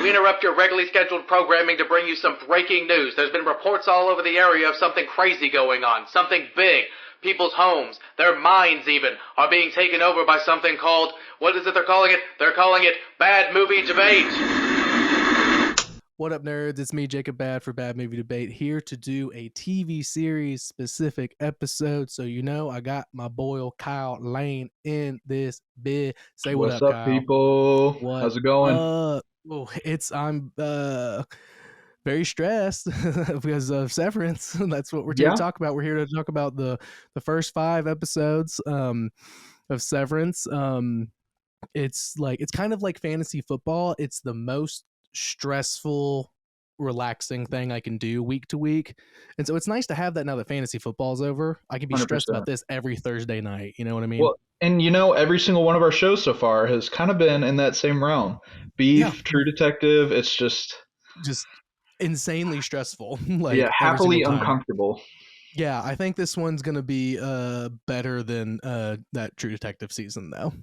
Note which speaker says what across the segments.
Speaker 1: We interrupt your regularly scheduled programming to bring you some breaking news. There's been reports all over the area of something crazy going on, something big. People's homes, their minds even, are being taken over by something called, what is it they're calling it? They're calling it Bad Movie Debate.
Speaker 2: What up, nerds? It's me, Jacob Bad, for Bad Movie Debate, here to do a TV series specific episode. So, I got my boy Kyle Lane in this bit. Say what
Speaker 3: What's
Speaker 2: up,
Speaker 3: up,
Speaker 2: Kyle.
Speaker 3: people?
Speaker 2: What
Speaker 3: How's it going?
Speaker 2: I'm very stressed because of Severance. That's what we're here to talk about. We're here to talk about the first 5 episodes of Severance. It's kind of like fantasy football. It's the most stressful, relaxing thing I can do week to week, and so it's nice to have that now that fantasy football's over. I can be 100%. Stressed about this every Thursday night. You know what I mean?
Speaker 3: Well, and every single one of our shows so far has kind of been in that same realm. Beef, True Detective. It's just
Speaker 2: insanely stressful.
Speaker 3: Happily uncomfortable.
Speaker 2: Yeah, I think this one's gonna be better than that True Detective season, though.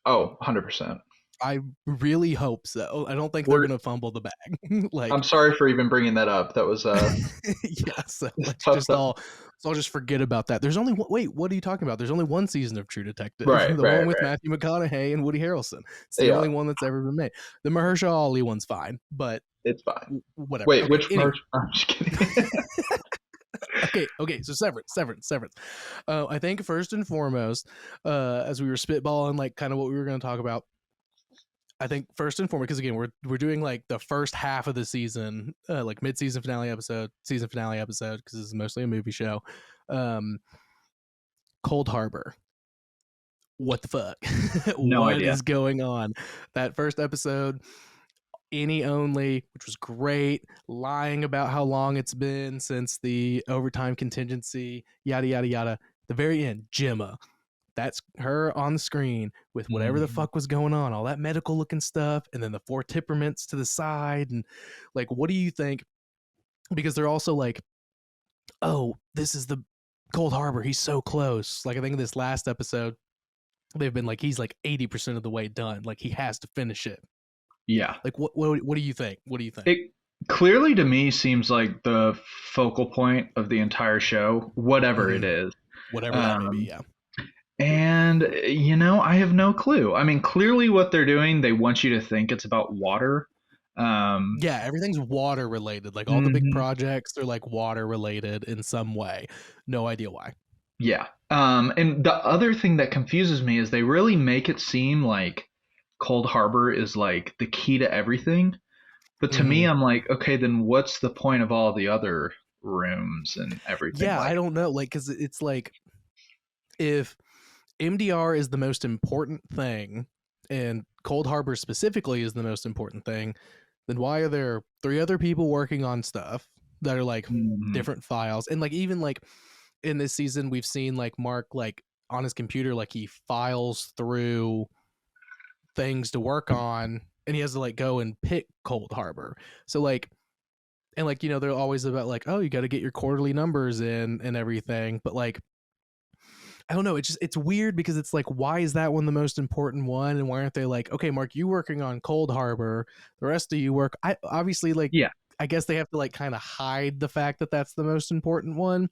Speaker 3: Oh, 100%.
Speaker 2: I really hope so. I don't think they're going to fumble the bag.
Speaker 3: I'm sorry for even bringing that up. That was
Speaker 2: yeah. So let's all just forget about that. There's only what are you talking about? There's only one season of True Detective, the one with Matthew McConaughey and Woody Harrelson. It's the only one that's ever been made. The Mahershala Ali one's fine, but
Speaker 3: it's fine.
Speaker 2: Whatever.
Speaker 3: Wait, which Mahershala? I'm just kidding.
Speaker 2: Okay. So Severance. I think first and foremost, as we were spitballing, kind of what we were going to talk about. I think first and foremost, because again, we're doing the first half of the season, mid-season finale episode, season finale episode, because this is mostly a movie show. Cold Harbor. What the fuck?
Speaker 3: No idea.
Speaker 2: What is going on? That first episode, any only, which was great, lying about how long it's been since the overtime contingency, yada yada yada. The very end, Gemma. That's her on the screen with whatever the fuck was going on, all that medical looking stuff, and then the 4 temperaments to the side. And what do you think? Because they're also oh, this is the Cold Harbor. He's so close. I think in this last episode, they've been he's 80% of the way done. He has to finish it.
Speaker 3: Yeah.
Speaker 2: What do you think? What do you think?
Speaker 3: It clearly to me seems like the focal point of the entire show, whatever it is.
Speaker 2: Whatever that may be, yeah.
Speaker 3: And, I have no clue. I mean, clearly what they're doing, they want you to think it's about water.
Speaker 2: Yeah, everything's water related. All the big projects are water related in some way. No idea why.
Speaker 3: Yeah. And the other thing that confuses me is they really make it seem like Cold Harbor is the key to everything. But to me, I'm okay, then what's the point of all the other rooms and everything?
Speaker 2: Yeah, I don't know. Because it's if MDR is the most important thing, and Cold Harbor specifically is the most important thing, then why are there 3 other people working on stuff that are different files? And even in this season, we've seen Mark on his computer, he files through things to work on, and he has to go and pick Cold Harbor. So and they're always about oh, you got to get your quarterly numbers in and everything, but I don't know. It's weird because it's why is that one the most important one? And why aren't they okay, Mark, you working on Cold Harbor, the rest of you work. I obviously I guess they have to kind of hide the fact that that's the most important one.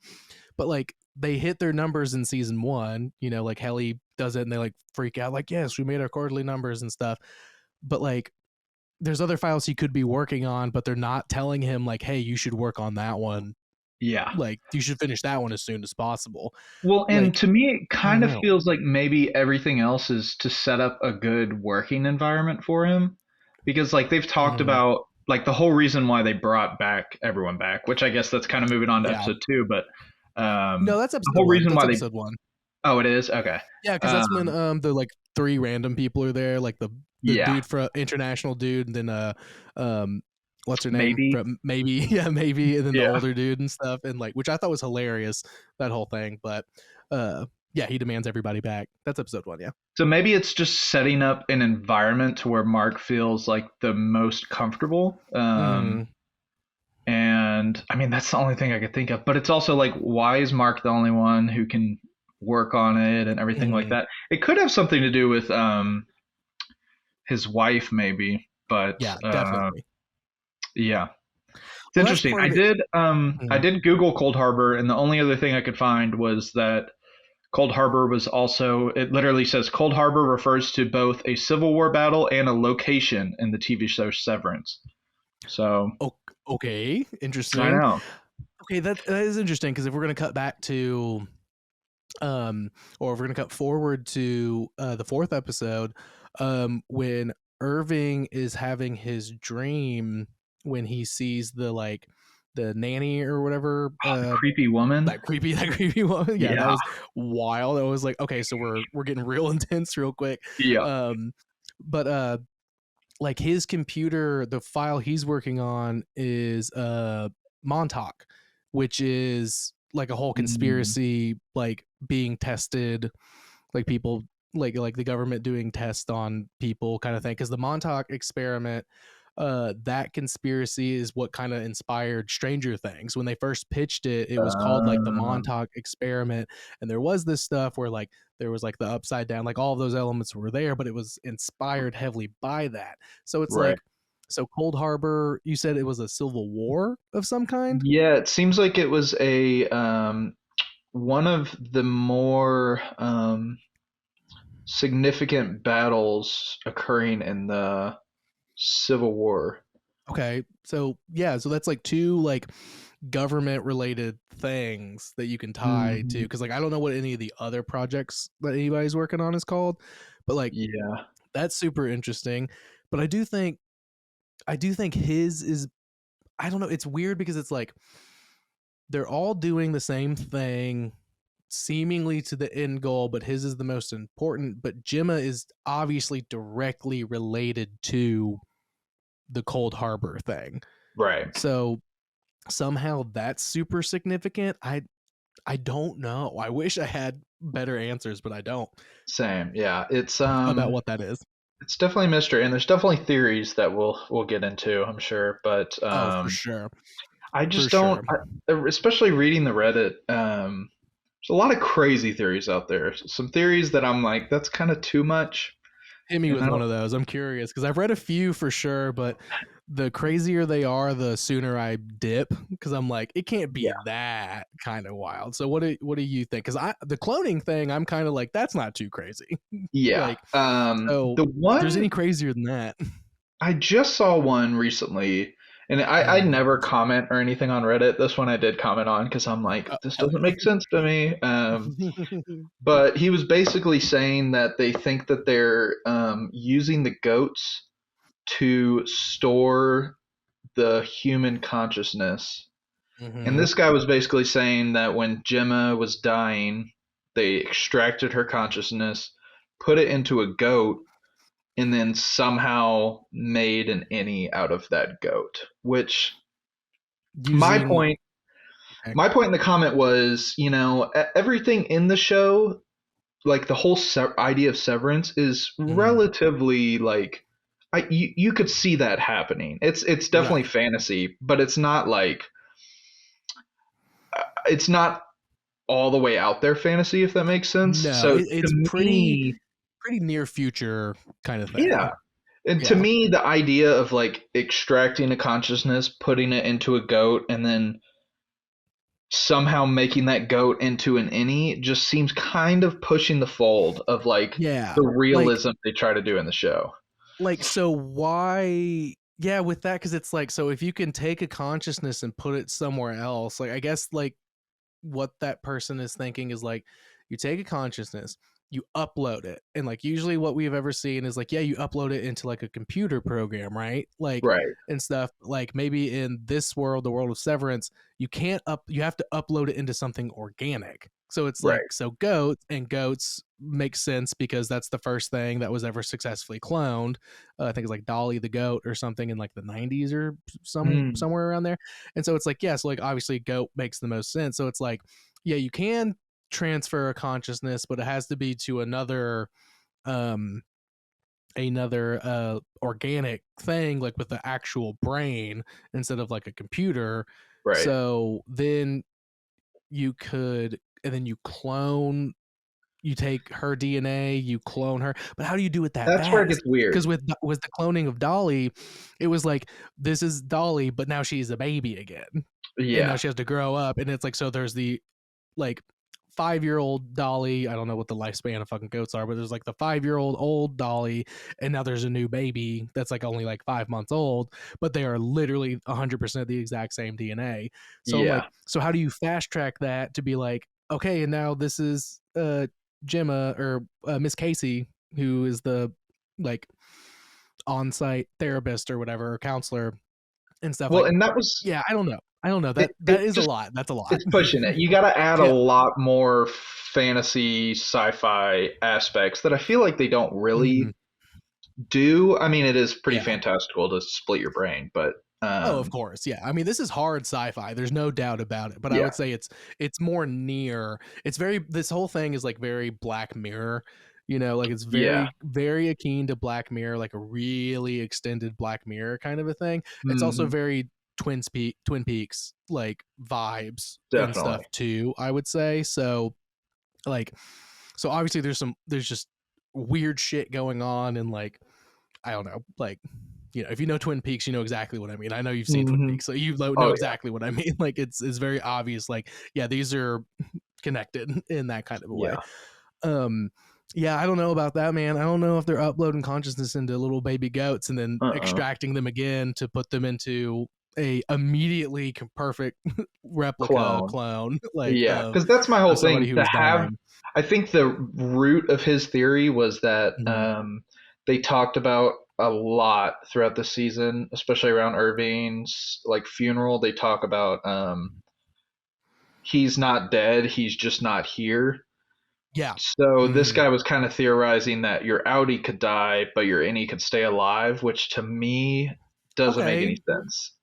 Speaker 2: But they hit their numbers in season 1, Helly does it and they freak out yes, we made our quarterly numbers and stuff. But there's other files he could be working on, but they're not telling him hey, you should work on that one.
Speaker 3: Yeah.
Speaker 2: You should finish that one as soon as possible.
Speaker 3: Well, and to me, it kind of feels like maybe everything else is to set up a good working environment for him. Because they've talked about the whole reason why they brought everyone back, which I guess that's kind of moving on to episode 2. But
Speaker 2: no, that's episode
Speaker 3: the whole
Speaker 2: 1.
Speaker 3: reason
Speaker 2: that's
Speaker 3: why
Speaker 2: episode 1.
Speaker 3: Oh, it is? Okay.
Speaker 2: Yeah, because that's when the 3 random people are there, the dude for international dude, and then what's her name? Maybe, and then the older dude and stuff, and which I thought was hilarious, that whole thing. But he demands everybody back. That's episode 1, yeah.
Speaker 3: So maybe it's just setting up an environment to where Mark feels the most comfortable. And I mean, that's the only thing I could think of. But it's also why is Mark the only one who can work on it and everything like that? It could have something to do with his wife, maybe. But
Speaker 2: yeah, definitely.
Speaker 3: Yeah. It's
Speaker 2: Well, that's
Speaker 3: interesting.
Speaker 2: part of it.
Speaker 3: I
Speaker 2: Mhm.
Speaker 3: did Google Cold Harbor, and the only other thing I could find was that Cold Harbor was also, it literally says Cold Harbor refers to both a Civil War battle and a location in the TV show Severance. So
Speaker 2: Okay,
Speaker 3: I
Speaker 2: interesting.
Speaker 3: know.
Speaker 2: Okay, that is interesting because if we're gonna cut back to, or if we're gonna cut forward to the fourth episode, when Irving is having his dream when he sees the nanny or whatever,
Speaker 3: The creepy woman.
Speaker 2: that creepy woman. Yeah, that
Speaker 3: Yeah.
Speaker 2: was wild. I was like, okay, so we're getting real intense real quick.
Speaker 3: Yeah.
Speaker 2: But like his computer, the file he's working on is Montauk, which is like a whole
Speaker 3: Mm,
Speaker 2: conspiracy, like being tested, like people like the government doing tests on people kind of thing. Because the Montauk experiment, that conspiracy is what kind of inspired Stranger Things. When they first pitched it, it was called like the
Speaker 3: uh,
Speaker 2: Montauk experiment, and there was this stuff where like there was like the upside down, like all of those elements were there, but it was inspired heavily by that. So it's
Speaker 3: right.
Speaker 2: like, so Cold Harbor, you said it was a civil war of some kind.
Speaker 3: Yeah, it seems like it was a one of the more significant battles occurring in the Civil War.
Speaker 2: Okay, so yeah, so that's like two like government related things that you can tie to,
Speaker 3: Hmm.
Speaker 2: because like I don't know what any of the other projects that anybody's working on is called, but like
Speaker 3: Yeah.
Speaker 2: that's super interesting. But I do think his is, I don't know, it's weird because it's like they're all doing the same thing seemingly to the end goal, but his is the most important. But Gemma is obviously directly related to the Cold Harbor thing.
Speaker 3: Right.
Speaker 2: So somehow that's super significant. I don't know. I wish I had better answers, but I don't,
Speaker 3: Same. Yeah.
Speaker 2: about what that is.
Speaker 3: It's definitely a mystery, and there's definitely theories that we'll get into, I'm sure. But
Speaker 2: Oh, for sure.
Speaker 3: I
Speaker 2: For
Speaker 3: just don't,
Speaker 2: sure.
Speaker 3: especially reading the Reddit. There's a lot of crazy theories out there. Some theories that I'm like, that's kind of too much,
Speaker 2: Hit me
Speaker 3: and
Speaker 2: with
Speaker 3: I
Speaker 2: one
Speaker 3: don't.
Speaker 2: of those. I'm curious because I've read a few for sure, but the crazier they are, the sooner I dip because I'm like, it can't be
Speaker 3: Yeah.
Speaker 2: that kind of wild. So what do you think? Because the cloning thing, I'm kind of like, that's not too crazy.
Speaker 3: Yeah.
Speaker 2: Like, so
Speaker 3: The
Speaker 2: if there's
Speaker 3: one
Speaker 2: any crazier than that,
Speaker 3: I just saw one recently, and I
Speaker 2: mm,
Speaker 3: never comment or anything on Reddit. This one I did comment on because I'm like, this
Speaker 2: hell
Speaker 3: doesn't make sense to me.
Speaker 2: yeah.
Speaker 3: But he was basically saying that they think that they're using the goats to store the human consciousness. And
Speaker 2: Hmm.
Speaker 3: this guy was basically saying that when Gemma was dying, they extracted her consciousness, put it into a goat, and then somehow made an innie out of that goat. Which my
Speaker 2: Using,
Speaker 3: point,
Speaker 2: okay.
Speaker 3: my point in the comment was, everything in the show, like the whole idea of Severance, is
Speaker 2: Mhm.
Speaker 3: relatively like, you could see that happening. It's definitely
Speaker 2: Right.
Speaker 3: fantasy, but it's not all the way out there fantasy, if that makes sense.
Speaker 2: No,
Speaker 3: So
Speaker 2: it's
Speaker 3: to me,
Speaker 2: pretty near future kind of
Speaker 3: yeah.
Speaker 2: thing.
Speaker 3: And to
Speaker 2: Yeah.
Speaker 3: me, the idea of like extracting a consciousness, putting it into a goat, and then somehow making that goat into an innie just seems kind of pushing the fold of like
Speaker 2: Yeah.
Speaker 3: the
Speaker 2: Like
Speaker 3: realism they try to do in the show.
Speaker 2: so why, yeah, with that, because it's like, so if you can take a consciousness and put it somewhere else, like I guess like what that person is thinking is like, you take a consciousness, you upload it, and like usually what we've ever seen is like, yeah, you upload it into like a computer program, right? Like,
Speaker 3: Right,
Speaker 2: and stuff. Like maybe in this world, the world of Severance, you have to upload it into something organic. So it's like,
Speaker 3: right.
Speaker 2: so goats make sense because that's the first thing that was ever successfully cloned. I think it's like Dolly the goat or something in like the 90s or
Speaker 3: Mm,
Speaker 2: somewhere around there. And so it's like, yes, yeah, so like obviously goat makes the most sense. So it's like, yeah, you can transfer a consciousness, but it has to be to um another organic thing, like with the actual brain instead of like a computer.
Speaker 3: right.
Speaker 2: So then you could, and then you clone you take her DNA, you clone her, but how do you do it that
Speaker 3: That's where it
Speaker 2: fast?
Speaker 3: gets weird.
Speaker 2: Because with the cloning of Dolly, it was like, this is Dolly, but now she's a baby again, and now
Speaker 3: Yeah.
Speaker 2: she has to grow up, and it's like, so there's the like 5-year-old Dolly. I don't know what the lifespan of fucking goats are, but there's like the 5-year-old old Dolly, and now there's a new baby that's like only like 5 months old, but they are literally 100% the exact same DNA. So I'm
Speaker 3: Yeah.
Speaker 2: like, so how do you fast track that to be like, okay, and now this is Gemma or Miss Casey, who is the like on-site therapist or whatever, or counselor and stuff.
Speaker 3: Well,
Speaker 2: Like,
Speaker 3: and that was
Speaker 2: yeah, I don't know. That
Speaker 3: it
Speaker 2: is a
Speaker 3: just
Speaker 2: lot. That's a lot.
Speaker 3: it's pushing it. You got to add a
Speaker 2: Yeah.
Speaker 3: lot more fantasy sci-fi aspects that I feel like they don't really
Speaker 2: Mhm.
Speaker 3: do. I mean, it is pretty
Speaker 2: Yeah.
Speaker 3: fantastical to split your brain, but
Speaker 2: Oh, of course. Yeah. I mean, this is hard sci-fi. There's no doubt about it. But I
Speaker 3: yeah,
Speaker 2: would say it's more near. It's very, this whole thing is like very Black Mirror. Like it's
Speaker 3: yeah,
Speaker 2: very, very akin to Black Mirror, like a really extended Black Mirror kind of a thing. It's also
Speaker 3: hmm,
Speaker 2: very Twin Peaks like vibes and stuff
Speaker 3: definitely.
Speaker 2: too, I would say. So like, so obviously there's just weird shit going on, and like, I don't know, like, if you know Twin Peaks, you know exactly what I mean. I know you've seen Twin
Speaker 3: Hmm.
Speaker 2: Peaks, so you know
Speaker 3: Oh yeah,
Speaker 2: exactly what I mean. Like, it's very obvious. Like, yeah, these are connected in that kind of a way.
Speaker 3: yeah.
Speaker 2: Um, yeah, I don't know about that, man. I don't know if they're uploading consciousness into little baby goats and then
Speaker 3: Uh-uh.
Speaker 2: extracting them again to put them into a immediately perfect replica
Speaker 3: Clone.
Speaker 2: clone, like
Speaker 3: Yeah,
Speaker 2: of
Speaker 3: because that's my whole
Speaker 2: somebody
Speaker 3: thing.
Speaker 2: who
Speaker 3: To
Speaker 2: was
Speaker 3: have,
Speaker 2: dying.
Speaker 3: I think the root of his theory was that
Speaker 2: Mhm.
Speaker 3: they talked about a lot throughout the season, especially around Irving's like funeral. They talk about he's not dead, he's just not here.
Speaker 2: Yeah.
Speaker 3: So this
Speaker 2: Mhm.
Speaker 3: guy was kind of theorizing that your outie could die, but your innie could stay alive, which to me doesn't make any
Speaker 2: Okay.
Speaker 3: sense.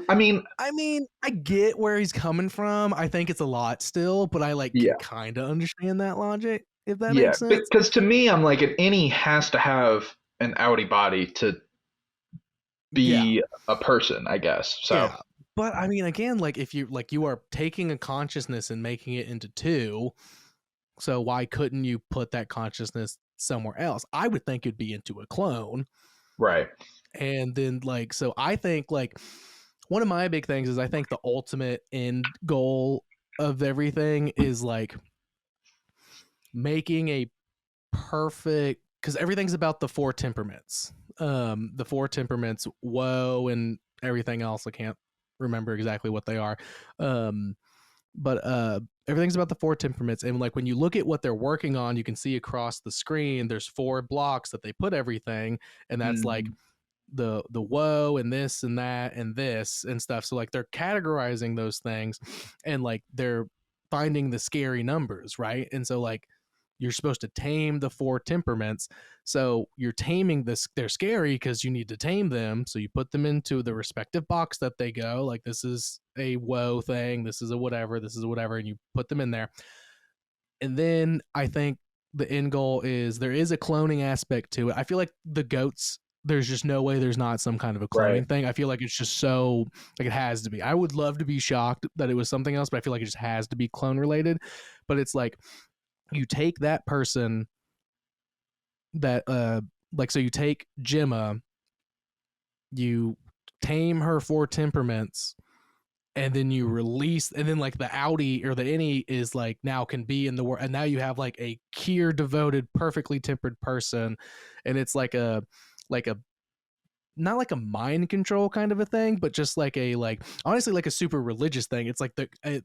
Speaker 3: I mean,
Speaker 2: I mean, I get where he's coming from. I think it's a lot still, but I like
Speaker 3: yeah,
Speaker 2: can kind of understand that logic, if that
Speaker 3: yeah,
Speaker 2: makes sense.
Speaker 3: because to me, I'm like an innie has to have an outie body to
Speaker 2: Yeah.
Speaker 3: be a person, I guess. So
Speaker 2: Yeah. But I mean, again, like if you are taking a consciousness and making it into two, so why couldn't you put that consciousness somewhere else? I would think it'd be into a clone.
Speaker 3: right,
Speaker 2: And then like, so I think like one of my big things is I think the ultimate end goal of everything is like making a perfect, because everything's about the four temperaments. The four temperaments, woe and everything else. I can't remember exactly what they are. But everything's about the four temperaments. And like when you look at what they're working on, you can see across the screen there's four blocks that they put everything, and that's like
Speaker 3: mm,
Speaker 2: the woe and this and that and this and stuff. So like they're categorizing those things, and like they're finding the scary numbers, right? And so like you're supposed to tame the four temperaments. So you're taming this, they're scary because you need to tame them. So you put them into the respective box that they go. Like this is a woe thing, this is a whatever, this is a whatever, and you put them in there. And then I think the end goal is there is a cloning aspect to it. I feel like the goats, there's just no way there's not some kind of a
Speaker 3: right,
Speaker 2: cloning thing. I feel like it's just so like it has to be. I would love to be shocked that it was something else, but I feel like it just has to be clone related. But it's like you take that person that like, so you take Gemma, you tame her four temperaments, and then you release, and then like the outie or the innie is like now can be in the world, and now you have like a Kier devoted, perfectly tempered person, and it's like a not like a mind control kind of a thing, but just like a like honestly like a super religious thing. It's like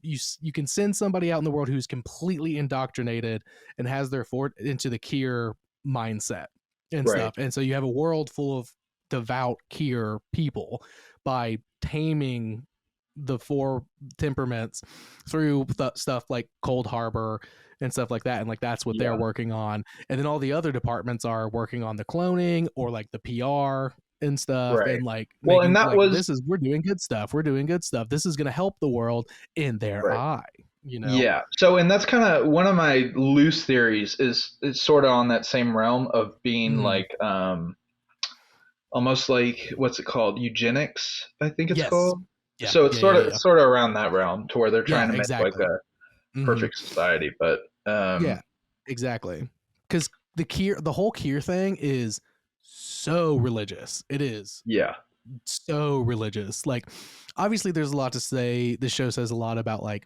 Speaker 2: you can send somebody out in the world who's completely indoctrinated and has their fort into the Kier mindset and
Speaker 3: right,
Speaker 2: stuff, and so you have a world full of devout Kier people by taming the four temperaments through stuff like Cold Harbor and stuff like that, and like that's what they're
Speaker 3: yeah,
Speaker 2: working on. And then all the other departments are working on the cloning or like the PR and stuff,
Speaker 3: right.
Speaker 2: and like
Speaker 3: Well, and
Speaker 2: making
Speaker 3: that
Speaker 2: like
Speaker 3: was
Speaker 2: this is we're doing good stuff, this is going to help the world in their
Speaker 3: right.
Speaker 2: eye.
Speaker 3: Yeah. So, and that's kind of one of my loose theories is it's sort of on that same realm of being
Speaker 2: Mm,
Speaker 3: like almost like what's it called? Eugenics, I think it's
Speaker 2: yes.
Speaker 3: called.
Speaker 2: Yeah,
Speaker 3: So
Speaker 2: yeah, yeah, yeah,
Speaker 3: it's sort of around that realm to where they're
Speaker 2: yeah,
Speaker 3: trying to make like
Speaker 2: exactly.
Speaker 3: a
Speaker 2: Hmm.
Speaker 3: perfect society, but
Speaker 2: Yeah. Exactly. Because the whole Kier thing is so religious. It is
Speaker 3: Yeah.
Speaker 2: so religious. Like, obviously, there's a lot to say. This show says a lot about like,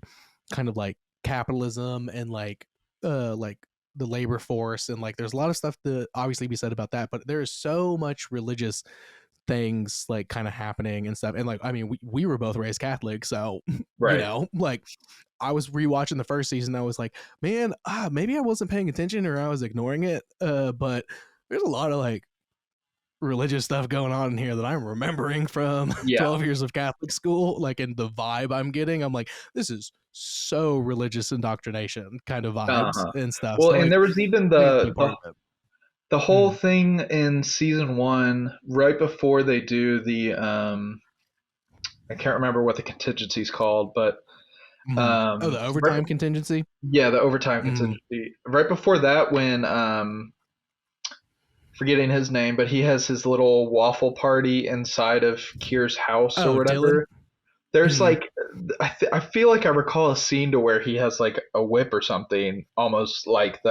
Speaker 2: kind of like capitalism and like the labor force, and like, there's a lot of stuff to obviously be said about that. But there is so much religious things like kind of happening and stuff. And like, I mean, we were both raised Catholic, so
Speaker 3: Right.
Speaker 2: like, I was rewatching the first season. I was like, man, maybe I wasn't paying attention or I was ignoring it. But there's a lot of like religious stuff going on in here that I'm remembering from
Speaker 3: Yeah.
Speaker 2: 12 years of Catholic school. Like, and the vibe I'm getting, I'm like, this is so religious indoctrination kind of vibes
Speaker 3: Uh-huh.
Speaker 2: and stuff.
Speaker 3: Well,
Speaker 2: So
Speaker 3: and
Speaker 2: like,
Speaker 3: there was even
Speaker 2: I think it's a big part of it.
Speaker 3: the whole thing in season 1, right before they do the I can't remember what the contingency's called, but
Speaker 2: Oh, the
Speaker 3: right,
Speaker 2: overtime contingency.
Speaker 3: yeah, the overtime
Speaker 2: Mm.
Speaker 3: contingency. Right before that, when forgetting his name, but he has his little waffle party inside of Kier's house or
Speaker 2: Oh, Dylan.
Speaker 3: whatever. There's
Speaker 2: Mhm.
Speaker 3: like, I feel like I recall a scene to where he has like a whip or something, almost like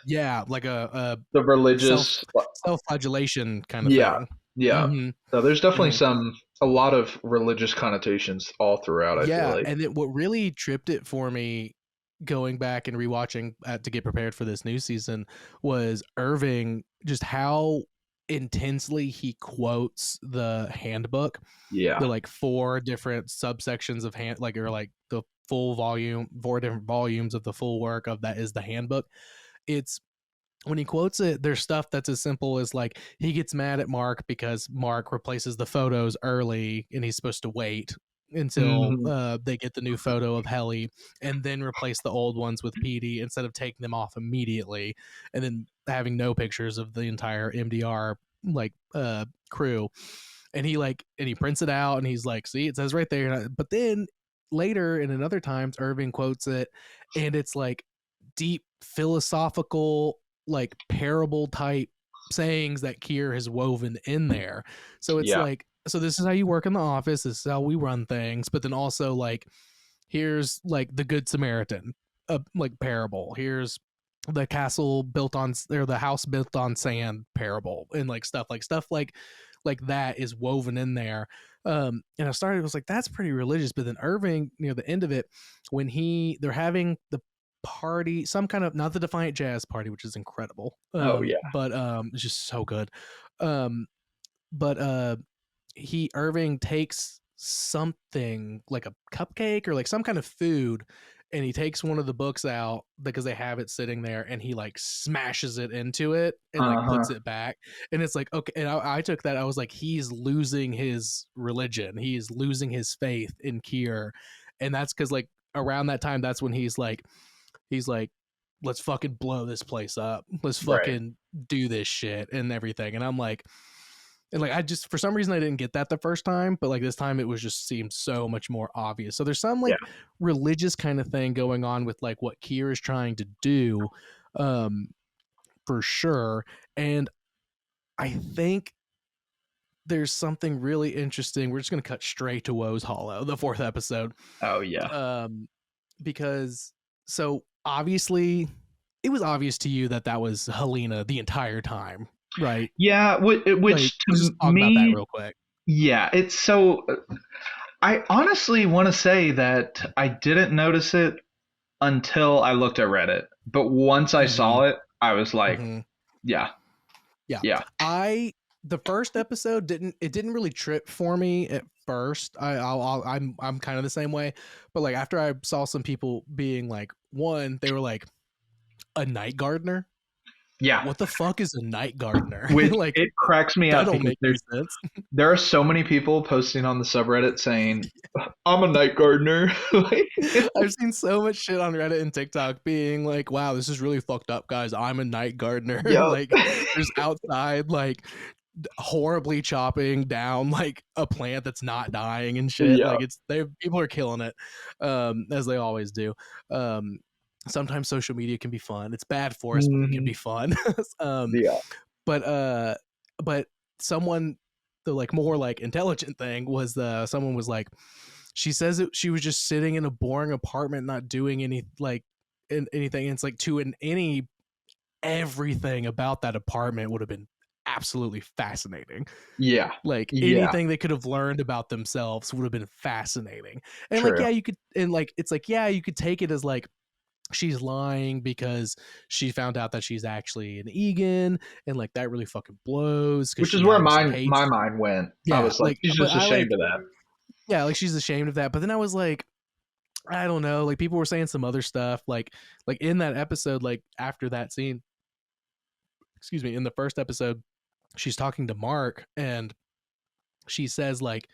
Speaker 2: Yeah, like a
Speaker 3: the
Speaker 2: self
Speaker 3: religious.
Speaker 2: self-flagellation kind of
Speaker 3: Yeah,
Speaker 2: thing.
Speaker 3: yeah.
Speaker 2: Hmm.
Speaker 3: So there's definitely
Speaker 2: Hmm.
Speaker 3: a lot of religious connotations all throughout, I feel
Speaker 2: Yeah,
Speaker 3: like.
Speaker 2: and then what really tripped it for me, going back and rewatching to get prepared for this new season, was Irving, just how intensely he quotes the handbook,
Speaker 3: Yeah,
Speaker 2: the like 4 different subsections of hand, or like the full volume, 4 different volumes of the full work of that is the handbook. It's when he quotes it, there's stuff that's as simple as like, he gets mad at Mark because Mark replaces the photos early and he's supposed to wait until
Speaker 3: hmm,
Speaker 2: they get the new photo of Helly and then replace the old ones with Petey instead of taking them off immediately and then having no pictures of the entire MDR like crew. And he prints it out and he's like, see, it says right there. But then later and in other times, Irving quotes it and it's like deep philosophical, like parable type sayings that Kier has woven in there. So it's
Speaker 3: yeah,
Speaker 2: like, so this is how you work in the office, this is how we run things, but then also like, here's like the Good Samaritan, like parable. Here's the castle built on, or the house built on sand parable, and like stuff like that is woven in there. And I started, was like, that's pretty religious. But then Irving, near the end of it, when they're having the party, some kind of, not the Defiant Jazz party, which is incredible.
Speaker 3: oh yeah,
Speaker 2: But it's just so good. Um, but Irving takes something like a cupcake or like some kind of food, and he takes one of the books out because they have it sitting there, and he like smashes it into it and like
Speaker 3: uh-huh,
Speaker 2: puts it back. And it's like, okay, and I took that, I was like, he's losing his religion, he's losing his faith in Kier. And that's because like around that time, that's when he's like, let's fucking blow this place up, let's
Speaker 3: right,
Speaker 2: fucking do this shit and everything. And I'm like, and like, I just, for some reason I didn't get that the first time, but like this time it was just seemed so much more obvious. So there's some
Speaker 3: yeah,
Speaker 2: like religious kind of thing going on with like what Kier is trying to do, um, for sure. And I think there's something really interesting. We're just gonna cut straight to Woe's Hollow, the 4th episode,
Speaker 3: oh yeah,
Speaker 2: um, because so obviously it was obvious to you that that was Helena the entire time, right?
Speaker 3: yeah.
Speaker 2: Like,
Speaker 3: Which
Speaker 2: let's just
Speaker 3: to
Speaker 2: talk about that
Speaker 3: me,
Speaker 2: real quick.
Speaker 3: yeah, it's so. I honestly want to say that I didn't notice it until I looked at Reddit, but once I
Speaker 2: Hmm.
Speaker 3: saw it, I was like,
Speaker 2: Hmm.
Speaker 3: yeah,
Speaker 2: Yeah.
Speaker 3: yeah,
Speaker 2: The first episode didn't really trip for me at first. I'm kind of the same way, but like after I saw some people being like, one, they were like, a night gardener.
Speaker 3: yeah.
Speaker 2: What the fuck is a night gardener?
Speaker 3: Which
Speaker 2: Like,
Speaker 3: it cracks me
Speaker 2: that
Speaker 3: up
Speaker 2: don't
Speaker 3: because
Speaker 2: make any sense.
Speaker 3: there are so many people posting on the subreddit saying, "I'm a night gardener." Like,
Speaker 2: I've seen so much shit on Reddit and TikTok being like, wow, this is really fucked up, guys. I'm a night gardener.
Speaker 3: yep,
Speaker 2: Like, there's outside, like, horribly chopping down like a plant that's not dying and shit.
Speaker 3: yeah,
Speaker 2: Like, people are killing it, as they always do. Um, Sometimes social media can be fun. It's bad for us, but it can
Speaker 3: hmm,
Speaker 2: be fun. um,
Speaker 3: yeah,
Speaker 2: but but someone, the like more like intelligent thing was, someone was like, she says that she was just sitting in a boring apartment not doing any like anything. And it's like everything about that apartment would have been absolutely fascinating.
Speaker 3: Yeah.
Speaker 2: Like
Speaker 3: Yeah.
Speaker 2: anything they could have learned about themselves would have been fascinating. And like,
Speaker 3: True.
Speaker 2: yeah, you could, and like, it's like, yeah, you could take it as like, she's lying because she found out that she's actually an Egan, and like that really fucking blows because
Speaker 3: Which is
Speaker 2: she
Speaker 3: where
Speaker 2: obviously
Speaker 3: my
Speaker 2: hates.
Speaker 3: mind went. I
Speaker 2: Yeah,
Speaker 3: was like, she's
Speaker 2: but
Speaker 3: just
Speaker 2: I like,
Speaker 3: ashamed of that.
Speaker 2: yeah, like she's ashamed of that. But then I was like, I don't know, like people were saying some other stuff, like in that episode, like after that scene, excuse me, in the first episode, she's talking to Mark, and she says like,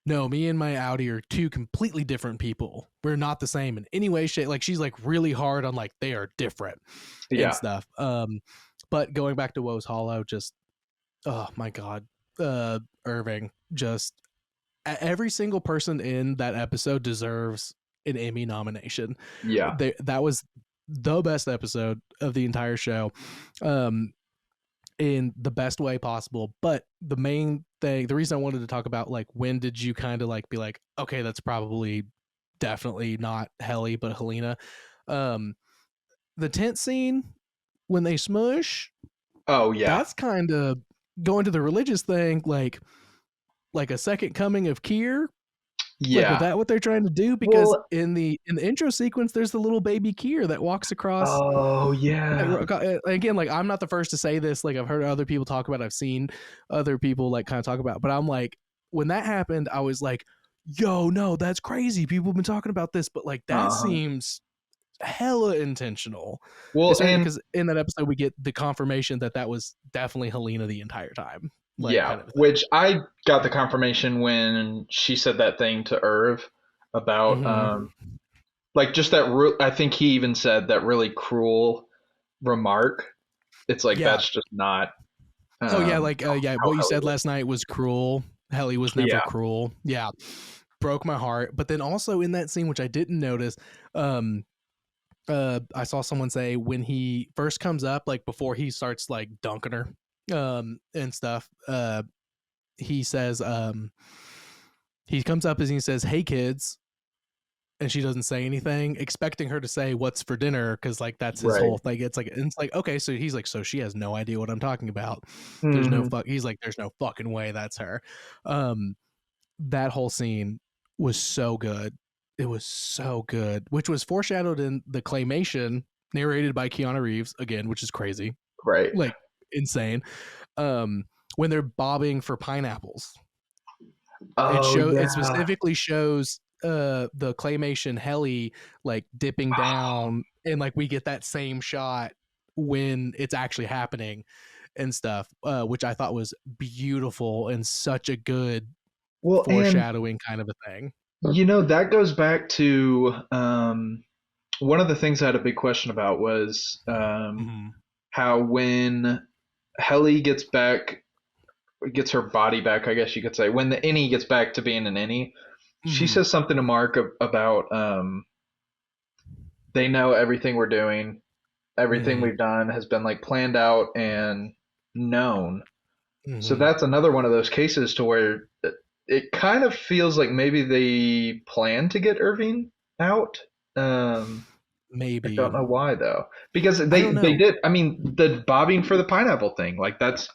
Speaker 2: no, me and my Audi are two completely different people. We're not the same in any way, shape. Like she's like really hard on like they are different and
Speaker 3: Yeah.
Speaker 2: stuff. But going back to Woe's Hollow, just oh my god, Irving, just every single person in that episode deserves an Emmy nomination.
Speaker 3: Yeah.
Speaker 2: That was the best episode of the entire show. In the best way possible. But the main thing, the reason I wanted to talk about like when did you kind of like be like, okay, that's probably definitely not Helly, but Helena. The tent scene when they smush,
Speaker 3: Oh yeah.
Speaker 2: that's kind of going to the religious thing, like a second coming of Kier.
Speaker 3: Yeah.
Speaker 2: Like, was that what they're trying to do? Because
Speaker 3: Well,
Speaker 2: in the intro sequence, there's the little baby Kier that walks across.
Speaker 3: Oh yeah.
Speaker 2: Again, like I'm not the first to say this. Like I've heard other people talk about it. I've seen other people like kind of talk about it. But I'm like, when that happened, I was like, yo, no, that's crazy. People have been talking about this, but like that seems hella intentional.
Speaker 3: Well,
Speaker 2: especially
Speaker 3: and
Speaker 2: because in that episode we get the confirmation that was definitely Helena the entire time. Like,
Speaker 3: yeah,
Speaker 2: kind of
Speaker 3: which I got the confirmation when she said that thing to Irv about like just that I think he even said that really cruel remark. It's like that's just not
Speaker 2: oh yeah, like yeah, what you said
Speaker 3: Helly
Speaker 2: last night was cruel. Helly was never cruel. Yeah. Broke my heart. But then also in that scene, which I didn't notice, I saw someone say when he first comes up, like before he starts like dunking her and stuff, he says he comes up and he says, "Hey kids," and she doesn't say anything, expecting her to say what's for dinner, because like that's his whole thing. It's like okay, so he's like, so she has no idea what I'm talking about. There's no he's like, there's no fucking way that's her. That whole scene was so good. It was so good, which was foreshadowed in the claymation narrated by Keanu Reeves again, which is crazy.
Speaker 3: Right.
Speaker 2: Like insane. When they're bobbing for pineapples. It specifically shows the claymation Helly like dipping down, and like we get that same shot when it's actually happening and stuff, which I thought was beautiful and such a good foreshadowing kind of a thing.
Speaker 3: You know, that goes back to one of the things I had a big question about was how when Helly gets her body back, I guess you could say, when the innie gets back to being an innie, she says something to Mark about they know everything we're doing, everything we've done has been like planned out and known. So that's another one of those cases to where it kind of feels like maybe they plan to get Irving out.
Speaker 2: Maybe.
Speaker 3: I don't know why though, because they did. I mean, the bobbing for the pineapple thing, like that's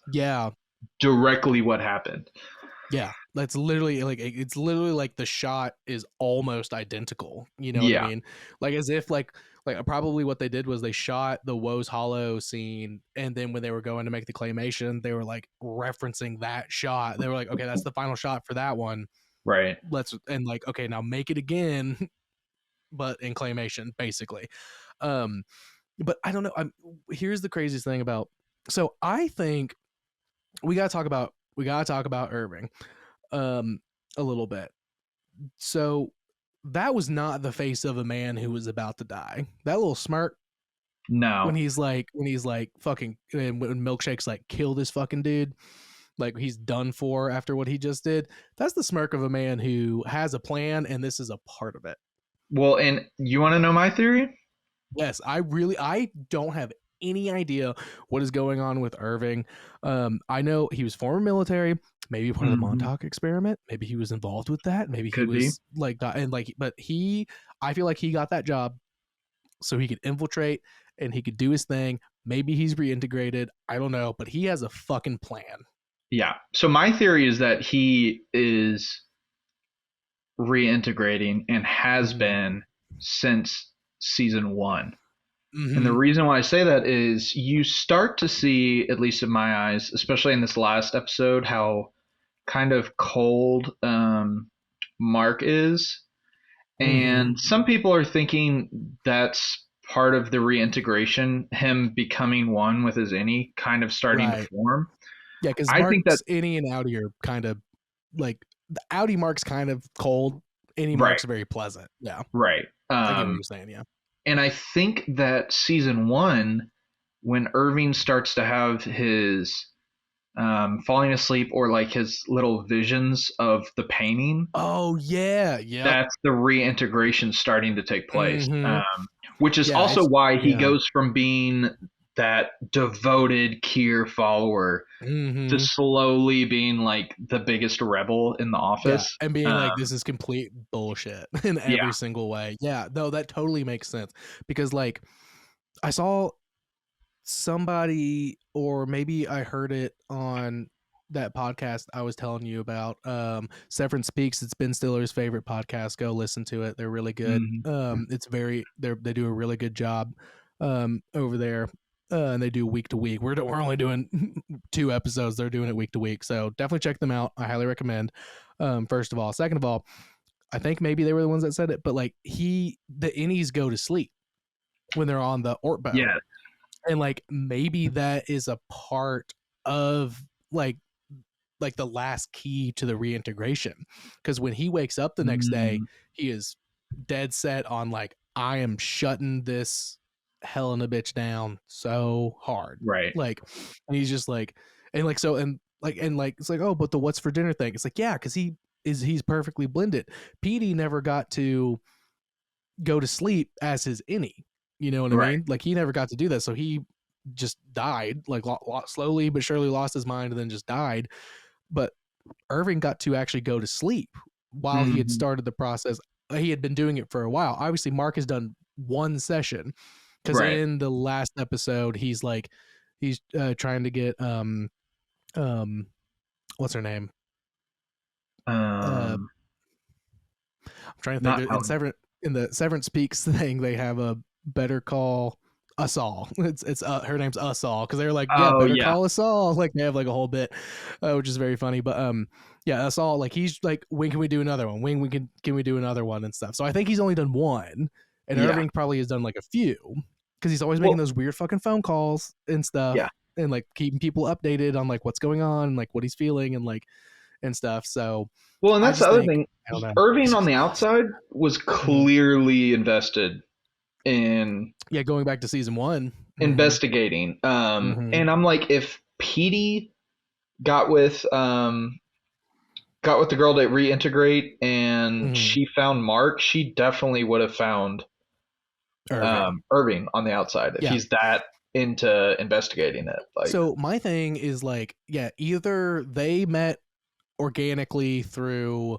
Speaker 3: directly what happened.
Speaker 2: Yeah, that's literally like it's literally like the shot is almost identical. You know what I mean? Like as if like probably what they did was they shot the Woe's Hollow scene, and then when they were going to make the claymation, they were like referencing that shot. They were like, okay, that's the final shot for that one.
Speaker 3: Right.
Speaker 2: And like, okay, now make it again, but in claymation, basically. But I don't know. Here's the craziest thing about. So I think we gotta talk about Irving, a little bit. So that was not the face of a man who was about to die. That little smirk.
Speaker 3: No.
Speaker 2: When he's like fucking, when Milkshake's like, kill this fucking dude, like he's done for after what he just did. That's the smirk of a man who has a plan, and this is a part of it.
Speaker 3: Well, and you want to know my theory?
Speaker 2: Yes, I don't have any idea what is going on with Irving. I know he was former military, maybe part of the Montauk experiment. Maybe he was involved with that. Maybe he was like, and like, but I feel like he got that job so he could infiltrate and he could do his thing. Maybe he's reintegrated. I don't know, but he has a fucking plan.
Speaker 3: Yeah. So my theory is that he is reintegrating and has been since season 1. And the reason why I say that is you start to see, at least in my eyes, especially in this last episode, how kind of cold Mark is. And some people are thinking that's part of the reintegration, him becoming one with his innie, kind of starting to form.
Speaker 2: Yeah, because
Speaker 3: I think that
Speaker 2: innie and outie are kind of like, the outie Mark's kind of cold, innie Mark's very pleasant. Yeah.
Speaker 3: Right.
Speaker 2: I get what you're saying, yeah.
Speaker 3: And I think that season 1, when Irving starts to have his falling asleep or like his little visions of the painting.
Speaker 2: Oh, yeah. Yeah.
Speaker 3: That's the reintegration starting to take place. Which is also why he goes from being that devoted Keir follower to slowly being like the biggest rebel in the office.
Speaker 2: And being like, this is complete bullshit in every single way. Yeah, no, that totally makes sense. Because like I saw somebody, or maybe I heard it on that podcast I was telling you about, Severance Speaks. It's Ben Stiller's favorite podcast. Go listen to it. They're really good. It's very, they do a really good job over there. And they do week to week. We're only doing 2 episodes. They're doing it week to week. So definitely check them out. I highly recommend. First of all. Second of all, I think maybe they were the ones that said it, but like the innies go to sleep when they're on the Ortbow.
Speaker 3: Yeah.
Speaker 2: And like maybe that is a part of like the last key to the reintegration. Because when he wakes up the next day, he is dead set on like, I am shutting this hell in a bitch down so hard.
Speaker 3: Right.
Speaker 2: Like, and he's just like, and like, so, and like, it's like, oh, but the what's for dinner thing. It's like, yeah, because he's perfectly blended. Petey never got to go to sleep as his innie. You know what I mean? Like he never got to do that. So he just died, like slowly but surely lost his mind and then just died. But Irving got to actually go to sleep while he had started the process. He had been doing it for a while. Obviously, Mark has done 1 session because in the last episode, he's like, he's trying to get what's her name? I'm trying to think. In the Severance Speaks thing, they have a Better Call Us All. It's her name's Us All because they're like, call us all. Like they have like a whole bit, which is very funny. But Us All. Like he's like, when can we do another one? When can we do another one and stuff? So I think he's only done 1, and Irving probably has done like a few because he's always making those weird fucking phone calls and stuff. Yeah. And like keeping people updated on like what's going on and like what he's feeling and like and stuff. So
Speaker 3: and that's the other thing. Irving on the outside was clearly invested in
Speaker 2: going back to season 1,
Speaker 3: investigating. And I'm like, if Petey got with the girl to reintegrate and she found Mark, she definitely would have found Irving on the outside if he's that into investigating it. Like,
Speaker 2: so my thing is like, either they met organically through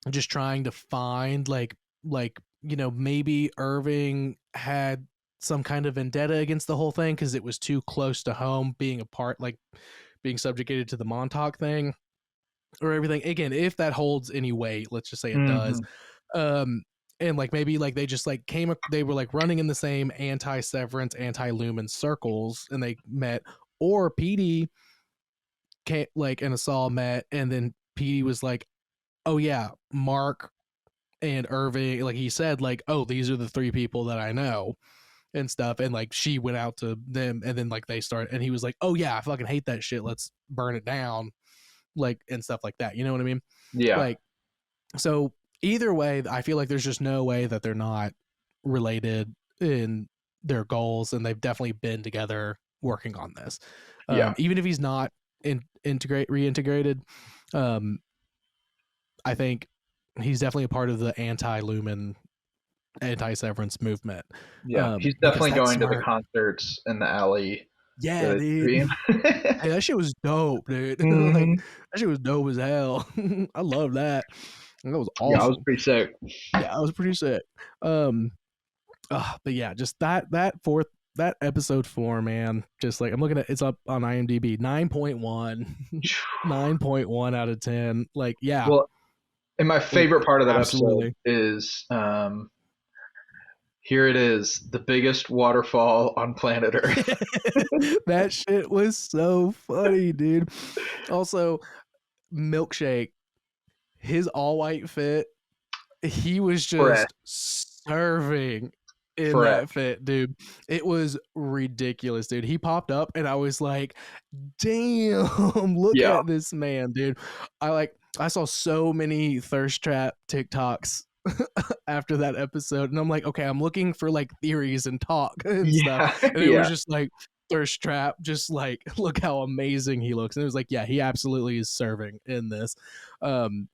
Speaker 2: just trying to find like maybe Irving had some kind of vendetta against the whole thing because it was too close to home, being a part, like being subjugated to the Montauk thing or everything. Again, if that holds any weight, let's just say it does. And like maybe like they just like they were like running in the same anti-Severance, anti-Lumen circles and they met, or Petey and Asal met, and then Petey was like, oh yeah, Mark and Irving, like he said, like, oh, these are the 3 people that I know and stuff. And like she went out to them and then like they started, and he was like, oh yeah, I fucking hate that shit. Let's burn it down. Like, and stuff like that. You know what I mean?
Speaker 3: Yeah.
Speaker 2: Like, so either way, I feel like there's just no way that they're not related in their goals. And they've definitely been together working on this. Even if he's not reintegrated, I think he's definitely a part of the anti-Lumen, anti-Severance movement.
Speaker 3: Yeah, he's definitely going to the concerts in the alley.
Speaker 2: Yeah, dude. Hey, that shit was dope, dude. Like, that shit was dope as hell. I love that. That was awesome.
Speaker 3: Yeah, I was pretty sick.
Speaker 2: Yeah, I was pretty sick. But yeah, just that episode 4, man. Just like I'm looking at, it's up on IMDb, 9.1, 9.1 out of 10. Like, yeah,
Speaker 3: Well, and my
Speaker 2: like
Speaker 3: favorite part of that episode
Speaker 2: absolutely.
Speaker 3: is here it is, the biggest waterfall on planet Earth.
Speaker 2: That shit was so funny, dude. Also, Milkshake, his all white fit, he was
Speaker 3: Fresh,
Speaker 2: just serving in
Speaker 3: fresh.
Speaker 2: that fit, dude. It was ridiculous, dude. He popped up and I was like, damn, look
Speaker 3: Yeah,
Speaker 2: at this man, dude. I saw so many thirst trap TikToks after that episode, and I'm like, okay, I'm looking for like theories and talk and stuff.
Speaker 3: yeah,
Speaker 2: And it was
Speaker 3: yeah.
Speaker 2: just like thirst trap, just like look how amazing he looks. And it was like, yeah, he absolutely is serving in this. Um,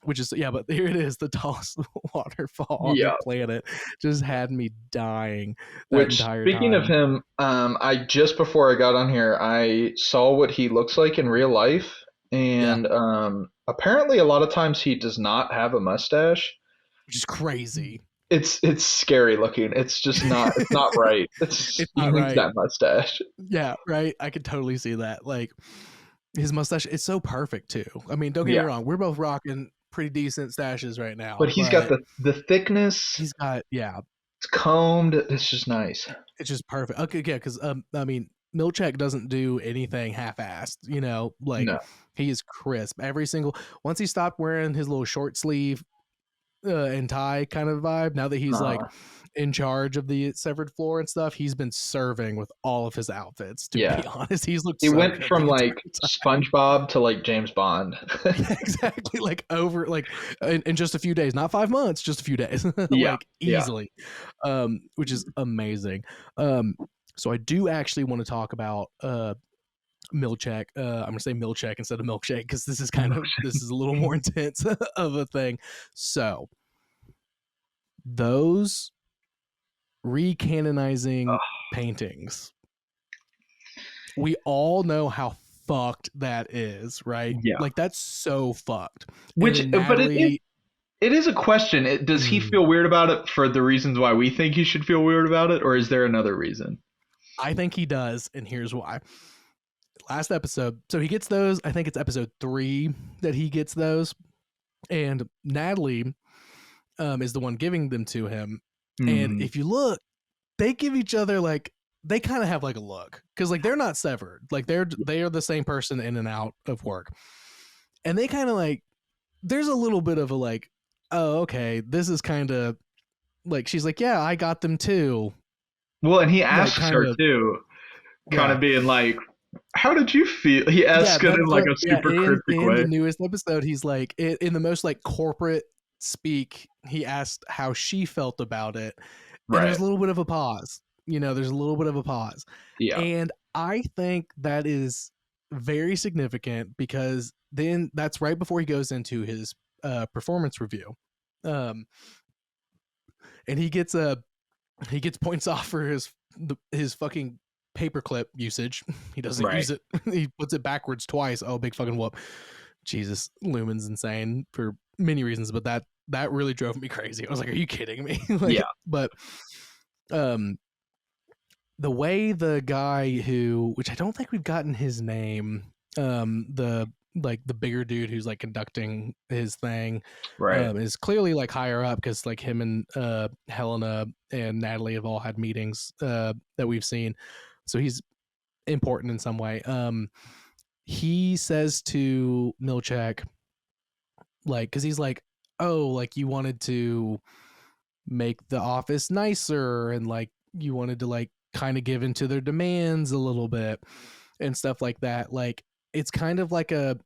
Speaker 2: which is, yeah, but here it is, the tallest waterfall on the
Speaker 3: Yeah.
Speaker 2: planet. Just had me dying that
Speaker 3: Which,
Speaker 2: entire
Speaker 3: speaking of
Speaker 2: time.
Speaker 3: him, I just before I got on here, I saw what he looks like in real life,
Speaker 2: Yeah,
Speaker 3: and apparently a lot of times he does not have a mustache.
Speaker 2: which is crazy.
Speaker 3: It's scary looking. It's just not. It's not right. It's
Speaker 2: It's
Speaker 3: he
Speaker 2: not
Speaker 3: needs
Speaker 2: right.
Speaker 3: that mustache.
Speaker 2: Yeah, right. I could totally see that. Like his mustache, it's so perfect too. I mean, don't get me
Speaker 3: Yeah,
Speaker 2: wrong, we're both rocking pretty decent stashes right
Speaker 3: but
Speaker 2: now,
Speaker 3: he's got
Speaker 2: but
Speaker 3: the thickness.
Speaker 2: he's got, yeah,
Speaker 3: It's combed. It's just nice.
Speaker 2: it's just perfect. Okay, yeah, because I mean, Milchek doesn't do anything half-assed. You know, like
Speaker 3: No.
Speaker 2: he is crisp. Every single once he stopped wearing his little short sleeve and tie kind of vibe. Now that he's like
Speaker 3: Uh,
Speaker 2: in charge of the severed floor and stuff, he's been serving with all of his outfits. To
Speaker 3: yeah.
Speaker 2: be honest, he's looked
Speaker 3: He
Speaker 2: so
Speaker 3: went
Speaker 2: good
Speaker 3: from
Speaker 2: the entire
Speaker 3: like
Speaker 2: time.
Speaker 3: SpongeBob to like James Bond.
Speaker 2: Yeah, exactly. Like over like in just a few days, not 5 months, just a few days,
Speaker 3: Yeah,
Speaker 2: like
Speaker 3: yeah.
Speaker 2: easily, which is amazing. Um, so I do actually want to talk about Milchek. I'm gonna say Milchek instead of milkshake because this is a little more intense of a thing. So those recanonizing paintings, we all know how fucked that is, right?
Speaker 3: Yeah.
Speaker 2: Like that's so fucked. And
Speaker 3: Which,
Speaker 2: then
Speaker 3: but
Speaker 2: Natalie,
Speaker 3: it is a question. Does he
Speaker 2: mm,
Speaker 3: feel weird about it for the reasons why we think he should feel weird about it, or is there another reason?
Speaker 2: I think he does, and here's why. Last episode, so he gets those. I think it's episode 3 that he gets those, and Natalie is the one giving them to him. And
Speaker 3: Hmm.
Speaker 2: if you look, they give each other like they kind of have like a look because like they're not severed, like they are the same person in and out of work, and they kind of like there's a little bit of a like, oh okay, this is kind of like she's like, yeah, I got them too,
Speaker 3: Well, and he
Speaker 2: like
Speaker 3: asks
Speaker 2: kind
Speaker 3: her
Speaker 2: of,
Speaker 3: too, kind
Speaker 2: yeah.
Speaker 3: of being like, "How did you feel?" He
Speaker 2: Yeah,
Speaker 3: asks it in
Speaker 2: that's
Speaker 3: like
Speaker 2: what.
Speaker 3: a
Speaker 2: Yeah,
Speaker 3: super cryptic
Speaker 2: in the
Speaker 3: way.
Speaker 2: newest episode, he's like in the most like corporate speak. He asked how she felt about it, and there's
Speaker 3: Right.
Speaker 2: a little bit of a pause. You know, there's a little bit of a pause,
Speaker 3: Yeah.
Speaker 2: and I think that is very significant because then that's right before he goes into his performance review, um, and he gets points off for his fucking paperclip usage. He doesn't
Speaker 3: Right.
Speaker 2: use it. He puts it backwards twice. Oh, big fucking whoop. Jesus, Lumen's insane for many reasons, but that really drove me crazy. I was like, are you kidding me?
Speaker 3: Yeah.
Speaker 2: Like, but um the way the guy who, which I don't think we've gotten his name, the like the bigger dude who's like conducting his thing,
Speaker 3: Right.
Speaker 2: is clearly like higher up because like him and Helena and Natalie have all had meetings that we've seen, so he's important in some way. He says to Milchek, like, because he's like, oh, like you wanted to make the office nicer and like you wanted to like kind of give into their demands a little bit and stuff like that. Like it's kind of like a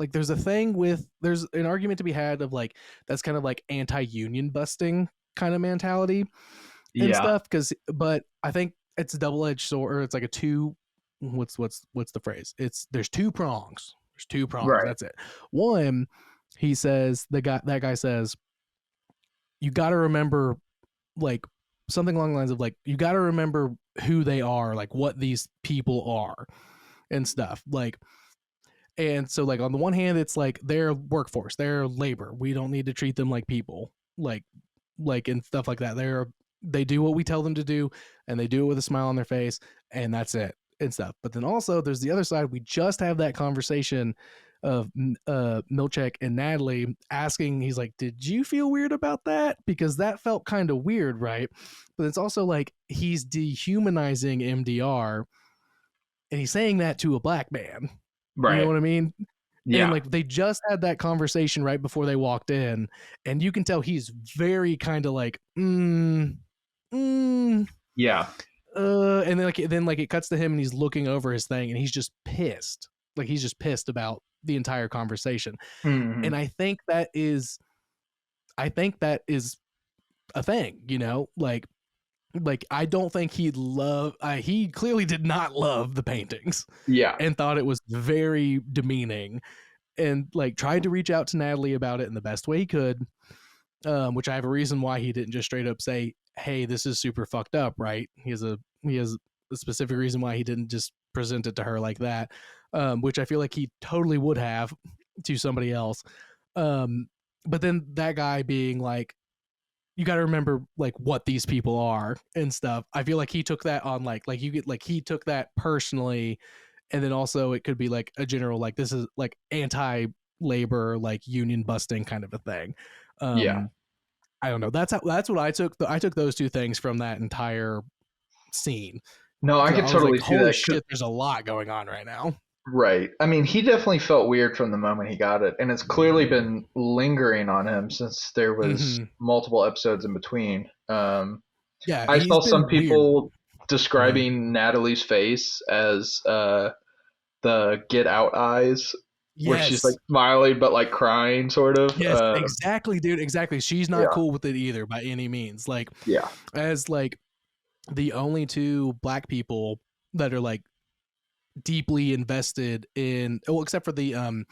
Speaker 2: like there's an argument to be had of like that's kind of like anti-union busting kind of mentality and
Speaker 3: Yeah.
Speaker 2: stuff because but I think it's a double-edged sword, or it's like a two, what's the phrase, it's there's two prongs,
Speaker 3: Right.
Speaker 2: that's it. One, he says, that guy says, you got to remember, like something along the lines of like you got to remember who they are, like what these people are and stuff, like. And so like on the one hand it's like their workforce, their labor, we don't need to treat them like people, like and stuff like that. They're they do what we tell them to do, and they do it with a smile on their face, and that's it and stuff. But then also there's the other side. We just have that conversation of Milchek and Natalie asking, he's like, did you feel weird about that? Because that felt kind of weird, right? But it's also like he's dehumanizing MDR, and he's saying that to a black man.
Speaker 3: Right.
Speaker 2: You know what I mean?
Speaker 3: Yeah.
Speaker 2: And like they just had that conversation right before they walked in, and you can tell he's very kind of like,
Speaker 3: Yeah.
Speaker 2: and then it cuts to him and he's looking over his thing and he's just pissed. Like he's just pissed about the entire conversation.
Speaker 3: Mhm.
Speaker 2: And I think that is a thing, you know, like I don't think he clearly did not love the paintings
Speaker 3: Yeah.
Speaker 2: and thought it was very demeaning, and like tried to reach out to Natalie about it in the best way he could, which I have a reason why he didn't just straight up say, hey, this is super fucked up, right? He has a specific reason why he didn't just present it to her like that, which I feel like he totally would have to somebody else. But then that guy being like, you got to remember like what these people are and stuff. I feel like he took that on like you get like he took that personally, and then also it could be like a general like this is like anti-labor like union busting kind of a thing.
Speaker 3: Yeah.
Speaker 2: I don't know. That's what I took. I took those two things from that entire scene.
Speaker 3: No, I could
Speaker 2: was
Speaker 3: totally
Speaker 2: like,
Speaker 3: see
Speaker 2: holy
Speaker 3: that.
Speaker 2: shit, there's a lot going on right now.
Speaker 3: Right. I mean, he definitely felt weird from the moment he got it, and it's clearly been lingering on him since there was multiple episodes in between.
Speaker 2: Yeah,
Speaker 3: I saw some
Speaker 2: weird.
Speaker 3: people describing Natalie's face as the Get Out eyes, where she's like smiling but like crying, sort of.
Speaker 2: Yes, exactly, dude. Exactly. She's not
Speaker 3: Yeah.
Speaker 2: cool with it either by any means. Like,
Speaker 3: Yeah.
Speaker 2: as like the only two black people that are like deeply invested in, well, except for the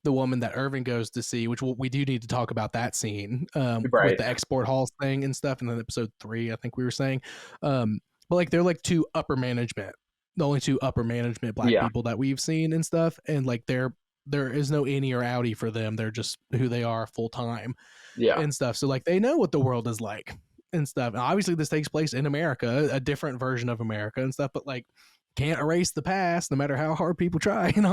Speaker 2: woman that Irving goes to see, which we do need to talk about that scene with
Speaker 3: Right.
Speaker 2: the export halls thing and stuff, and then episode 3, I think we were saying, but like they're like two upper management, the only two upper management black
Speaker 3: Yeah.
Speaker 2: people that we've seen and stuff, and like there is no innie or outie for them. They're just who they are full time
Speaker 3: Yeah.
Speaker 2: and stuff. So like they know what the world is like and stuff. And obviously this takes place in America, a different version of America and stuff, but like can't erase the past no matter how hard people try in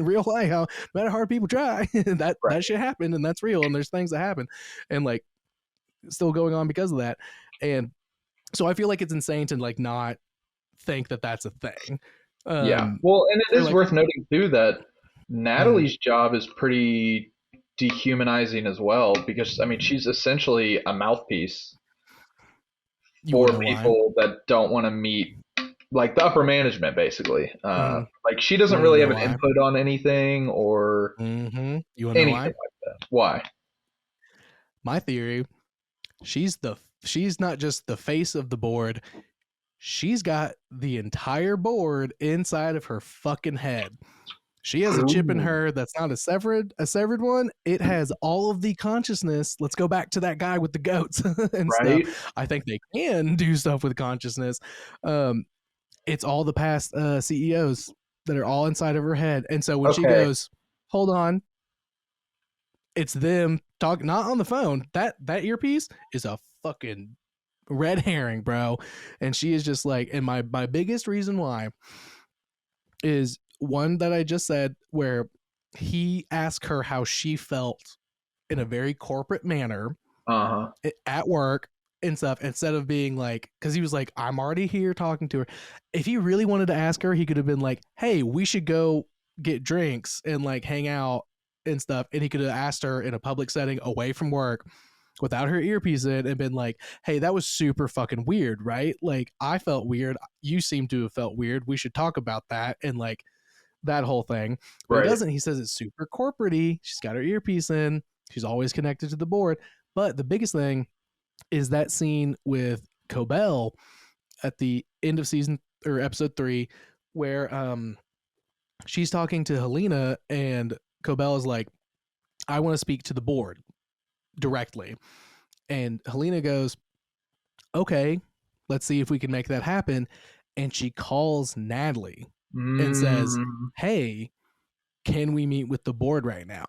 Speaker 2: real life, how no matter how hard people try. that shit happened and that's real, and there's things that happen and like still going on because of that. And so I feel like it's insane to like not think that that's a thing.
Speaker 3: Yeah. Well, and it is
Speaker 2: like,
Speaker 3: worth noting too that Natalie's job is pretty dehumanizing as well, because I mean she's essentially a mouthpiece for people that don't want to meet like the upper management, basically. Like she doesn't really have an input on anything or
Speaker 2: you want
Speaker 3: anything like that. Why?
Speaker 2: My theory, she's not just the face of the board. She's got the entire board inside of her fucking head. She has a chip in her that's not a severed one. It has all of the consciousness. Let's go back to that guy with the goats and stuff. I think they can do stuff with consciousness. It's all the past CEOs that are all inside of her head. And so when she goes, hold on, it's them talking, not on the phone. That earpiece is a fucking red herring, bro. And she is just like, and my biggest reason why is one that I just said, where he asked her how she felt in a very corporate manner at work and stuff, instead of being like, because he was like, I'm already here talking to her. If he really wanted to ask her, he could have been like, hey, we should go get drinks and like hang out and stuff. And he could have asked her in a public setting away from work without her earpiece in and been like, hey, that was super fucking weird, right? Like, I felt weird. You seem to have felt weird. We should talk about that. And like that whole thing. But he doesn't. He says it's super corporate-y. She's got her earpiece in. She's always connected to the board. But the biggest thing is that scene with Cobell at the end of season or episode 3, where she's talking to Helena and Cobell is like, I want to speak to the board directly. And Helena goes, okay, let's see if we can make that happen. And she calls Natalie and says, hey, can we meet with the board right now?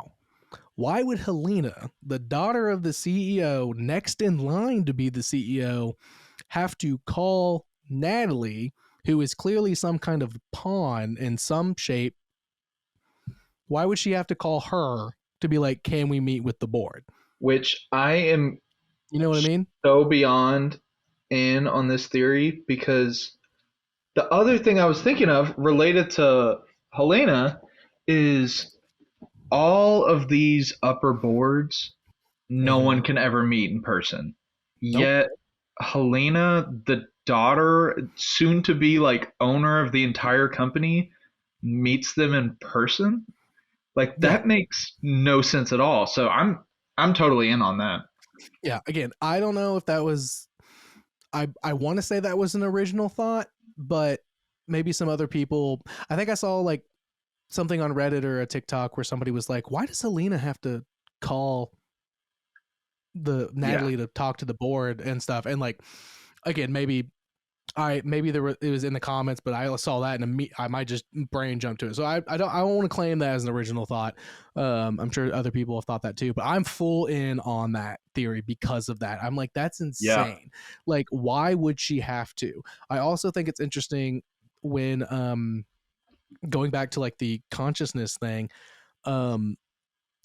Speaker 2: Why would Helena, the daughter of the CEO, next in line to be the CEO, have to call Natalie, who is clearly some kind of pawn in some shape? Why would she have to call her to be like, can we meet with the board?
Speaker 3: Which I am
Speaker 2: You know what I mean?
Speaker 3: so beyond in on this theory, because the other thing I was thinking of related to Helena is all of these upper boards no
Speaker 2: Mm-hmm.
Speaker 3: one can ever meet in person.
Speaker 2: Nope.
Speaker 3: Yet Helena, the daughter, soon to be like owner of the entire company, meets them in person. Like
Speaker 2: Yeah.
Speaker 3: that makes no sense at all. So I'm totally in on that.
Speaker 2: Yeah. Again, I don't know if that was I want to say that was an original thought, but maybe some other people. I think I saw like something on Reddit or a TikTok where somebody was like, "Why does Helena have to call the
Speaker 3: Yeah.
Speaker 2: Natalie to talk to the board and stuff?" And like, again, maybe there were it was in the comments, but I saw that and I might just brain jump to it. So I don't want to claim that as an original thought. I'm sure other people have thought that too, but I'm full in on that theory because of that. I'm like, that's
Speaker 3: Yeah.
Speaker 2: insane. Like, why would she have to? I also think it's interesting when going back to like the consciousness thing. Um,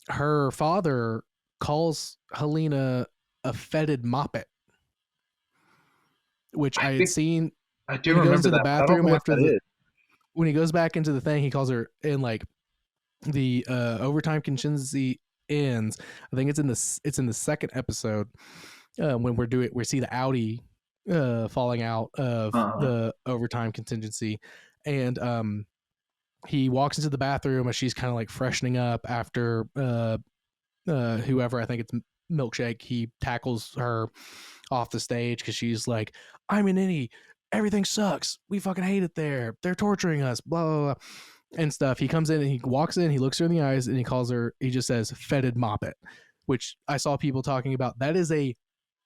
Speaker 2: her father calls Helena a fetid moppet, which
Speaker 3: I
Speaker 2: I had
Speaker 3: think
Speaker 2: seen
Speaker 3: I do
Speaker 2: when he goes
Speaker 3: remember
Speaker 2: into the
Speaker 3: that, but I don't
Speaker 2: bathroom
Speaker 3: know what
Speaker 2: after
Speaker 3: that
Speaker 2: the
Speaker 3: is.
Speaker 2: when he goes back into the thing, he calls her in like the overtime contingency ends. I think it's in the second episode when we see the Audi falling out of
Speaker 3: Uh-huh.
Speaker 2: the overtime contingency, and he walks into the bathroom as she's kind of like freshening up after whoever, I think it's Milkshake, he tackles her off the stage because she's like, I'm an innie. Everything sucks. We fucking hate it there. They're torturing us, blah, blah, blah, and stuff. He comes in and he walks in, he looks her in the eyes, and he calls her, he just says, fetid moppet, which I saw people talking about. That is a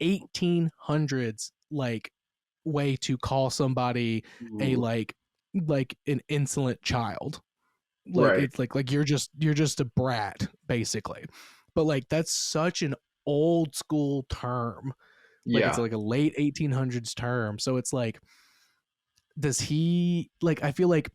Speaker 2: 1800s like way to call somebody a
Speaker 3: Ooh.
Speaker 2: like an insolent child. Like
Speaker 3: Right.
Speaker 2: it's like you're just a brat basically, but like that's such an old school term. Like it's
Speaker 3: Yeah.
Speaker 2: like a late 1800s term, so it's like, does he like, I feel like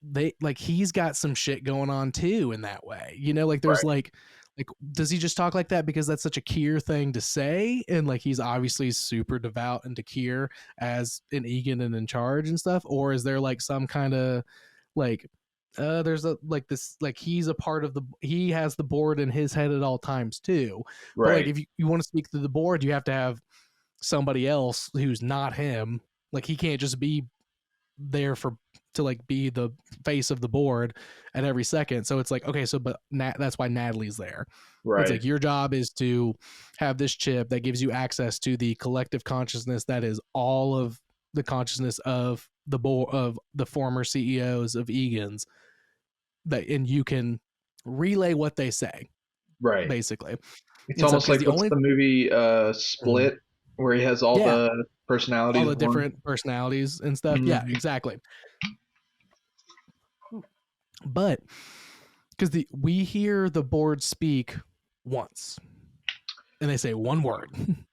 Speaker 2: they like he's got some shit going on too in that way, you know, like there's
Speaker 3: Right.
Speaker 2: like does he just talk like that because that's such a Kier thing to say, and like he's obviously super devout into Kier as an Egan and in charge and stuff, or is there like some kind of like there's a like this like he's a part of the he has the board in his head at all times too, but like
Speaker 3: Right.
Speaker 2: if you want to speak to the board, you have to have somebody else who's not him. Like he can't just be there for to like be the face of the board at every second. So it's like, okay, so but that's why Natalie's there. It's
Speaker 3: Right.
Speaker 2: like your job is to have this chip that gives you access to the collective consciousness that is all of the consciousness of the board of the former CEOs of Egan's, that and you can relay what they say
Speaker 3: Right.
Speaker 2: basically
Speaker 3: It's
Speaker 2: and stuff,
Speaker 3: almost
Speaker 2: because
Speaker 3: like
Speaker 2: the
Speaker 3: what's
Speaker 2: only
Speaker 3: the movie
Speaker 2: Mhm.
Speaker 3: Split where he has all
Speaker 2: Yeah,
Speaker 3: the
Speaker 2: all
Speaker 3: personalities
Speaker 2: the
Speaker 3: of one.
Speaker 2: different personalities and stuff, yeah,
Speaker 3: Hmm.
Speaker 2: exactly. But because the we hear the board speak once and they say one word and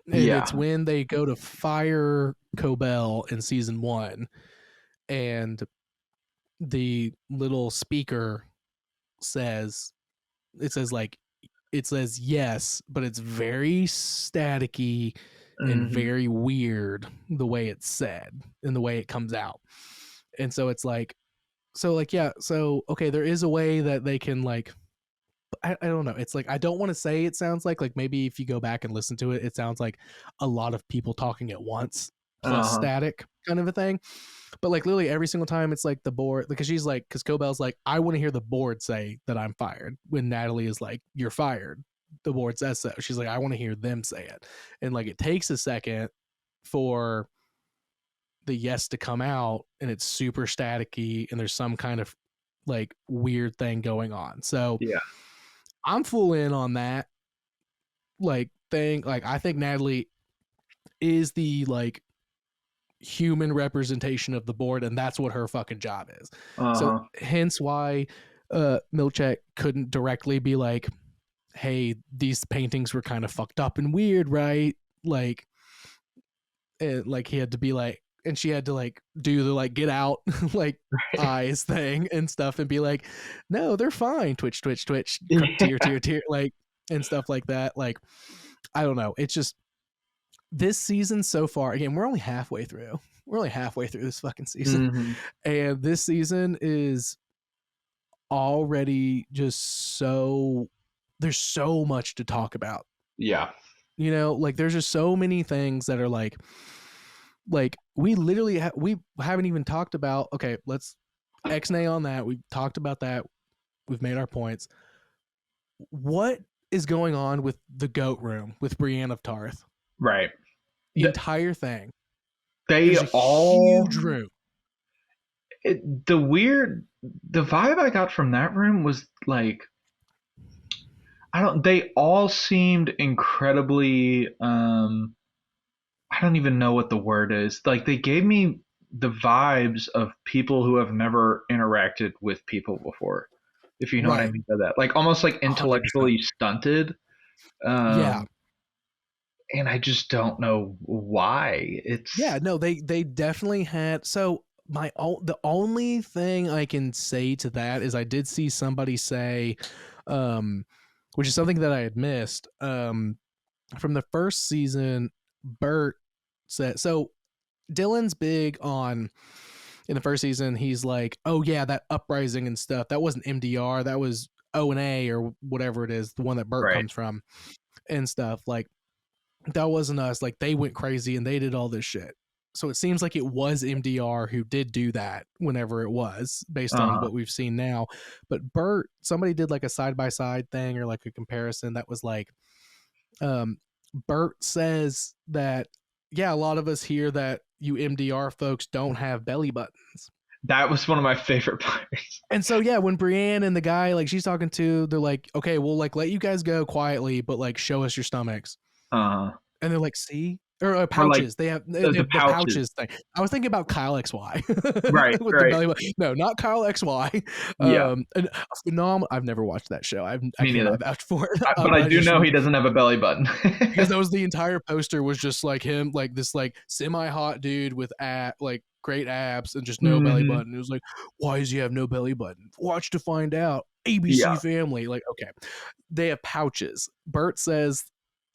Speaker 3: Yeah.
Speaker 2: it's when they go to fire Cobell in season 1, and the little speaker says, it says like, it says yes, but it's very staticky and
Speaker 3: Hmm.
Speaker 2: very weird the way it's said and the way it comes out. And so it's like, so like, yeah, so okay, there is a way that they can like, I don't know. It's like, I don't want to say it sounds like maybe if you go back and listen to it, it sounds like a lot of people talking at once plus
Speaker 3: Uh-huh.
Speaker 2: static kind of a thing. But like literally every single time it's like the board, because she's like, because Cobell's like, I want to hear the board say that I'm fired. When Natalie is like, you're fired. The board says so. She's like, I want to hear them say it. And like it takes a second for the yes to come out, and it's super staticky and there's some kind of like weird thing going on. So
Speaker 3: Yeah.
Speaker 2: I'm full in on that like thing. Like I think Natalie is the like human representation of the board, and that's what her fucking job is. So
Speaker 3: Uh-huh.
Speaker 2: hence why Milchek couldn't directly be like, hey, these paintings were kind of fucked up and weird, right? Like, and like he had to be like, and she had to like do the like get out like eyes thing and stuff and be like, no, they're fine. Twitch, twitch, twitch, tear, tear, tear, like and stuff like that. Like, I don't know. It's just this season so far. Again, we're only halfway through. We're only halfway through this fucking season,
Speaker 3: Mm-hmm.
Speaker 2: and this season is already just so. There's so much to talk about.
Speaker 3: Yeah.
Speaker 2: You know, like there's just so many things that are like we literally we haven't even talked about. Okay, let's X-nay on that. We've talked about that. We've made our points. What is going on with the goat room with Brienne of Tarth?
Speaker 3: Right.
Speaker 2: The entire thing.
Speaker 3: They
Speaker 2: There's a
Speaker 3: all
Speaker 2: huge room.
Speaker 3: The vibe I got from that room was like, they all seemed incredibly, I don't even know what the word is. Like they gave me the vibes of people who have never interacted with people before, if you know what I
Speaker 2: Right.
Speaker 3: mean by that. Like almost like
Speaker 2: 100%.
Speaker 3: intellectually stunted.
Speaker 2: Yeah.
Speaker 3: And I just don't know why. It's
Speaker 2: Yeah, no, they definitely had. So the only thing I can say to that is I did see somebody say, which is something that I had missed, from the first season. Bert said so. Dylan's big on in the first season. He's like, oh yeah, that uprising and stuff. That wasn't MDR. That was O&A or whatever it is, the one that Bert
Speaker 3: right.
Speaker 2: comes from, and stuff like. That wasn't us. Like they went crazy and they did all this shit. So it seems like it was MDR who did do that whenever it was based on what we've seen now. But Bert, somebody did like a side by side thing or like a comparison that was like, Bert says that, yeah, a lot of us hear that you MDR folks don't have belly buttons.
Speaker 3: That was one of my favorite parts.
Speaker 2: And so, yeah, when Brienne and the guy like she's talking to, they're like, okay, we'll like let you guys go quietly, but like show us your stomachs. And they're like, see? Or pouches.
Speaker 3: Like,
Speaker 2: they have
Speaker 3: the
Speaker 2: pouches thing. I was thinking about Kyle XY.
Speaker 3: Right.
Speaker 2: With
Speaker 3: right.
Speaker 2: the belly button. No, not Kyle XY.
Speaker 3: Yeah.
Speaker 2: And phenomenal. I've never watched that show. I
Speaker 3: Me
Speaker 2: cannot
Speaker 3: neither.
Speaker 2: vouch for it.
Speaker 3: But I do know he doesn't have a belly button.
Speaker 2: Because that was the entire poster was just like him, like this like semi-hot dude with like great abs and just no belly button. It was like, why does he have no belly button? Watch to find out. ABC Family. Like, okay. They have pouches. Bert says,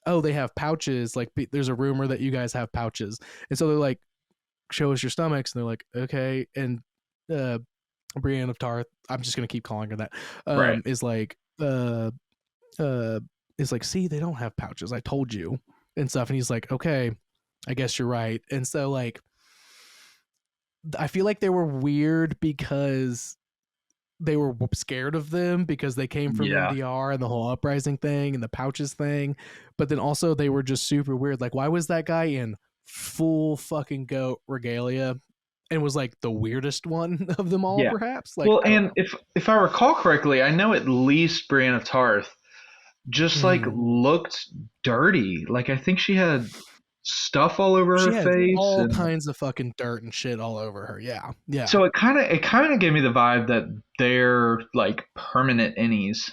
Speaker 2: oh, they have pouches. Like, there's a rumor that you guys have pouches. And so they're like, show us your stomachs. And they're like, okay. And Brienne of Tarth, I'm just going to keep calling her that,
Speaker 3: right.
Speaker 2: is like, see, they don't have pouches. I told you and stuff. And he's like, okay, I guess you're right. And so, like, I feel like they were weird because they were scared of them because they came from MDR and the whole uprising thing and the pouches thing. But then also they were just super weird. Like, why was that guy in full fucking goat regalia and was like the weirdest one of them all, perhaps? Like,
Speaker 3: well, and if I recall correctly, I know at least Brienne of Tarth just like looked dirty. Like, I think she had stuff all over her face,
Speaker 2: all kinds of fucking dirt and shit all over her. Yeah.
Speaker 3: So it kind of gave me the vibe that they're like permanent innies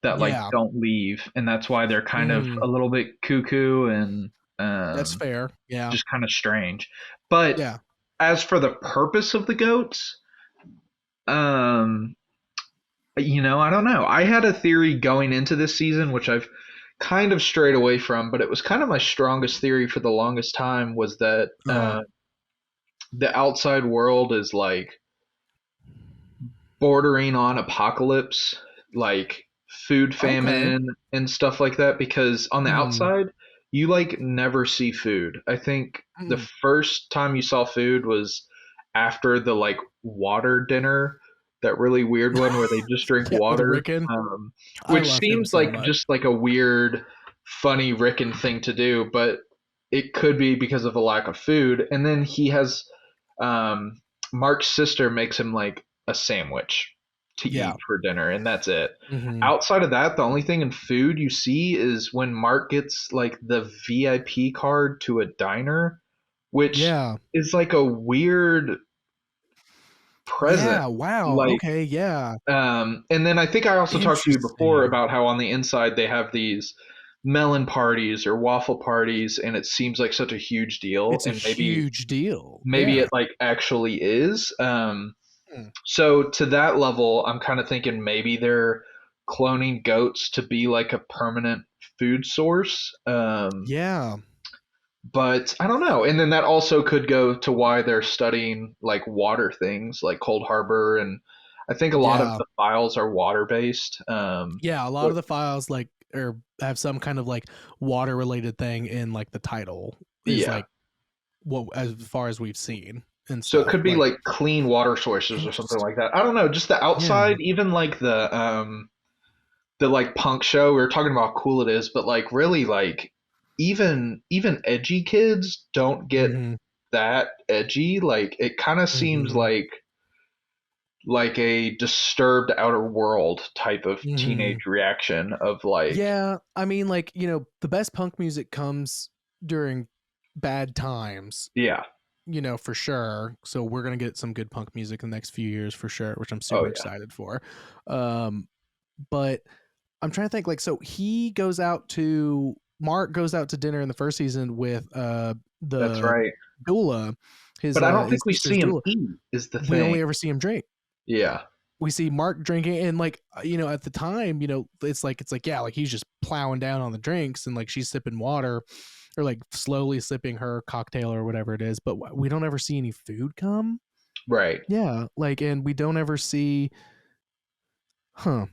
Speaker 3: that like don't leave, and that's why they're kind of a little bit cuckoo and
Speaker 2: that's fair. Yeah,
Speaker 3: just kind of strange. But as for the purpose of the goats, you know, I don't know. I had a theory going into this season, which I've kind of strayed away from, but it was kind of my strongest theory for the longest time, was that the outside world is like bordering on apocalypse, like food famine and stuff like that, because on the outside you like never see food. I think the first time you saw food was after the like water dinner, that really weird one where they just drink water, which seems like just like a weird, funny Rickon thing to do, but it could be because of a lack of food. And then he has Mark's sister makes him like a sandwich to eat for dinner, and that's it. Outside of that, the only thing in food you see is when Mark gets like the VIP card to a diner, which is like a weird present.
Speaker 2: Yeah, wow.
Speaker 3: Like,
Speaker 2: okay, yeah.
Speaker 3: And then I think I also talked to you before about how on the inside they have these melon parties or waffle parties, and it seems like such a huge deal,
Speaker 2: It's a
Speaker 3: and maybe
Speaker 2: huge deal.
Speaker 3: maybe
Speaker 2: Yeah.
Speaker 3: it like actually is.
Speaker 2: Hmm.
Speaker 3: So to that level, I'm kind of thinking maybe they're cloning goats to be like a permanent food source.
Speaker 2: Yeah.
Speaker 3: But I don't know. And then that also could go to why they're studying like water things like Cold Harbor, and I think a lot of
Speaker 2: Yeah.
Speaker 3: the files are water based.
Speaker 2: Yeah. A lot of the files like or have some kind of like water related thing in like the title is
Speaker 3: Yeah.
Speaker 2: like what as far as we've seen and
Speaker 3: So it
Speaker 2: stuff.
Speaker 3: could be
Speaker 2: Like
Speaker 3: like clean water sources or something
Speaker 2: interesting.
Speaker 3: like that. I don't know. Just the
Speaker 2: Yeah.
Speaker 3: outside, even like the like punk show. We were talking about how cool it is, but like really like even edgy kids don't get
Speaker 2: Mm-hmm.
Speaker 3: that edgy. Like it kind of seems
Speaker 2: Mm-hmm.
Speaker 3: like a disturbed outer world type of
Speaker 2: Mm-hmm.
Speaker 3: teenage reaction of like,
Speaker 2: Yeah. I mean, like, the best punk music comes during bad times,
Speaker 3: yeah,
Speaker 2: for sure. So we're gonna get some good punk music in the next few years for sure, which I'm
Speaker 3: oh
Speaker 2: super
Speaker 3: yeah,
Speaker 2: excited for. Um, but I'm trying to think like so he goes out to Mark goes out to dinner in the first season with
Speaker 3: that's
Speaker 2: the
Speaker 3: right.
Speaker 2: doula,
Speaker 3: But I don't
Speaker 2: his
Speaker 3: think we
Speaker 2: sister's
Speaker 3: see him
Speaker 2: doula.
Speaker 3: eat is the
Speaker 2: We
Speaker 3: thing.
Speaker 2: only ever see him drink.
Speaker 3: Yeah,
Speaker 2: We see Mark drinking and like at the time, it's like yeah, like he's just plowing down on the drinks and like she's sipping water or like slowly sipping her cocktail or whatever it is, but we don't ever see any food come.
Speaker 3: right.
Speaker 2: Yeah, like and we don't ever see huh.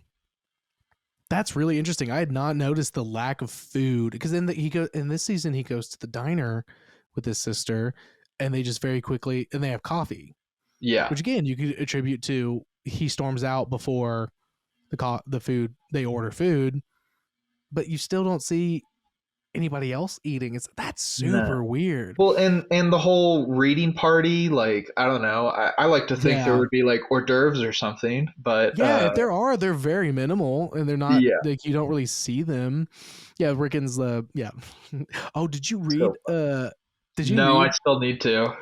Speaker 2: That's really interesting. I had not noticed the lack of food because in this season he goes to the diner with his sister and they just very quickly and they have coffee,
Speaker 3: Yeah.
Speaker 2: which again you could attribute to he storms out before the food they order food, but you still don't see anybody else eating. That's
Speaker 3: No.
Speaker 2: super weird.
Speaker 3: Well, and the whole reading party, like I don't know. I like to think there
Speaker 2: Yeah.
Speaker 3: would be like hors d'oeuvres or something, but
Speaker 2: Yeah, if there are, they're very minimal and they're not
Speaker 3: yeah.
Speaker 2: like you don't really see them. Yeah, Rickon's yeah. Oh,
Speaker 3: So
Speaker 2: did you
Speaker 3: no, I
Speaker 2: read
Speaker 3: still need to.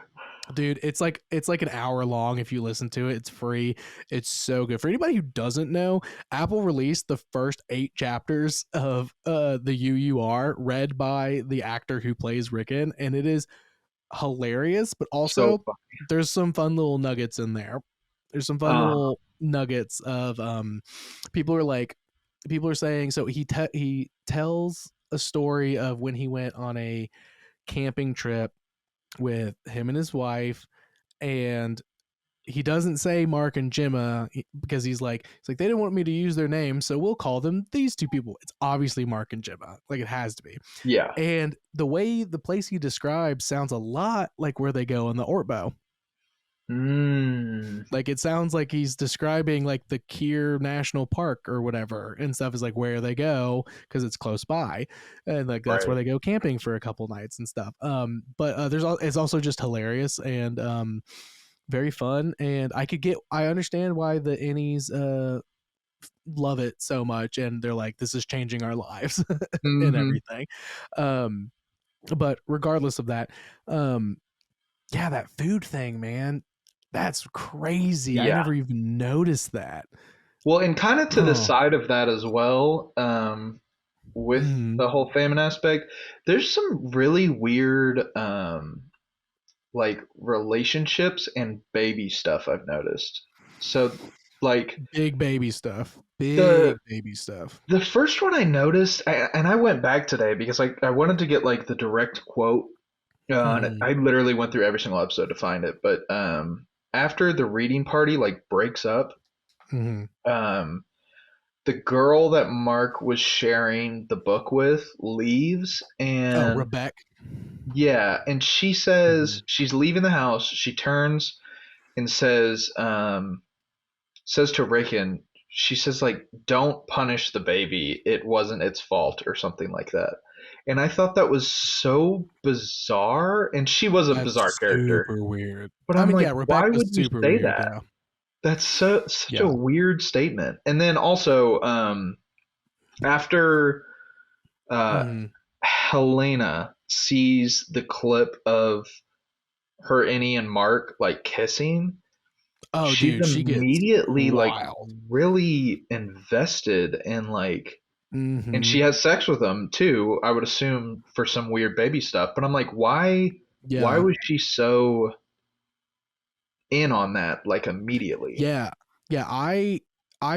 Speaker 2: dude, it's like an hour long if you listen to it. It's free. It's so good. For anybody who doesn't know, Apple released the first 8 chapters of the UUR read by the actor who plays Rickon, and it is hilarious, but
Speaker 3: So
Speaker 2: also there's some fun little nuggets in there. There's some fun
Speaker 3: uh
Speaker 2: little nuggets of people are like people are saying so he tells a story of when he went on a camping trip with him and his wife, and he doesn't say Mark and Gemma because he's like they didn't want me to use their names, so we'll call them these two people. It's obviously Mark and Gemma, like it has to be.
Speaker 3: yeah.
Speaker 2: And the place he describes sounds a lot like where they go in the Ortbo.
Speaker 3: Mm,
Speaker 2: Like it sounds like he's describing like the Keir National Park or whatever and stuff is like where they go because it's close by, and like that's where
Speaker 3: right.
Speaker 2: they go camping for a couple nights and stuff. But it's also just hilarious and very fun, and I understand why the Ennies love it so much, and they're like this is changing our lives and
Speaker 3: Hmm.
Speaker 2: everything. Um, but regardless of that, um, yeah, that food thing, man, that's crazy. I
Speaker 3: Yeah.
Speaker 2: never even noticed that.
Speaker 3: Well, and kind of to the
Speaker 2: Oh,
Speaker 3: side of that as well, with
Speaker 2: mm,
Speaker 3: the whole famine aspect, there's some really weird like relationships and baby stuff I've noticed. So like
Speaker 2: big baby stuff.
Speaker 3: the
Speaker 2: Big baby stuff.
Speaker 3: the first one I noticed, and I went back today because I wanted to get like the direct quote. And
Speaker 2: Hmm.
Speaker 3: I literally went through every single episode to find it. But after the reading party like breaks up,
Speaker 2: Hmm.
Speaker 3: um, the girl that Mark was sharing the book with leaves,
Speaker 2: Oh,
Speaker 3: and
Speaker 2: Rebecca.
Speaker 3: yeah, and she
Speaker 2: Hmm.
Speaker 3: says she's leaving the house. She turns and says to Rickon, she says like, "Don't punish the baby. It wasn't its fault," or something like that. And I thought that was so bizarre. And she was a bizarre
Speaker 2: That's
Speaker 3: character.
Speaker 2: super weird.
Speaker 3: But
Speaker 2: I
Speaker 3: I'm
Speaker 2: mean,
Speaker 3: like,
Speaker 2: yeah,
Speaker 3: why
Speaker 2: Rebecca's
Speaker 3: would you
Speaker 2: super
Speaker 3: say
Speaker 2: weird.
Speaker 3: that?
Speaker 2: Yeah.
Speaker 3: That's such a
Speaker 2: Yeah.
Speaker 3: weird statement. And then also, after uh,
Speaker 2: Hmm.
Speaker 3: Helena sees the clip of her, Annie, and Mark like kissing,
Speaker 2: Oh,
Speaker 3: she's
Speaker 2: dude, she gets
Speaker 3: immediately like
Speaker 2: wild.
Speaker 3: really invested and like and
Speaker 2: Mm-hmm.
Speaker 3: she has sex with him too. I would assume for some weird baby stuff. But I'm like, why? Why
Speaker 2: Yeah.
Speaker 3: was she so in on that like immediately?
Speaker 2: Yeah. Yeah. I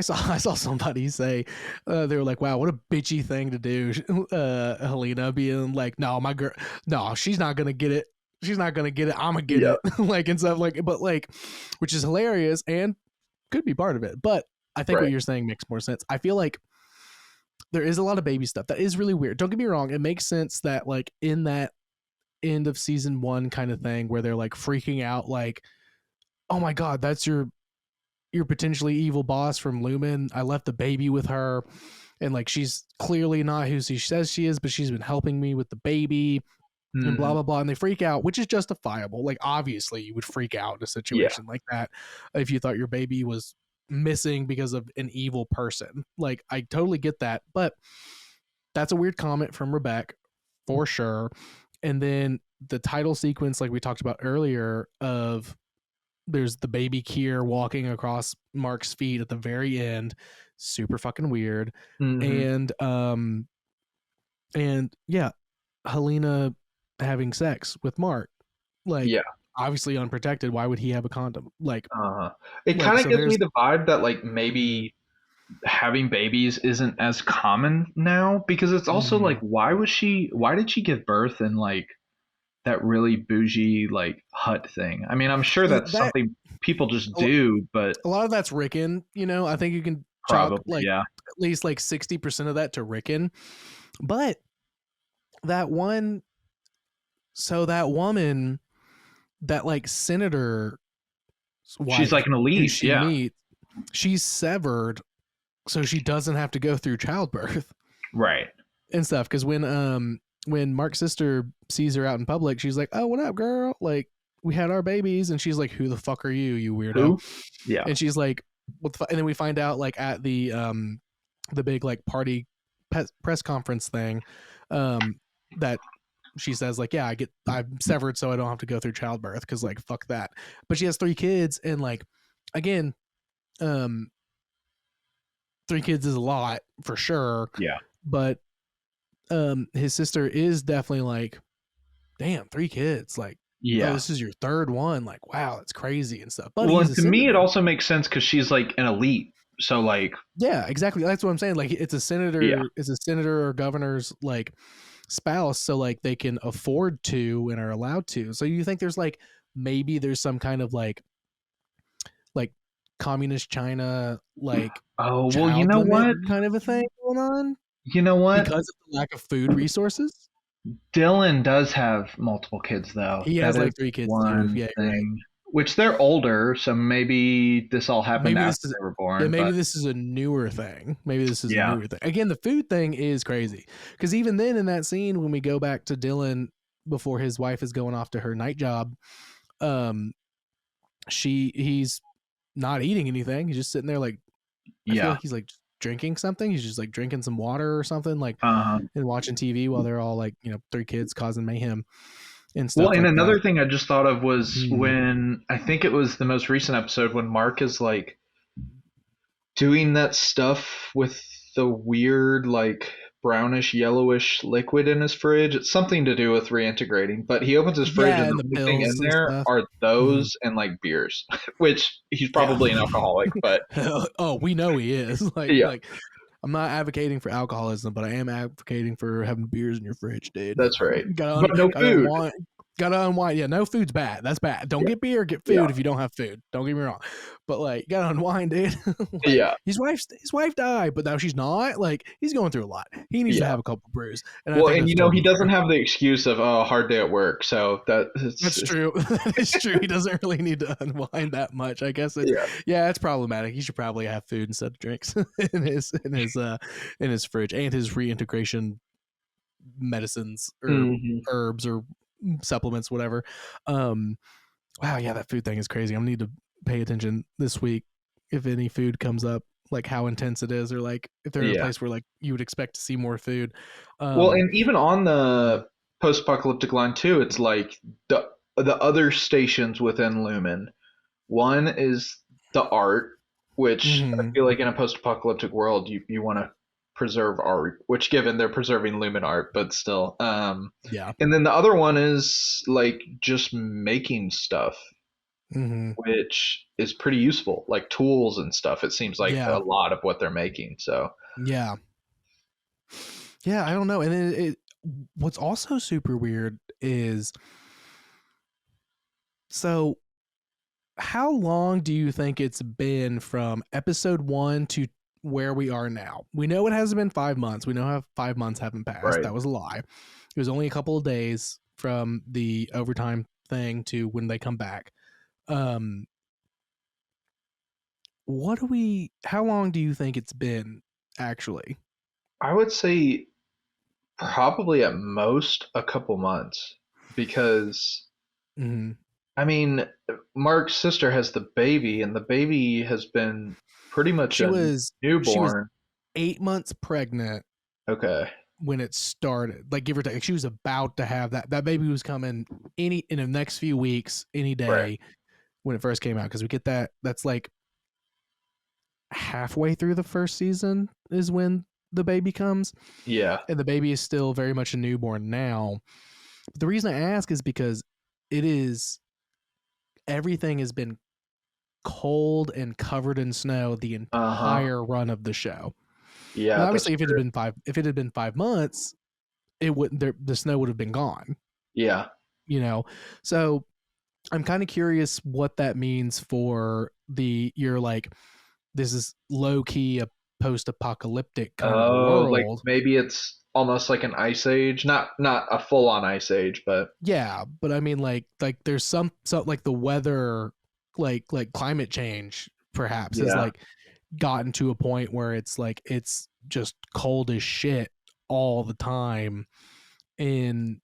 Speaker 2: saw I saw somebody say they were like, "Wow, what a bitchy thing to do." Helena being like, "No, my girl, no, she's not gonna get it. She's not gonna get it. I'm gonna get
Speaker 3: Yeah.
Speaker 2: it." Like and stuff like, but like, which is hilarious and could be part of it. But I think what
Speaker 3: Right.
Speaker 2: you're saying makes more sense. I feel like there is a lot of baby stuff that is really weird. Don't get me wrong; it makes sense that like in that end of season one kind of thing where they're like freaking out, like, "Oh my god, that's your potentially evil boss from Lumen. I left the baby with her, and like she's clearly not who she says she is, but she's been helping me with the baby." And blah
Speaker 3: Hmm.
Speaker 2: blah blah, and they freak out, which is justifiable. Like obviously, you would freak out in a
Speaker 3: Yeah.
Speaker 2: situation like that if you thought your baby was missing because of an evil person. Like I totally get that, but that's a weird comment from Rebecca for sure. And then the title sequence, like we talked about earlier, of there's the baby Kier walking across Mark's feet at the very end, super fucking weird.
Speaker 3: Hmm.
Speaker 2: And yeah, Helena having sex with Mark, like
Speaker 3: Yeah.
Speaker 2: obviously unprotected. Why would he have a condom?
Speaker 3: Uh-huh. It kind of
Speaker 2: So
Speaker 3: gives me
Speaker 2: there's
Speaker 3: the vibe that like
Speaker 2: mm,
Speaker 3: maybe having babies isn't as common now because it's also like
Speaker 2: mm,
Speaker 3: why did she give birth in like that really bougie like hut thing? I mean, I'm sure that's
Speaker 2: that
Speaker 3: something people just do, but
Speaker 2: a lot of that's Rickon. I think you can chalk
Speaker 3: probably
Speaker 2: like
Speaker 3: yeah.
Speaker 2: at least like 60% of that to Rickon. But that one, so that woman, that like senator's
Speaker 3: She's
Speaker 2: wife
Speaker 3: like an
Speaker 2: who
Speaker 3: elite,
Speaker 2: she
Speaker 3: yeah.
Speaker 2: meets, she's severed so she doesn't have to go through childbirth
Speaker 3: Right.
Speaker 2: and stuff. Because when Mark's sister sees her out in public, she's like, "Oh, what up, girl? Like, we had our babies," and she's like, "Who the fuck are you, you weirdo?"
Speaker 3: Who? Yeah.
Speaker 2: And she's like, "What the fuck?" And then we find out like at the big like party press conference thing, um, that she says like, "Yeah, I'm severed so I don't have to go through childbirth because like fuck that." But she has 3 kids, and like again, um, 3 kids is a lot for sure,
Speaker 3: Yeah.
Speaker 2: but his sister is definitely like, damn, 3 kids, like, oh,
Speaker 3: Yeah.
Speaker 2: this is your third one, like, wow, that's crazy and stuff. But
Speaker 3: Well,
Speaker 2: he's
Speaker 3: and
Speaker 2: a
Speaker 3: to me it
Speaker 2: senator.
Speaker 3: also makes sense cuz she's like an elite. So like
Speaker 2: Yeah, exactly. That's what I'm saying. Like
Speaker 3: yeah.
Speaker 2: it's a senator or governor's like spouse, so like they can afford to and are allowed to. So you think there's like maybe there's some kind of like communist China like
Speaker 3: Oh, well, you
Speaker 2: child
Speaker 3: know
Speaker 2: limit
Speaker 3: what?
Speaker 2: kind of a thing going on
Speaker 3: You know what?
Speaker 2: because of the lack of food resources?
Speaker 3: Dylan does have multiple kids, though.
Speaker 2: He
Speaker 3: That
Speaker 2: has
Speaker 3: is
Speaker 2: like 3 kids too.
Speaker 3: one
Speaker 2: Yeah, you're right.
Speaker 3: thing. Which they're older, so maybe this all happened
Speaker 2: Maybe
Speaker 3: after
Speaker 2: this is
Speaker 3: they were
Speaker 2: yeah,
Speaker 3: born.
Speaker 2: maybe
Speaker 3: But
Speaker 2: this is a newer thing. Maybe this is a
Speaker 3: yeah,
Speaker 2: newer thing. Again, the food thing is crazy because even then in that scene when we go back to Dylan before his wife is going off to her night job, um, he's not eating anything. He's just sitting there like I feel
Speaker 3: yeah,
Speaker 2: like he's like drinking something. He's just like drinking some water or something like
Speaker 3: uh,
Speaker 2: and watching TV while they're all like 3 kids causing mayhem and
Speaker 3: well,
Speaker 2: stuff
Speaker 3: and
Speaker 2: like that.
Speaker 3: another thing I just thought of was
Speaker 2: Hmm.
Speaker 3: when I think it was the most recent episode when Mark is like doing that stuff with the weird like brownish yellowish liquid in his fridge. It's something to do with reintegrating, but he opens his fridge
Speaker 2: Yeah,
Speaker 3: and
Speaker 2: and
Speaker 3: the
Speaker 2: the
Speaker 3: only thing in
Speaker 2: pills and
Speaker 3: there
Speaker 2: stuff.
Speaker 3: are
Speaker 2: Mhm.
Speaker 3: those and like beers, which he's
Speaker 2: Yeah.
Speaker 3: probably an alcoholic, but
Speaker 2: Oh, we know he is. Like,
Speaker 3: yeah,
Speaker 2: like I'm not advocating for alcoholism, but I am advocating for having beers in your fridge, dude.
Speaker 3: that's right.
Speaker 2: gotta
Speaker 3: But no
Speaker 2: gotta
Speaker 3: food.
Speaker 2: unwind. Gotta unwind. Yeah, no food's bad. That's bad. Don't
Speaker 3: Yeah,
Speaker 2: get beer, get
Speaker 3: yeah,
Speaker 2: food if you don't have food. Don't get me wrong. But like, gotta unwind, dude. Like
Speaker 3: yeah,
Speaker 2: his wife died, but now she's not. Like, he's going through a lot. He needs to
Speaker 3: yeah.
Speaker 2: have a couple brews, and I
Speaker 3: Well,
Speaker 2: think
Speaker 3: and
Speaker 2: that's
Speaker 3: you know he
Speaker 2: totally
Speaker 3: doesn't
Speaker 2: fair.
Speaker 3: have the excuse of oh hard day at work, so that
Speaker 2: That's true. That is true. He doesn't really need to unwind that much. I guess it's
Speaker 3: yeah.
Speaker 2: yeah, it's problematic. He should probably have food instead of drinks in his fridge and his reintegration medicines or
Speaker 3: Hmm.
Speaker 2: herbs or supplements, whatever. Um, wow, yeah, that food thing is crazy. I'm gonna need to pay attention this week if any food comes up, like how intense it is, or like if they're in a
Speaker 3: Yeah.
Speaker 2: place where like you would expect to see more food.
Speaker 3: Well,
Speaker 2: Um,
Speaker 3: and even on
Speaker 2: mm,
Speaker 3: the post-apocalyptic line too, it's like the other stations within Lumen. One is the art, which I
Speaker 2: mhm.
Speaker 3: feel like in a post-apocalyptic world, you want to preserve art, which given they're preserving Lumen art, but still.
Speaker 2: Yeah.
Speaker 3: And then the other one is like just making stuff,
Speaker 2: Hmm.
Speaker 3: which is pretty useful, like tools and stuff. It seems like a
Speaker 2: Yeah.
Speaker 3: lot of what they're making. So
Speaker 2: Yeah. Yeah. I don't know. And what's also super weird is, so how long do you think it's been from episode 1 to where we are now? We know it hasn't been 5 months. We know how 5 months haven't passed.
Speaker 3: right.
Speaker 2: That was a lie. It was only a couple of days from the overtime thing to when they come back. Um, how long do you think it's been actually?
Speaker 3: I would say probably at most a couple months because
Speaker 2: Hmm.
Speaker 3: I mean, Mark's sister has the baby, and the baby has been pretty much
Speaker 2: She
Speaker 3: a
Speaker 2: was she was
Speaker 3: newborn.
Speaker 2: 8 months pregnant
Speaker 3: Okay.
Speaker 2: when it started, like give or take. She was about to have that baby was coming in the next few weeks, any
Speaker 3: Right.
Speaker 2: day when it first came out, because we get that's like halfway through the first season is when the baby comes,
Speaker 3: Yeah.
Speaker 2: and the baby is still very much a newborn now. But the reason I ask is because it is everything has been cold and covered in snow the
Speaker 3: Uh-huh.
Speaker 2: entire run of the show.
Speaker 3: Yeah,
Speaker 2: Now,
Speaker 3: that's
Speaker 2: obviously,
Speaker 3: true.
Speaker 2: if it had been 5 months, it wouldn't the snow would have been gone.
Speaker 3: Yeah.
Speaker 2: You know, so I'm kind of curious what that means for you're like, this is low key a post apocalyptic kind of a
Speaker 3: Oh, like
Speaker 2: world.
Speaker 3: maybe it's almost like an ice age. Not a full on ice age, but
Speaker 2: Yeah, but I mean, like there's some like the weather, like climate change, perhaps has
Speaker 3: yeah.
Speaker 2: like gotten to a point where it's like it's just cold as shit all the time in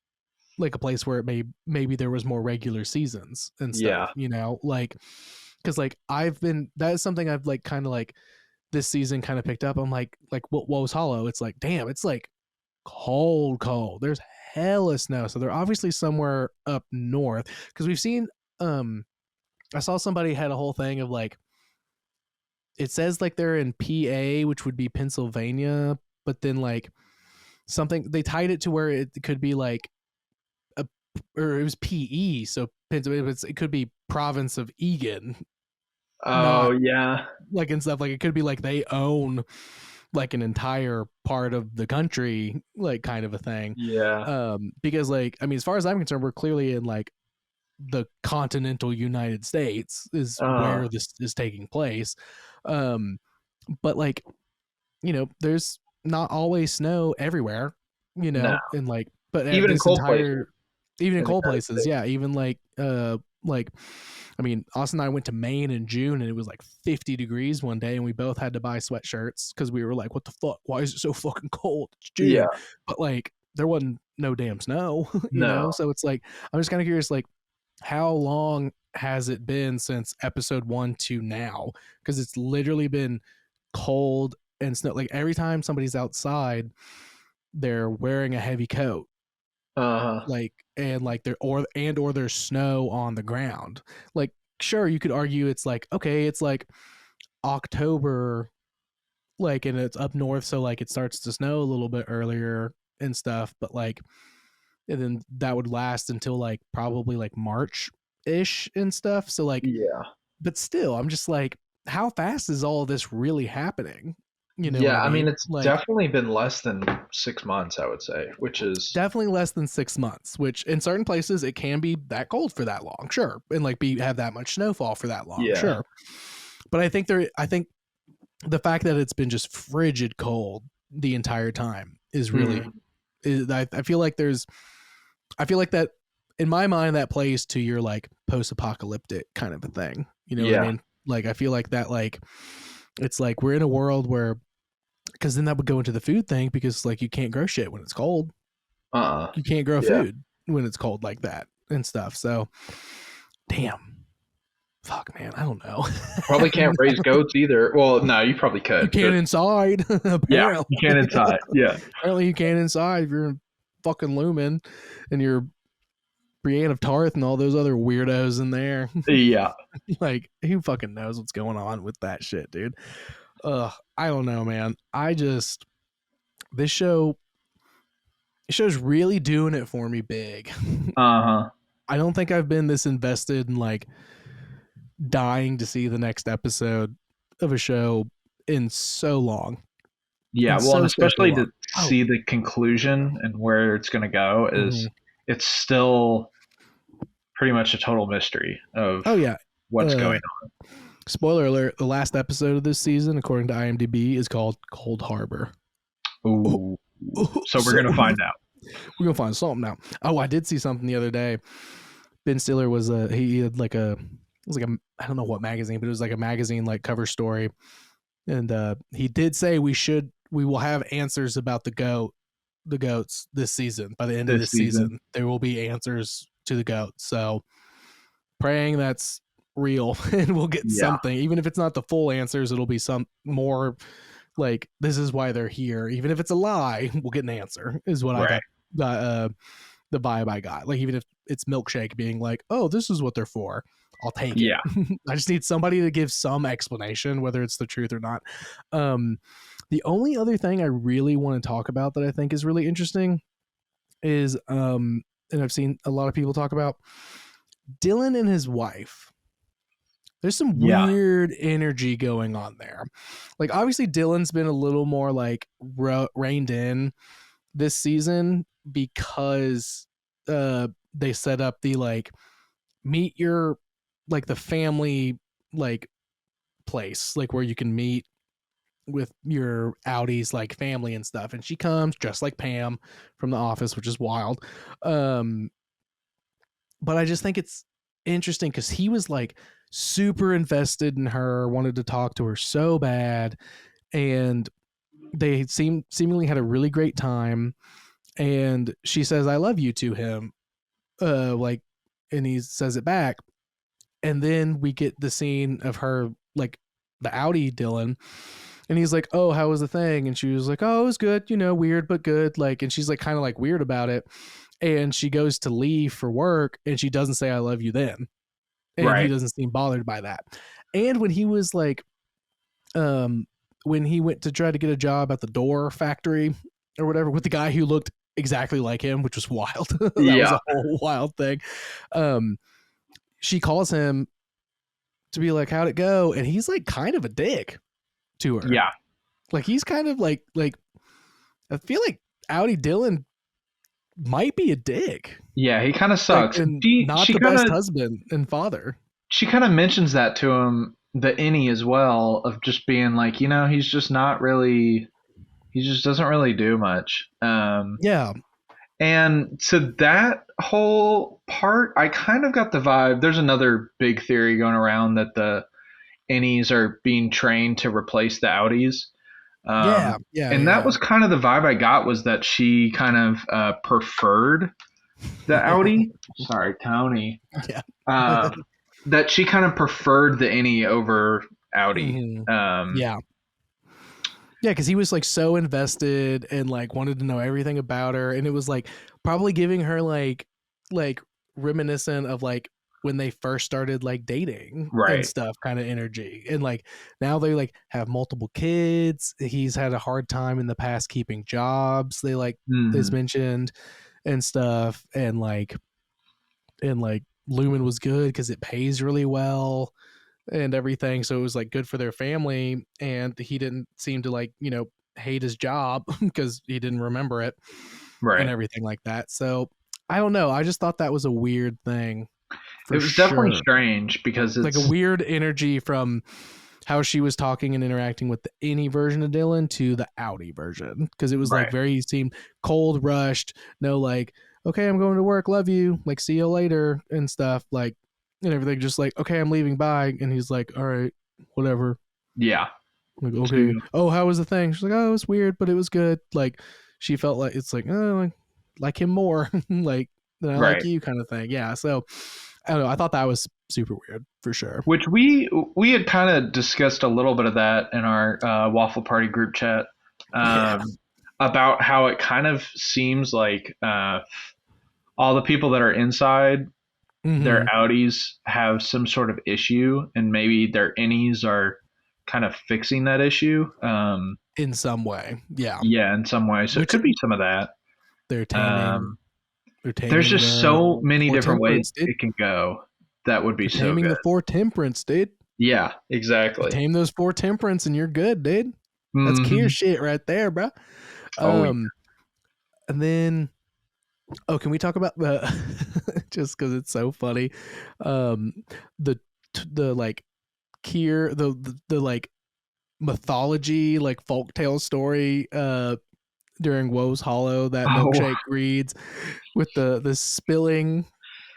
Speaker 2: like a place where maybe there was more regular seasons and stuff,
Speaker 3: Yeah.
Speaker 2: like because like that is something I've like kind of like this season kind of picked up. I'm like what was hollow, it's like damn, it's like cold, there's hella snow, so they're obviously somewhere up north, because we've seen um I saw somebody had a whole thing of like, it says like they're in PA, which would be Pennsylvania, but then like something they tied it to where it could be like a, or it was PE, so Pennsylvania, it could be province of Egan,
Speaker 3: Oh,
Speaker 2: not
Speaker 3: yeah.
Speaker 2: like and stuff, like it could be like they own like an entire part of the country, like kind of a thing.
Speaker 3: Yeah.
Speaker 2: Because like I mean, as far as I'm concerned, we're clearly in like the continental United States is
Speaker 3: Uh,
Speaker 2: where this is taking place. Um, but like, there's not always snow everywhere,
Speaker 3: no.
Speaker 2: and like, but
Speaker 3: Even in
Speaker 2: this
Speaker 3: cold places
Speaker 2: entire, even in
Speaker 3: in the
Speaker 2: cold
Speaker 3: United
Speaker 2: places,
Speaker 3: States.
Speaker 2: yeah, even like, I mean, Austin and I went to Maine in June and it was like 50 degrees one day and we both had to buy sweatshirts because we were like, what the fuck? Why is it so fucking cold? It's
Speaker 3: Yeah.
Speaker 2: June. But like, there wasn't no damn snow,
Speaker 3: No.
Speaker 2: So it's like, I'm just kind of curious, like, how long has it been since episode 1 to now? Because it's literally been cold and snow. Like every time somebody's outside, they're wearing a heavy coat,
Speaker 3: Uh-huh.
Speaker 2: like, and like or there's snow on the ground. Like, sure, you could argue it's like, okay, it's like October, like, and it's up north, so like it starts to snow a little bit earlier and stuff, but like, and then that would last until like probably like March ish and stuff. So like,
Speaker 3: Yeah.
Speaker 2: but still, I'm just like, how fast is all this really happening? You know what
Speaker 3: Yeah,
Speaker 2: I
Speaker 3: I mean,
Speaker 2: mean?
Speaker 3: it's
Speaker 2: Like,
Speaker 3: definitely been less than 6 months, I would say, which is,
Speaker 2: definitely less than 6 months, which in certain places it can be that cold for that long, sure, and like have that much snowfall for that long,
Speaker 3: yeah.
Speaker 2: sure. But I think the fact that it's been just frigid cold the entire time is really,
Speaker 3: Mhm.
Speaker 2: I feel like I feel like that in my mind that plays to your like post-apocalyptic kind of a thing. You know what I
Speaker 3: Yeah.
Speaker 2: mean? Like I feel like that, like it's like we're in a world where, because then that would go into the food thing, because like you can't grow shit when it's cold.
Speaker 3: Uh-uh.
Speaker 2: You can't grow
Speaker 3: Yeah.
Speaker 2: food when it's cold like that and stuff. So damn, fuck, man, I don't know.
Speaker 3: Probably can't raise goats either. Well, no, you probably
Speaker 2: You
Speaker 3: could,
Speaker 2: can
Speaker 3: but
Speaker 2: inside,
Speaker 3: yeah,
Speaker 2: apparently.
Speaker 3: you can inside. Yeah.
Speaker 2: Apparently you can inside if you're in fucking Lumen and you're Brienne of Tarth and all those other weirdos in there.
Speaker 3: Yeah.
Speaker 2: Like, who fucking knows what's going on with that shit, dude? I don't know, man. I just this show's really doing it for me big.
Speaker 3: Uh-huh.
Speaker 2: I don't think I've been this invested in like dying to see the next episode of a show in so long.
Speaker 3: Yeah,
Speaker 2: In
Speaker 3: well, and
Speaker 2: so
Speaker 3: especially
Speaker 2: long.
Speaker 3: to see the conclusion and where it's going to go is it's still pretty much a total mystery of
Speaker 2: Oh yeah.
Speaker 3: what's
Speaker 2: Uh,
Speaker 3: going
Speaker 2: Spoiler alert: the last episode of this season, according to IMDb, is called Cold Harbor.
Speaker 3: on.
Speaker 2: Oh,
Speaker 3: Ooh. So we're
Speaker 2: so
Speaker 3: going to find out.
Speaker 2: we're gonna find something now. Oh, I did see something the other day. Ben Stiller was he had like a, it was like a, I don't know what magazine, but it was like a magazine like cover story, and he did say we will have answers about the goats this season. By the end of
Speaker 3: This
Speaker 2: this
Speaker 3: season.
Speaker 2: season, there will be answers to the goats. So praying that's real and we'll get
Speaker 3: Yeah.
Speaker 2: something, even if it's not the full answers. It'll be some more like, this is why they're here. Even if it's a lie, we'll get an answer, is what I
Speaker 3: Right.
Speaker 2: got the vibe I got. Like, even if it's Milkshake being like, oh, this is what they're for, I'll take it.
Speaker 3: Yeah.
Speaker 2: I just need somebody to give some explanation, whether it's the truth or not. The only other thing I really want to talk about that I think is really interesting is, and I've seen a lot of people talk about, Dylan and his wife. There's some
Speaker 3: Yeah.
Speaker 2: weird energy going on there. Like, obviously Dylan's been a little more like reined in this season because they set up the like meet your, like the family like place, like where you can meet with your Audi's like family and stuff, and she comes dressed like Pam from The Office, which is wild. But I just think it's interesting because he was like super invested in her, wanted to talk to her so bad, and they seemingly had a really great time. And she says "I love you" to him, like, and he says it back. And then we get the scene of her, like the Audi Dylan, and he's like, "Oh, how was the thing?" And she was like, "Oh, it was good, weird but good." Like, and she's like kind of like weird about it. And she goes to leave for work, and she doesn't say "I love you" then, and he
Speaker 3: Right.
Speaker 2: doesn't seem bothered by that. And when he was like, when he went to try to get a job at the door factory or whatever with the guy who looked exactly like him, which was wild. That was
Speaker 3: Yeah.
Speaker 2: a whole wild thing. She calls him to be like, "How'd it go?" And he's like kind of a dick to her.
Speaker 3: Yeah.
Speaker 2: Like, he's kind of like I feel like Audi Dylan might be a dick.
Speaker 3: Yeah, he kind of
Speaker 2: Like,
Speaker 3: sucks.
Speaker 2: and
Speaker 3: She
Speaker 2: not
Speaker 3: she
Speaker 2: the
Speaker 3: kind
Speaker 2: best
Speaker 3: of
Speaker 2: husband and father.
Speaker 3: she kind of mentions that to him, the innie as well, of just being like, he's just not really, he just doesn't really do much.
Speaker 2: Yeah.
Speaker 3: And to that whole part, I kind of got the vibe. There's another big theory going around that the innies are being trained to replace the Audis.
Speaker 2: Yeah.
Speaker 3: And that was kind of the vibe I got, was that she kind of preferred the Audi. Sorry, Tony.
Speaker 2: Yeah.
Speaker 3: That she kind of preferred the innie over Audi.
Speaker 2: Yeah. Yeah, because he was like so invested and like wanted to know everything about her, and it was like probably giving her like reminiscent of like when they first started like dating and
Speaker 3: Right.
Speaker 2: stuff, kind of energy. And like now they like have multiple kids. He's had a hard time in the past keeping jobs. They like is
Speaker 3: Mhm.
Speaker 2: mentioned and stuff, and like Lumen was good because it pays really well and everything, so it was like good for their family. And he didn't seem to like hate his job because he didn't remember it and
Speaker 3: Right.
Speaker 2: everything like that. So I don't know, I just thought that was a weird thing
Speaker 3: It
Speaker 2: for
Speaker 3: was definitely
Speaker 2: sure.
Speaker 3: strange because
Speaker 2: Like a weird energy from how she was talking and interacting with the any version of Dylan to the Audi version, because it was like
Speaker 3: right.
Speaker 2: very seemed cold, rushed, no like, okay, I'm going to work, love you, like see you later and stuff, like, and everything, just like, okay, I'm leaving, bye. And he's like, all right, whatever.
Speaker 3: Yeah.
Speaker 2: Like, okay, oh, how was the thing? She's like, oh, it was weird but it was good. Like, she felt like it's like, oh, like him more like than I like
Speaker 3: Right.
Speaker 2: you, kind of thing. Yeah, so I don't know, I thought that was super weird for sure.
Speaker 3: Which we had kind of discussed a little bit of that in our Waffle Party group chat,
Speaker 2: Yeah.
Speaker 3: about how it kind of seems like all the people that are inside their
Speaker 2: Mhm.
Speaker 3: Audis have some sort of issue, and maybe their innies are kind of fixing that issue.
Speaker 2: In some way, yeah.
Speaker 3: Yeah, in some way. So it
Speaker 2: Which
Speaker 3: could be some of that.
Speaker 2: they're
Speaker 3: Um,
Speaker 2: taming. They're
Speaker 3: there's
Speaker 2: taming
Speaker 3: just
Speaker 2: the
Speaker 3: so many
Speaker 2: four
Speaker 3: different ways
Speaker 2: temperance, dude.
Speaker 3: it can go. That would be
Speaker 2: They're
Speaker 3: so
Speaker 2: taming
Speaker 3: good.
Speaker 2: the four temperance, dude.
Speaker 3: Yeah,
Speaker 2: You
Speaker 3: exactly.
Speaker 2: tame those four temperance, and you're good, dude. That's Kier
Speaker 3: Hmm.
Speaker 2: shit right there, bro.
Speaker 3: Oh, yeah.
Speaker 2: And then, oh, can we talk about the just because it's so funny, um, the like Kier, the like mythology, like folktale story, during Woe's Hollow that
Speaker 3: Oh,
Speaker 2: Milkshake reads with the spilling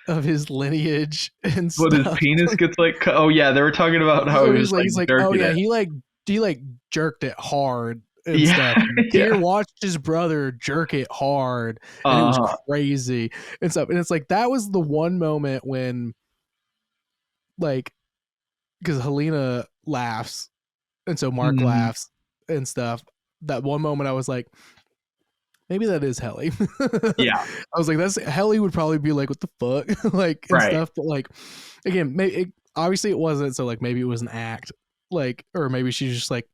Speaker 2: of his lineage and
Speaker 3: but his
Speaker 2: stuff.
Speaker 3: penis gets like, oh yeah, they were talking about how
Speaker 2: So
Speaker 3: he was like
Speaker 2: he's like, oh
Speaker 3: jerking
Speaker 2: yeah,
Speaker 3: it.
Speaker 2: he jerked it hard and
Speaker 3: Yeah,
Speaker 2: stuff. And
Speaker 3: yeah.
Speaker 2: Kier watched his brother jerk it hard, and it was
Speaker 3: Uh,
Speaker 2: crazy and stuff. And it's like that was the one moment when, like, because Helena laughs, and so Mark
Speaker 3: mhm.
Speaker 2: laughs and stuff. That one moment, I was like, maybe that is Helly.
Speaker 3: Yeah,
Speaker 2: I was like, that's Helly would probably be like, what the fuck, like and
Speaker 3: right,
Speaker 2: stuff. But like, again, obviously it wasn't. So like, maybe it was an act, like, or maybe she's just like,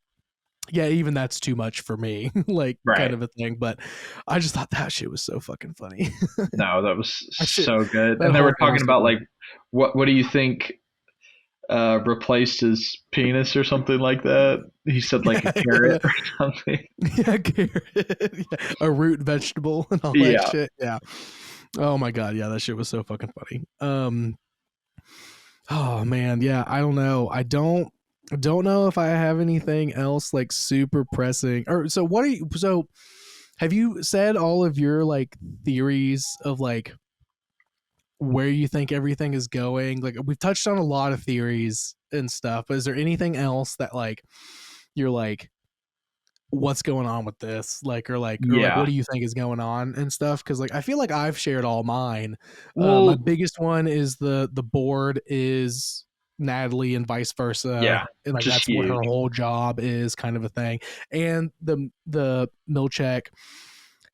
Speaker 2: yeah, even that's too much for me, like kind
Speaker 3: right.
Speaker 2: of a thing. But I just thought that shit was so fucking funny.
Speaker 3: No, that was
Speaker 2: That shit,
Speaker 3: so good.
Speaker 2: that
Speaker 3: And they
Speaker 2: whole
Speaker 3: were
Speaker 2: thing
Speaker 3: talking
Speaker 2: was so
Speaker 3: about
Speaker 2: funny.
Speaker 3: like, what do you think replaced his penis or something like that? He said like a carrot or something.
Speaker 2: Yeah, carrot, yeah, a root vegetable and all that
Speaker 3: Yeah.
Speaker 2: shit. Yeah. Oh my god, yeah, that shit was so fucking funny. Oh man, yeah, I don't know. I don't know if I have anything else like super pressing. Or so what are you so have you said all of your like theories of like where you think everything is going? Like we've touched on a lot of theories and stuff, but is there anything else that like you're like what's going on with this, like or like what
Speaker 3: Yeah.
Speaker 2: do you think is going on and stuff? Because like I feel like I've shared all mine. My
Speaker 3: Well,
Speaker 2: biggest one is the board is Natalie and vice versa,
Speaker 3: yeah,
Speaker 2: and like
Speaker 3: just
Speaker 2: that's what her
Speaker 3: huge.
Speaker 2: whole job is, kind of a thing. And the Milchek,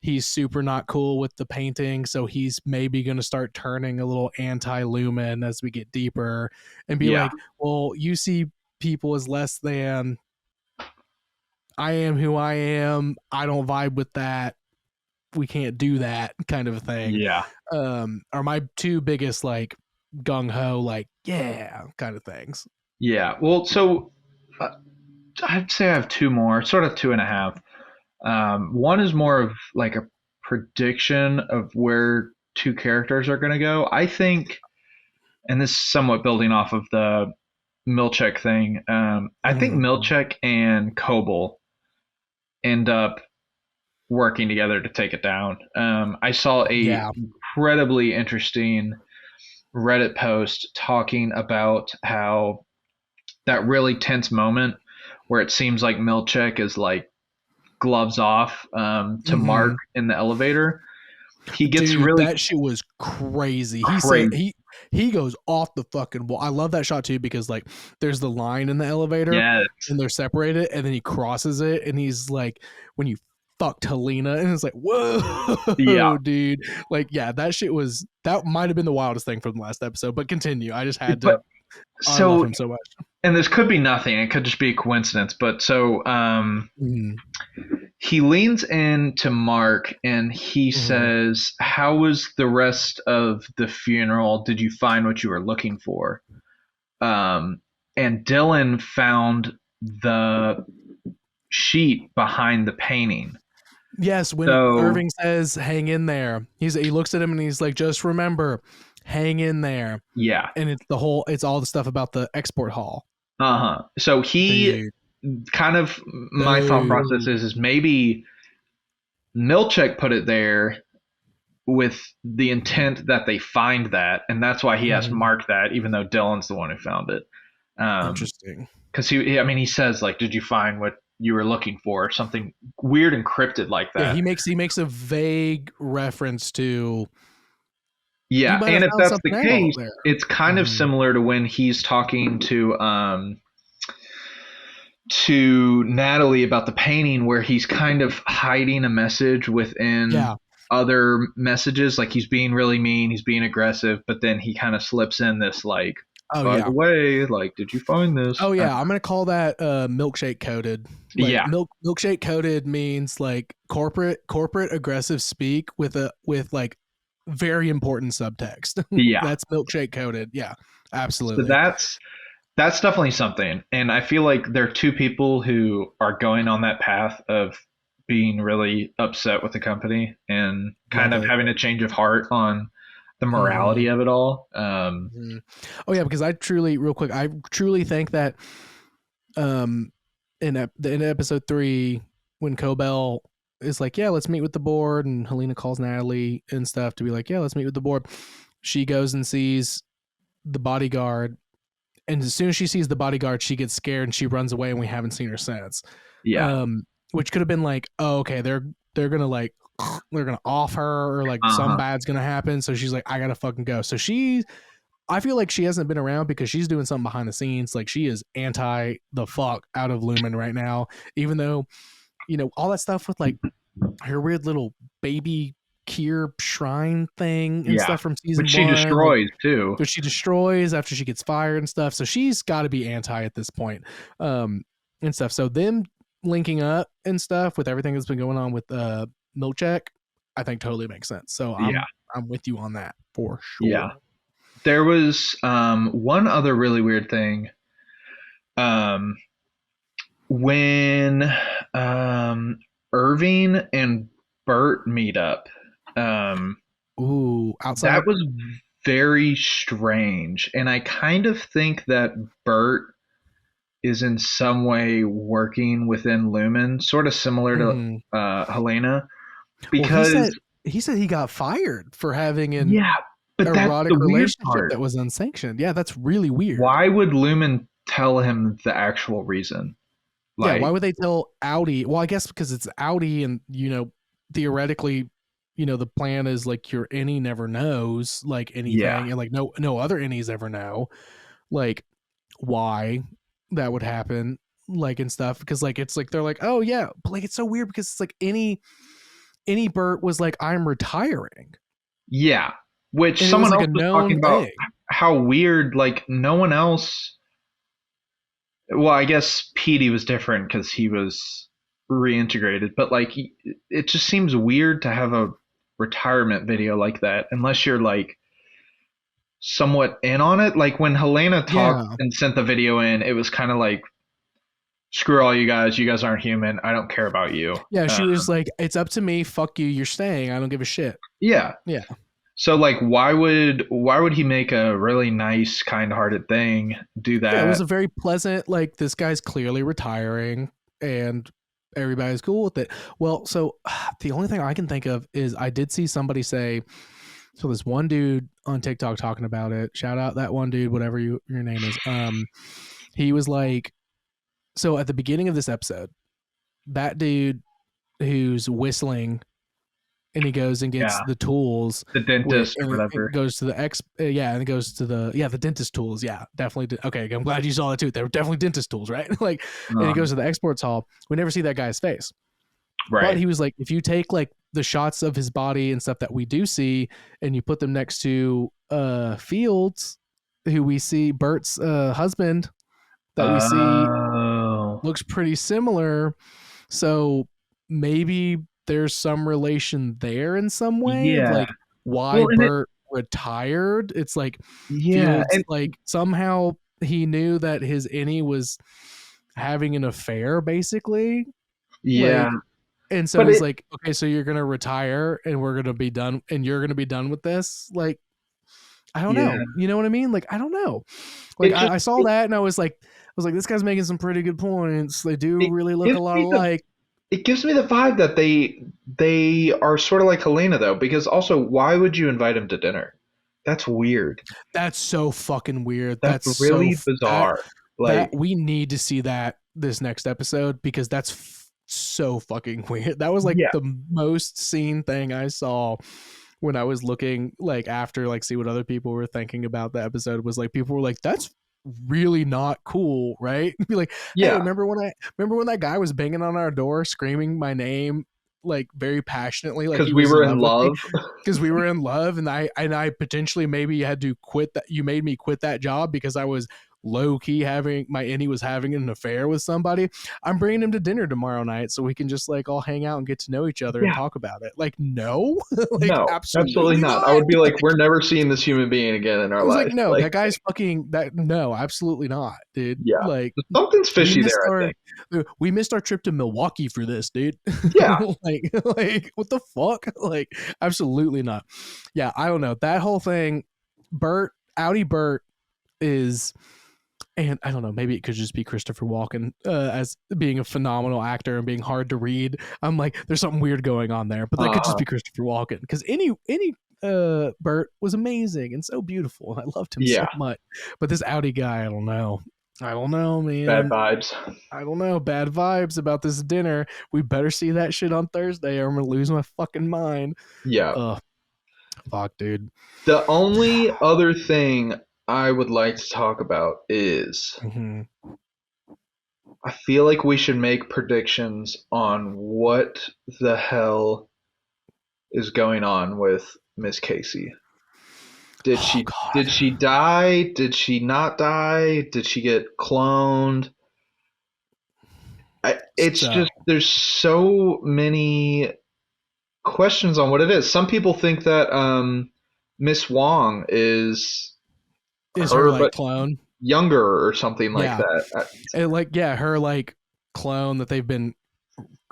Speaker 2: he's super not cool with the painting, so he's maybe going to start turning a little anti-lumen as we get deeper and be
Speaker 3: Yeah.
Speaker 2: like, well, you see people as less than, I am who I am. I don't vibe with that. We can't do that, kind of a thing.
Speaker 3: Yeah.
Speaker 2: Are my two biggest like gung ho, like, yeah, kind of things.
Speaker 3: Yeah. Well, so uh, I'd say I have two more, sort of two and a half. One is more of like a prediction of where two characters are going to go. I think, and this is somewhat building off of the Milchek thing. I think
Speaker 2: Mhm.
Speaker 3: Milchek and Koble end up working together to take it down. I saw a
Speaker 2: Yeah.
Speaker 3: incredibly interesting Reddit post talking about how that really tense moment where it seems like Milchek is like gloves off to Mark
Speaker 2: Hmm.
Speaker 3: in the elevator. He gets
Speaker 2: Dude,
Speaker 3: really
Speaker 2: that shit was crazy. He said
Speaker 3: crazy.
Speaker 2: he goes off the fucking wall. I love that shot too because like there's the line in the elevator
Speaker 3: Yes.
Speaker 2: and they're separated, and then he crosses it and he's like, when you fucked Helena, and it's like,
Speaker 3: Yeah.
Speaker 2: whoa, dude. Like, yeah, that might have been the wildest thing from the last episode. But continue. I just had to.
Speaker 3: But
Speaker 2: I love
Speaker 3: so,
Speaker 2: him so much.
Speaker 3: and this could be nothing. It could just be a coincidence. But so,
Speaker 2: Mm-hmm.
Speaker 3: he leans in to Mark and he
Speaker 2: Mm-hmm.
Speaker 3: says, "How was the rest of the funeral? Did you find what you were looking for?" Um, and Dylan found the sheet behind the painting.
Speaker 2: Yes, when
Speaker 3: So
Speaker 2: Irving says, "Hang in there," he looks at him and he's like, "Just remember, hang in there."
Speaker 3: yeah,
Speaker 2: And it's all the stuff about the export hall.
Speaker 3: So he
Speaker 2: Dude,
Speaker 3: kind of, my thought
Speaker 2: dude.
Speaker 3: process is maybe Milchek put it there with the intent that they find that, and that's why he asked
Speaker 2: Mhm.
Speaker 3: Mark that, even though Dylan's the one who found it.
Speaker 2: Interesting.
Speaker 3: Because he says like, "Did you find what you were looking for?" Or something weird encrypted like
Speaker 2: Yeah,
Speaker 3: that.
Speaker 2: he makes a vague reference to, you
Speaker 3: Yeah,
Speaker 2: might have
Speaker 3: and if
Speaker 2: found
Speaker 3: that's the
Speaker 2: something out
Speaker 3: case,
Speaker 2: there.
Speaker 3: it's kind of
Speaker 2: Mhm.
Speaker 3: similar to when he's talking to Natalie about the painting, where he's kind of hiding a message within
Speaker 2: Yeah.
Speaker 3: other messages. Like he's being really mean, he's being aggressive, but then he kind of slips in this like,
Speaker 2: Oh
Speaker 3: by
Speaker 2: yeah.
Speaker 3: the way, like, did you find this?
Speaker 2: Oh yeah, I'm gonna call that milkshake coded. Like
Speaker 3: Yeah.
Speaker 2: milkshake coded means like corporate aggressive speak with like very important subtext.
Speaker 3: Yeah.
Speaker 2: That's milkshake coded. Yeah,
Speaker 3: So
Speaker 2: absolutely.
Speaker 3: that's definitely something. And I feel like there are two people who are going on that path of being really upset with the company and kind
Speaker 2: Love
Speaker 3: of
Speaker 2: it.
Speaker 3: having a change of heart on the morality
Speaker 2: Mhm.
Speaker 3: of it all.
Speaker 2: Mhm. Oh yeah, because I truly, real quick, I truly think that um in episode 3 when Cobell is like, yeah, let's meet with the board, and Helena calls Natalie and stuff to be like, yeah, let's meet with the board. She goes and sees the bodyguard, and as soon as she sees the bodyguard, she gets scared and she runs away, and we haven't seen her since.
Speaker 3: Yeah.
Speaker 2: Which could have been like, oh, okay, they're gonna like they're gonna off her, or like some
Speaker 3: Uh-huh.
Speaker 2: bad's gonna happen. So she's like, I gotta fucking go. So I feel like she hasn't been around because she's doing something behind the scenes. Like she is anti the fuck out of Lumen right now, even though, all that stuff with like her weird little baby Kier shrine thing and
Speaker 3: Yeah.
Speaker 2: stuff from
Speaker 3: Which
Speaker 2: season
Speaker 3: she
Speaker 2: 1, like,
Speaker 3: destroys too.
Speaker 2: which she destroys after she gets fired and stuff. So she's got to be anti at this point, and stuff. So them linking up and stuff with everything that's been going on with Milchek, I think totally makes sense. So
Speaker 3: Yeah.
Speaker 2: I'm with you on that for
Speaker 3: Yeah.
Speaker 2: sure.
Speaker 3: There was one other really weird thing. Um, when Irving and Bert meet up, um,
Speaker 2: Ooh,
Speaker 3: that
Speaker 2: outside.
Speaker 3: was very strange. And I kind of think that Bert is in some way working within Lumen, sort of similar to
Speaker 2: Mm-hmm.
Speaker 3: Helena,
Speaker 2: Well, he
Speaker 3: because,
Speaker 2: said he got fired for having an
Speaker 3: yeah, but that's
Speaker 2: erotic
Speaker 3: the weird
Speaker 2: relationship
Speaker 3: part.
Speaker 2: that was unsanctioned. Yeah, that's really weird.
Speaker 3: Why would Lumen tell him the actual reason?
Speaker 2: Yeah,
Speaker 3: Like,
Speaker 2: why would they tell Audi? Well, I guess because it's Audi, and theoretically, the plan is like your innie never knows like
Speaker 3: yeah,
Speaker 2: anything, and like no other innies ever know like why that would happen, like, and stuff, because like it's like they're like, oh yeah, but like it's so weird because it's like any Bert was like, I'm retiring,
Speaker 3: yeah. Which
Speaker 2: and it was
Speaker 3: someone
Speaker 2: like
Speaker 3: else
Speaker 2: a
Speaker 3: was talking
Speaker 2: known
Speaker 3: about
Speaker 2: thing.
Speaker 3: how weird, like, no one else. Well, I guess Petey was different because he was reintegrated, but like, it just seems weird to have a retirement video like that unless you're like somewhat in on it. Like when Helena talked
Speaker 2: Yeah,
Speaker 3: and sent the video in, it was kind of like, screw all you guys. You guys aren't human. I don't care about you.
Speaker 2: yeah, she was like, it's up to me, fuck you, you're staying, I don't give a shit.
Speaker 3: Yeah.
Speaker 2: Yeah.
Speaker 3: So like, why would he make a really nice, kind-hearted thing do
Speaker 2: Yeah, it was
Speaker 3: that?
Speaker 2: a very pleasant, like, this guy's clearly retiring and everybody's cool with it. Well, so the only thing I can think of is I did see somebody say, so this one dude on TikTok talking about it. Shout out that one dude, whatever your name is. He was like, so at the beginning of this episode, that dude who's whistling and he goes and gets
Speaker 3: Yeah,
Speaker 2: the tools
Speaker 3: the
Speaker 2: with,
Speaker 3: dentist or
Speaker 2: and it
Speaker 3: whatever.
Speaker 2: goes to the yeah, and it goes to the dentist tools. Yeah, definitely. Okay, I'm glad you saw that too. They were definitely dentist tools, right? Like, and he goes to the exports hall. We never see that guy's face, but
Speaker 3: Right.
Speaker 2: he was like, if you take like the shots of his body and stuff that we do see, and you put them next to Fields, who we see Bert's husband, that we see
Speaker 3: Oh,
Speaker 2: looks pretty similar. So maybe there's some relation there in some way of
Speaker 3: yeah.
Speaker 2: like why
Speaker 3: Well, and it,
Speaker 2: Bert retired. It's like
Speaker 3: yeah,
Speaker 2: Fields,
Speaker 3: and
Speaker 2: like somehow he knew that his innie was having an affair, basically.
Speaker 3: yeah,
Speaker 2: Like, and so
Speaker 3: but
Speaker 2: he's
Speaker 3: it,
Speaker 2: like, okay, so you're gonna retire and we're gonna be done, and you're gonna be done with this. Like, I don't
Speaker 3: yeah,
Speaker 2: know. You know what I mean? Like, I don't know. Like,
Speaker 3: it just
Speaker 2: I saw that and I was like, this guy's making some pretty good points. They do
Speaker 3: it
Speaker 2: really look a
Speaker 3: gives
Speaker 2: lot
Speaker 3: me the
Speaker 2: alike.
Speaker 3: it gives me the vibe that they are sort of like Helena though, because also why would you invite him to dinner? That's weird.
Speaker 2: That's so fucking weird.
Speaker 3: That's really bizarre.
Speaker 2: That
Speaker 3: Like,
Speaker 2: we need to see that this next episode because that's so fucking weird. That was like
Speaker 3: yeah,
Speaker 2: the most seen thing I saw when I was looking like after like see what other people were thinking about the episode. Was like people were like, that's really not cool, right? Be like, hey,
Speaker 3: yeah,
Speaker 2: remember when that guy was banging on our door screaming my name like very passionately, like
Speaker 3: Because
Speaker 2: he
Speaker 3: we
Speaker 2: was
Speaker 3: were
Speaker 2: in
Speaker 3: in
Speaker 2: love with me,
Speaker 3: love.
Speaker 2: because we were in love, and I potentially maybe had to quit that. You made me quit that job because I was low key having my Annie was having an affair with somebody. I'm bringing him to dinner tomorrow night so we can just like all hang out and get to know each other and
Speaker 3: Yeah.
Speaker 2: talk about it. Like, no, like
Speaker 3: No, absolutely
Speaker 2: absolutely
Speaker 3: not. I
Speaker 2: not.
Speaker 3: would be like, we're never seeing this human being again in
Speaker 2: I
Speaker 3: our
Speaker 2: was like,
Speaker 3: life.
Speaker 2: no,
Speaker 3: Like,
Speaker 2: that guy's fucking that. No, absolutely not, dude.
Speaker 3: yeah,
Speaker 2: Like,
Speaker 3: something's
Speaker 2: we
Speaker 3: fishy
Speaker 2: missed
Speaker 3: there, I
Speaker 2: our
Speaker 3: think.
Speaker 2: we missed our trip to Milwaukee for this, dude.
Speaker 3: Yeah.
Speaker 2: like what the fuck? Like, absolutely not. Yeah, I don't know. That whole thing, Audi Bert is, and I don't know, maybe it could just be Christopher Walken as being a phenomenal actor and being hard to read. I'm like, there's something weird going on there, but that could just be Christopher Walken, because any Bert was amazing and so beautiful, and I loved him so
Speaker 3: Yeah.
Speaker 2: much. But this Audi guy, I don't know, man.
Speaker 3: Bad vibes.
Speaker 2: I don't know, bad vibes about this dinner. We better see that shit on Thursday, or I'm gonna lose my fucking mind.
Speaker 3: Yeah.
Speaker 2: Fuck, dude.
Speaker 3: The only other thing I would like to talk about is
Speaker 2: Mm-hmm.
Speaker 3: I feel like we should make predictions on what the hell is going on with Miss Casey. Did
Speaker 2: Oh
Speaker 3: she
Speaker 2: God.
Speaker 3: did she die? Did she not die? Did she get cloned? It's
Speaker 2: So,
Speaker 3: just there's so many questions on what it is. Some people think that Miss Wong is
Speaker 2: is her
Speaker 3: her
Speaker 2: like
Speaker 3: but
Speaker 2: clone?
Speaker 3: younger or something like
Speaker 2: Yeah.
Speaker 3: that.
Speaker 2: And like, yeah, her like clone that they've been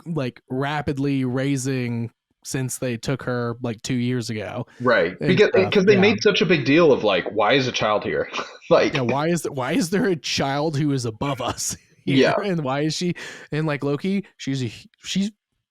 Speaker 2: like rapidly raising since they took her like 2 years ago.
Speaker 3: Right.
Speaker 2: And
Speaker 3: Because they
Speaker 2: yeah.
Speaker 3: made such a big deal of like, why is a child here? Like,
Speaker 2: Yeah, why is there a child who is above us here?
Speaker 3: yeah,
Speaker 2: And why is she, and like Loki, she's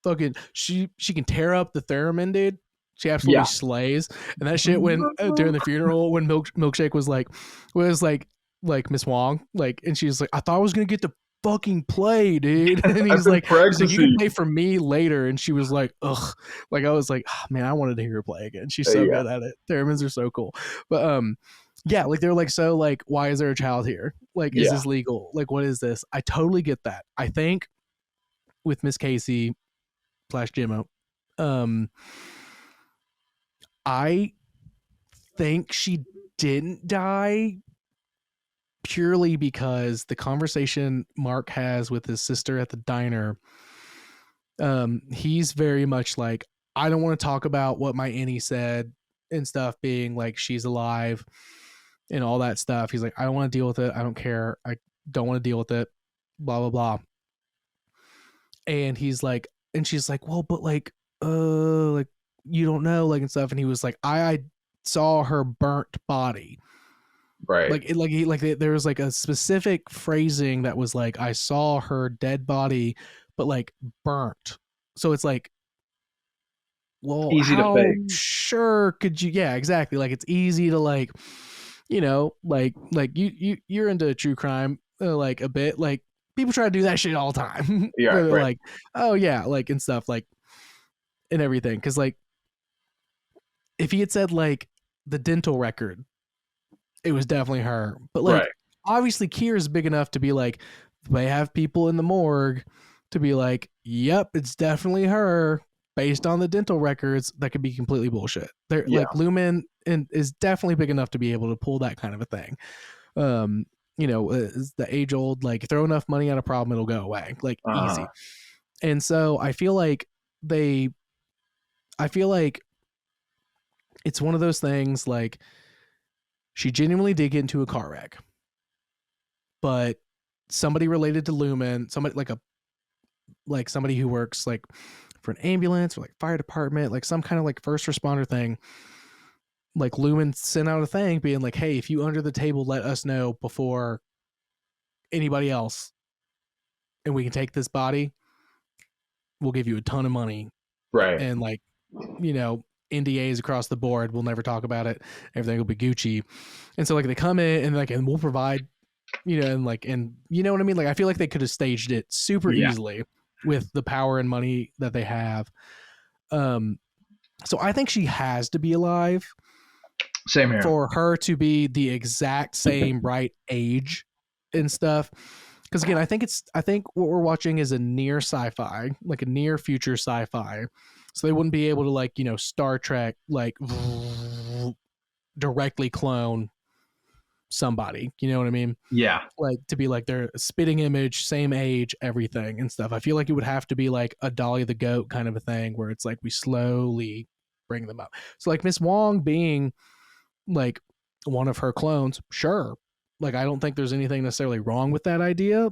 Speaker 2: fucking she can tear up the theremin, dude. She absolutely
Speaker 3: yeah.
Speaker 2: slays. And that shit when during the funeral when Milkshake was like Miss Wong, like, and she's like, I thought I was gonna get to fucking play, dude. And
Speaker 3: I've been
Speaker 2: he's like, you can
Speaker 3: practicing.
Speaker 2: play for me later. And she was like, ugh. Like I was like, oh, man, I wanted to hear her play again. She's so
Speaker 3: Yeah.
Speaker 2: good at it. Theremins are so cool. But yeah, like they're like, so like, why is there a child here? Like, is
Speaker 3: Yeah.
Speaker 2: this legal? Like, what is this? I totally get that. I think with Miss Casey / Jimmo, I think she didn't die purely because the conversation Mark has with his sister at the diner, he's very much like, I don't want to talk about what my Annie said and stuff, being like she's alive and all that stuff. He's like, I don't want to deal with it. I don't care. I don't want to deal with it. Blah blah blah. And he's like, and she's like, well, but like you don't know, like and stuff. And he was like, I saw her burnt body.
Speaker 3: Right.
Speaker 2: There was like a specific phrasing that was like, I saw her dead body, but like burnt. So it's like, well,
Speaker 3: Easy to
Speaker 2: how
Speaker 3: fake.
Speaker 2: sure could you? Yeah, exactly. Like it's easy to like, you know, like you're into true crime like a bit. Like people try to do that shit all the time.
Speaker 3: Yeah.
Speaker 2: Where they're
Speaker 3: Right.
Speaker 2: like, oh yeah, like and stuff, like and everything. Because like if he had said like the dental record, it was definitely her. But like
Speaker 3: Right.
Speaker 2: obviously Kier's big enough to be like, they have people in the morgue to be like, yep, it's definitely her based on the dental records. That could be completely bullshit. They're
Speaker 3: Yeah.
Speaker 2: like Lumen and is definitely big enough to be able to pull that kind of a thing. You know, is the age old, like throw enough money at a problem, it'll go away, like easy. And so I feel like it's one of those things like she genuinely did get into a car wreck, but somebody related to Lumen, somebody who works like for an ambulance or like fire department, like some kind of like first responder thing, like Lumen sent out a thing being like, hey, if you under the table, let us know before anybody else and we can take this body, we'll give you a ton of money.
Speaker 3: Right.
Speaker 2: And like, you know, NDAs across the board, we'll never talk about it, everything will be Gucci. And so like they come in and like, and we'll provide, you know, and like, and you know what I mean? Like I feel like they could have staged it super easily with the power and money that they have. So I think she has to be alive.
Speaker 3: Same here.
Speaker 2: For her to be the exact same right age and stuff. because again, I think what we're watching is a near sci-fi, like a near future sci-fi. So they wouldn't be able to like, you know, Star Trek like directly clone somebody. You know what I mean?
Speaker 3: Yeah.
Speaker 2: Like to be like their spitting image, same age, everything and stuff. I feel like it would have to be like a Dolly the Goat kind of a thing where it's like we slowly bring them up. So like Miss Wong being like one of her clones, sure. Like I don't think there's anything necessarily wrong with that idea.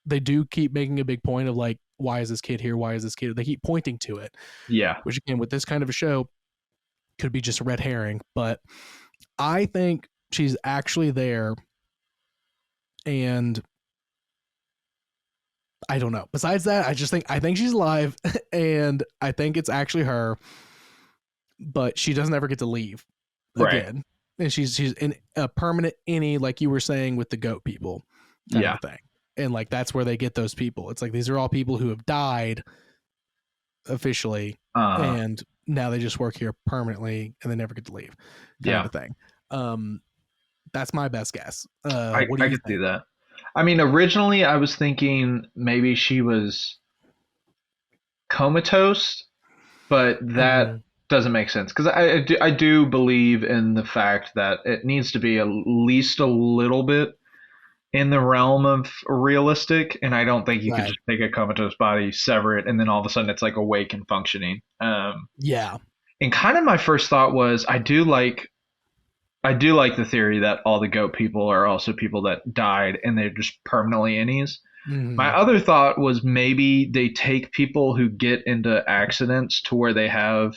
Speaker 2: They do keep making a big point of like, why is this kid here? Why is this kid? They keep pointing to it,
Speaker 3: Yeah.
Speaker 2: which again, with this kind of a show, could be just a red herring. But I think she's actually there, and I don't know. Besides that, I think she's alive, and I think it's actually her. But she doesn't ever get to leave again, and she's in a permanent any, like you were saying with the goat people, kind of a thing. And like that's where they get those people. It's like these are all people who have died officially, and now they just work here permanently, and they never get to leave, kind of a thing. That's my best guess.
Speaker 3: I
Speaker 2: What do you
Speaker 3: could
Speaker 2: think?
Speaker 3: see that. I mean, originally I was thinking maybe she was comatose, but that doesn't make sense because I do believe in the fact that it needs to be at least a little bit in the realm of realistic, and I don't think you could
Speaker 2: Right.
Speaker 3: just take a comatose body, sever it, and then all of a sudden it's like awake and functioning.
Speaker 2: Yeah.
Speaker 3: And kind of my first thought was I do like the theory that all the goat people are also people that died and they're just permanently innies. My other thought was maybe they take people who get into accidents to where they have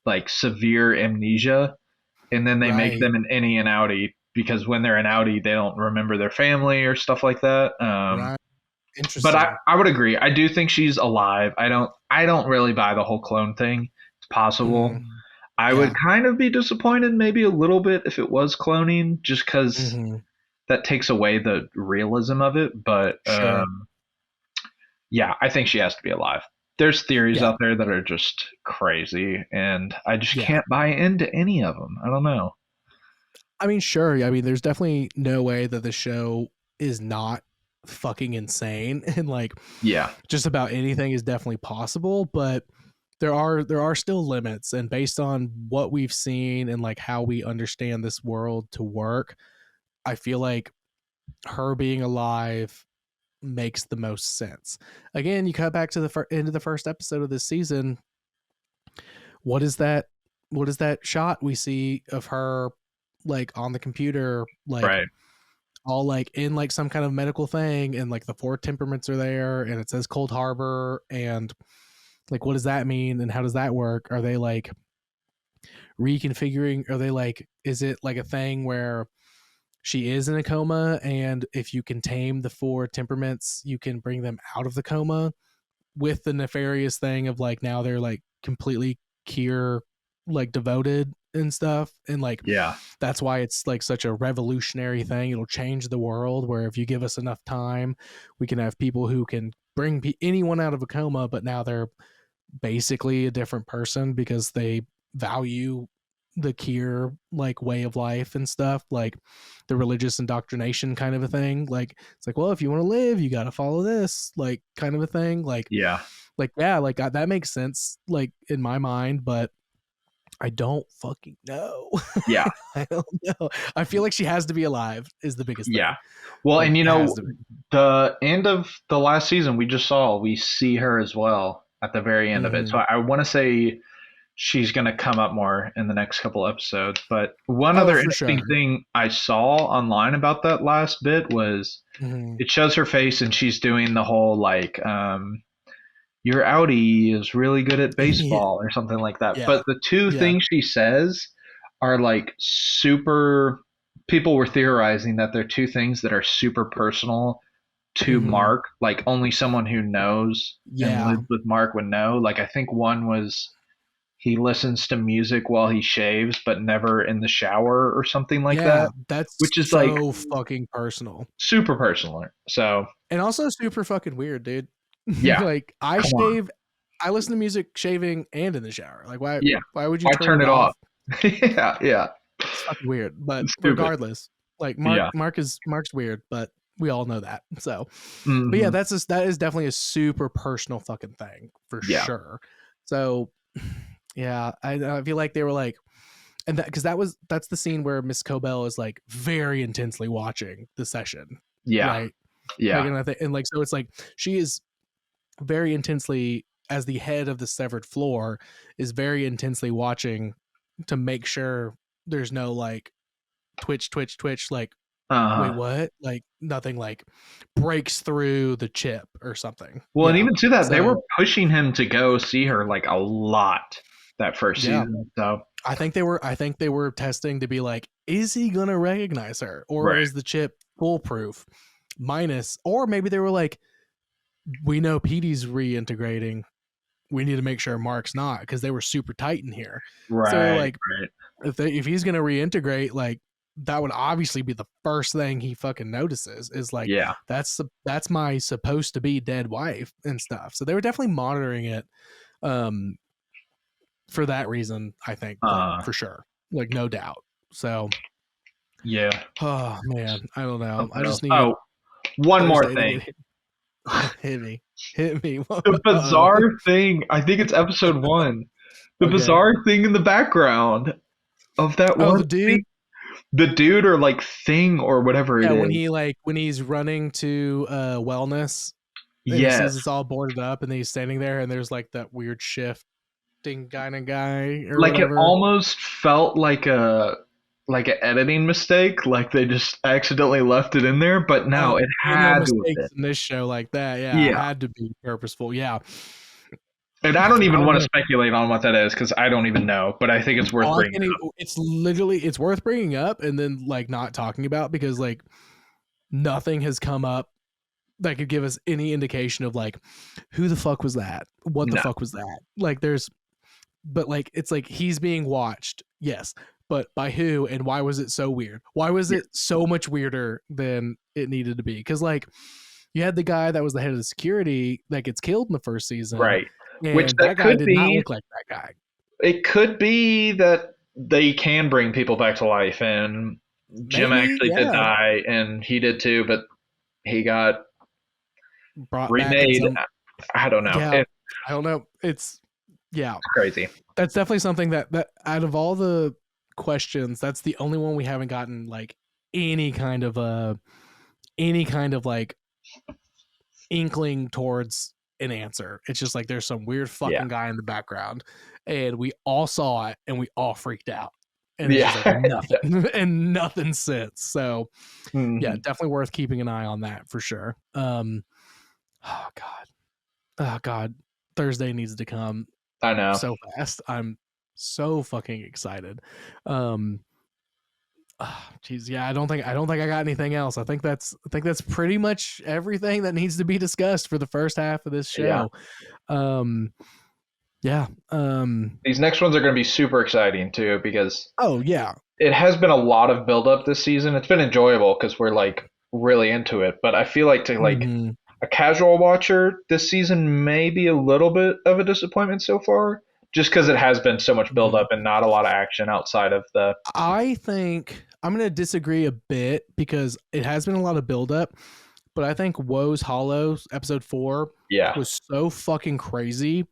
Speaker 3: like severe amnesia, and then they make
Speaker 2: Right.
Speaker 3: them an innie and outie because when they're an outie, they don't remember their family or stuff like that.
Speaker 2: Right.
Speaker 3: But
Speaker 2: Interesting.
Speaker 3: I would agree. I do think she's alive. I don't really buy the whole clone thing. It's possible. I would kind of be disappointed maybe a little bit if it was cloning, just because that takes away the realism of it. But
Speaker 2: Sure.
Speaker 3: yeah, I think she has to be alive. There's theories
Speaker 2: Yeah.
Speaker 3: out there that are just crazy, and I just
Speaker 2: Yeah.
Speaker 3: can't buy into any of them. I don't know.
Speaker 2: I mean, sure. I mean, there's definitely no way that the show is not fucking insane, and like
Speaker 3: Yeah,
Speaker 2: just about anything is definitely possible, but there are still limits, and based on what we've seen and like how we understand this world to work, I feel like her being alive makes the most sense. Again, you cut back to the end of the first episode of this season. What is that? What is that shot we see of her like on the computer, like
Speaker 3: right.
Speaker 2: all like in like some kind of medical thing, and like the four temperaments are there, and it says Cold Harbor, and like what does that mean, and how does that work? Are they like reconfiguring? Are they like, is it like a thing where she is in a coma, and if you can tame the four temperaments, you can bring them out of the coma, with the nefarious thing of like now they're like completely cure, like devoted and stuff, and like
Speaker 3: Yeah,
Speaker 2: that's why it's like such a revolutionary thing. It'll change the world, where if you give us enough time, we can have people who can bring anyone out of a coma, but now they're basically a different person because they value the Kier like way of life and stuff, like the religious indoctrination kind of a thing. Like it's like, well, if you want to live, you got to follow this, like kind of a thing.
Speaker 3: yeah,
Speaker 2: Like yeah, like that makes sense, like in my mind, but I don't fucking know.
Speaker 3: yeah,
Speaker 2: I don't know. I feel like she has to be alive is the biggest thing.
Speaker 3: yeah. Well,
Speaker 2: Like
Speaker 3: and you
Speaker 2: has
Speaker 3: know,
Speaker 2: to be.
Speaker 3: the end of the last season we see her as well at the very end of it. So I want to say she's going to come up more in the next couple episodes. But one
Speaker 2: Oh,
Speaker 3: other
Speaker 2: for
Speaker 3: interesting
Speaker 2: sure.
Speaker 3: thing I saw online about that last bit was it shows her face and she's doing the whole like your Audi is really good at
Speaker 2: Yeah.
Speaker 3: baseball or something like that.
Speaker 2: Yeah.
Speaker 3: But the two
Speaker 2: Yeah.
Speaker 3: things she says are like super. People were theorizing that they're two things that are super personal to Mark. Like only someone who knows and
Speaker 2: Yeah.
Speaker 3: lives with Mark would know. Like I think one was he listens to music while he shaves, but never in the shower or something like
Speaker 2: Yeah.
Speaker 3: that,
Speaker 2: That's
Speaker 3: which is like
Speaker 2: so fucking personal.
Speaker 3: super personal. So
Speaker 2: And also super fucking weird, dude.
Speaker 3: yeah,
Speaker 2: Like I
Speaker 3: come on,
Speaker 2: shave, I listen to music shaving and in the shower. Like
Speaker 3: yeah.
Speaker 2: why would you
Speaker 3: Why
Speaker 2: turn
Speaker 3: turn
Speaker 2: it
Speaker 3: it
Speaker 2: off?
Speaker 3: off? Yeah, yeah.
Speaker 2: It's fucking weird. But
Speaker 3: It's stupid.
Speaker 2: regardless, like
Speaker 3: Yeah,
Speaker 2: Mark's weird, but We all know that. So, but yeah,
Speaker 3: Mhm.
Speaker 2: that is definitely a super personal fucking thing for
Speaker 3: Yeah.
Speaker 2: sure. So, yeah, I feel like they were like, and that because that's the scene where Miss Cobell is like very intensely watching the session,
Speaker 3: Yeah.
Speaker 2: right? Like,
Speaker 3: Yeah.
Speaker 2: and I think, and like, so it's like she is very intensely, as the head of the severed floor, is very intensely watching to make sure there's no like twitch, like, wait,
Speaker 3: Uh-huh.
Speaker 2: what? Like nothing like breaks through the chip or something.
Speaker 3: Well, and
Speaker 2: Yeah.
Speaker 3: even to that, they were
Speaker 2: So
Speaker 3: pushing him to go see her like a lot that first
Speaker 2: yeah,
Speaker 3: season. So
Speaker 2: I think they were testing to be like, is he gonna recognize her, or
Speaker 3: right,
Speaker 2: is the chip foolproof? Minus, or maybe they were like, we know Petey's reintegrating. We need to make sure Mark's not, because they were super tight in here. So they're
Speaker 3: right,
Speaker 2: like,
Speaker 3: right.
Speaker 2: if he's gonna reintegrate, like that would obviously be the first thing he fucking notices is like
Speaker 3: Yeah.
Speaker 2: that's my supposed to be dead wife and stuff. So they were definitely monitoring it um for that reason, I think, like
Speaker 3: Uh,
Speaker 2: for sure. Like no doubt. So
Speaker 3: yeah.
Speaker 2: oh man, I don't know. I
Speaker 3: Something else.
Speaker 2: just need
Speaker 3: Oh, one more
Speaker 2: Thursday to
Speaker 3: thing.
Speaker 2: get hit me. Hit me.
Speaker 3: The
Speaker 2: Uh-oh.
Speaker 3: bizarre thing. I think it's episode 1. The
Speaker 2: Okay.
Speaker 3: bizarre thing in the background of that
Speaker 2: Oh,
Speaker 3: one
Speaker 2: the dude.
Speaker 3: thing, the dude or like thing or whatever it
Speaker 2: Yeah,
Speaker 3: is.
Speaker 2: when he's running to wellness and he
Speaker 3: Yes.
Speaker 2: sees it's all boarded up and then he's standing there and there's like that weird shifting kind of guy or
Speaker 3: Like it
Speaker 2: whatever.
Speaker 3: almost felt like an editing mistake, like they just accidentally left it in there, but no,
Speaker 2: Oh,
Speaker 3: it
Speaker 2: no
Speaker 3: had to have been.
Speaker 2: mistakes in this show like that. Yeah, it
Speaker 3: Yeah.
Speaker 2: had to be purposeful. Yeah.
Speaker 3: And I don't
Speaker 2: I
Speaker 3: even
Speaker 2: don't
Speaker 3: want to
Speaker 2: know.
Speaker 3: speculate on what that is because I don't even know, but I think it's worth
Speaker 2: Oh, I
Speaker 3: bringing
Speaker 2: can't even,
Speaker 3: up.
Speaker 2: it's literally it's worth bringing up and then like not talking about because like nothing has come up that could give us any indication of like who the fuck was that? What the
Speaker 3: No.
Speaker 2: fuck was that? Like there's but like it's like he's being watched, yes, but by who and why was it so weird? Why was
Speaker 3: Yeah.
Speaker 2: it so much weirder than it needed to be? Because like you had the guy that was the head of the security that gets killed in the first season,
Speaker 3: Right. Which
Speaker 2: and
Speaker 3: that
Speaker 2: that guy
Speaker 3: could
Speaker 2: did not
Speaker 3: be
Speaker 2: look like that guy.
Speaker 3: it could be that they can bring people back to life and Jim
Speaker 2: Maybe,
Speaker 3: actually did
Speaker 2: yeah,
Speaker 3: die and he did too, but he got
Speaker 2: brought back in
Speaker 3: remade.
Speaker 2: some.
Speaker 3: I don't know.
Speaker 2: Yeah,
Speaker 3: It's
Speaker 2: I don't know. It's yeah,
Speaker 3: crazy.
Speaker 2: that's definitely something that out of all the questions, that's the only one we haven't gotten like any kind of any kind of like inkling towards an answer. It's just like there's some weird
Speaker 3: Yeah.
Speaker 2: fucking guy in the background, and we all saw it and we all freaked out, and it's just like
Speaker 3: Yeah.
Speaker 2: nothing and nothing since. So yeah,
Speaker 3: Mhm.
Speaker 2: definitely worth keeping an eye on that for sure. Oh god, oh god, Thursday needs to come
Speaker 3: I know.
Speaker 2: so fast. I'm so fucking excited. Um, Geez, yeah, I don't think I got anything else. I think that's pretty much everything that needs to be discussed for the first half of this
Speaker 3: Yeah.
Speaker 2: show. Um, yeah.
Speaker 3: These next ones are going to be super exciting too because
Speaker 2: Oh yeah.
Speaker 3: it has been a lot of build up this season. It's been enjoyable because we're like really into it, but I feel like to like
Speaker 2: Hmm.
Speaker 3: a casual watcher, this season may be a little bit of a disappointment so far, just because it has been so much build
Speaker 2: Hmm.
Speaker 3: up and not a lot of action outside of the
Speaker 2: I think I'm gonna disagree a bit because it has been a lot of buildup, but I think Woe's Hollows episode 4
Speaker 3: yeah.
Speaker 2: was so fucking crazy,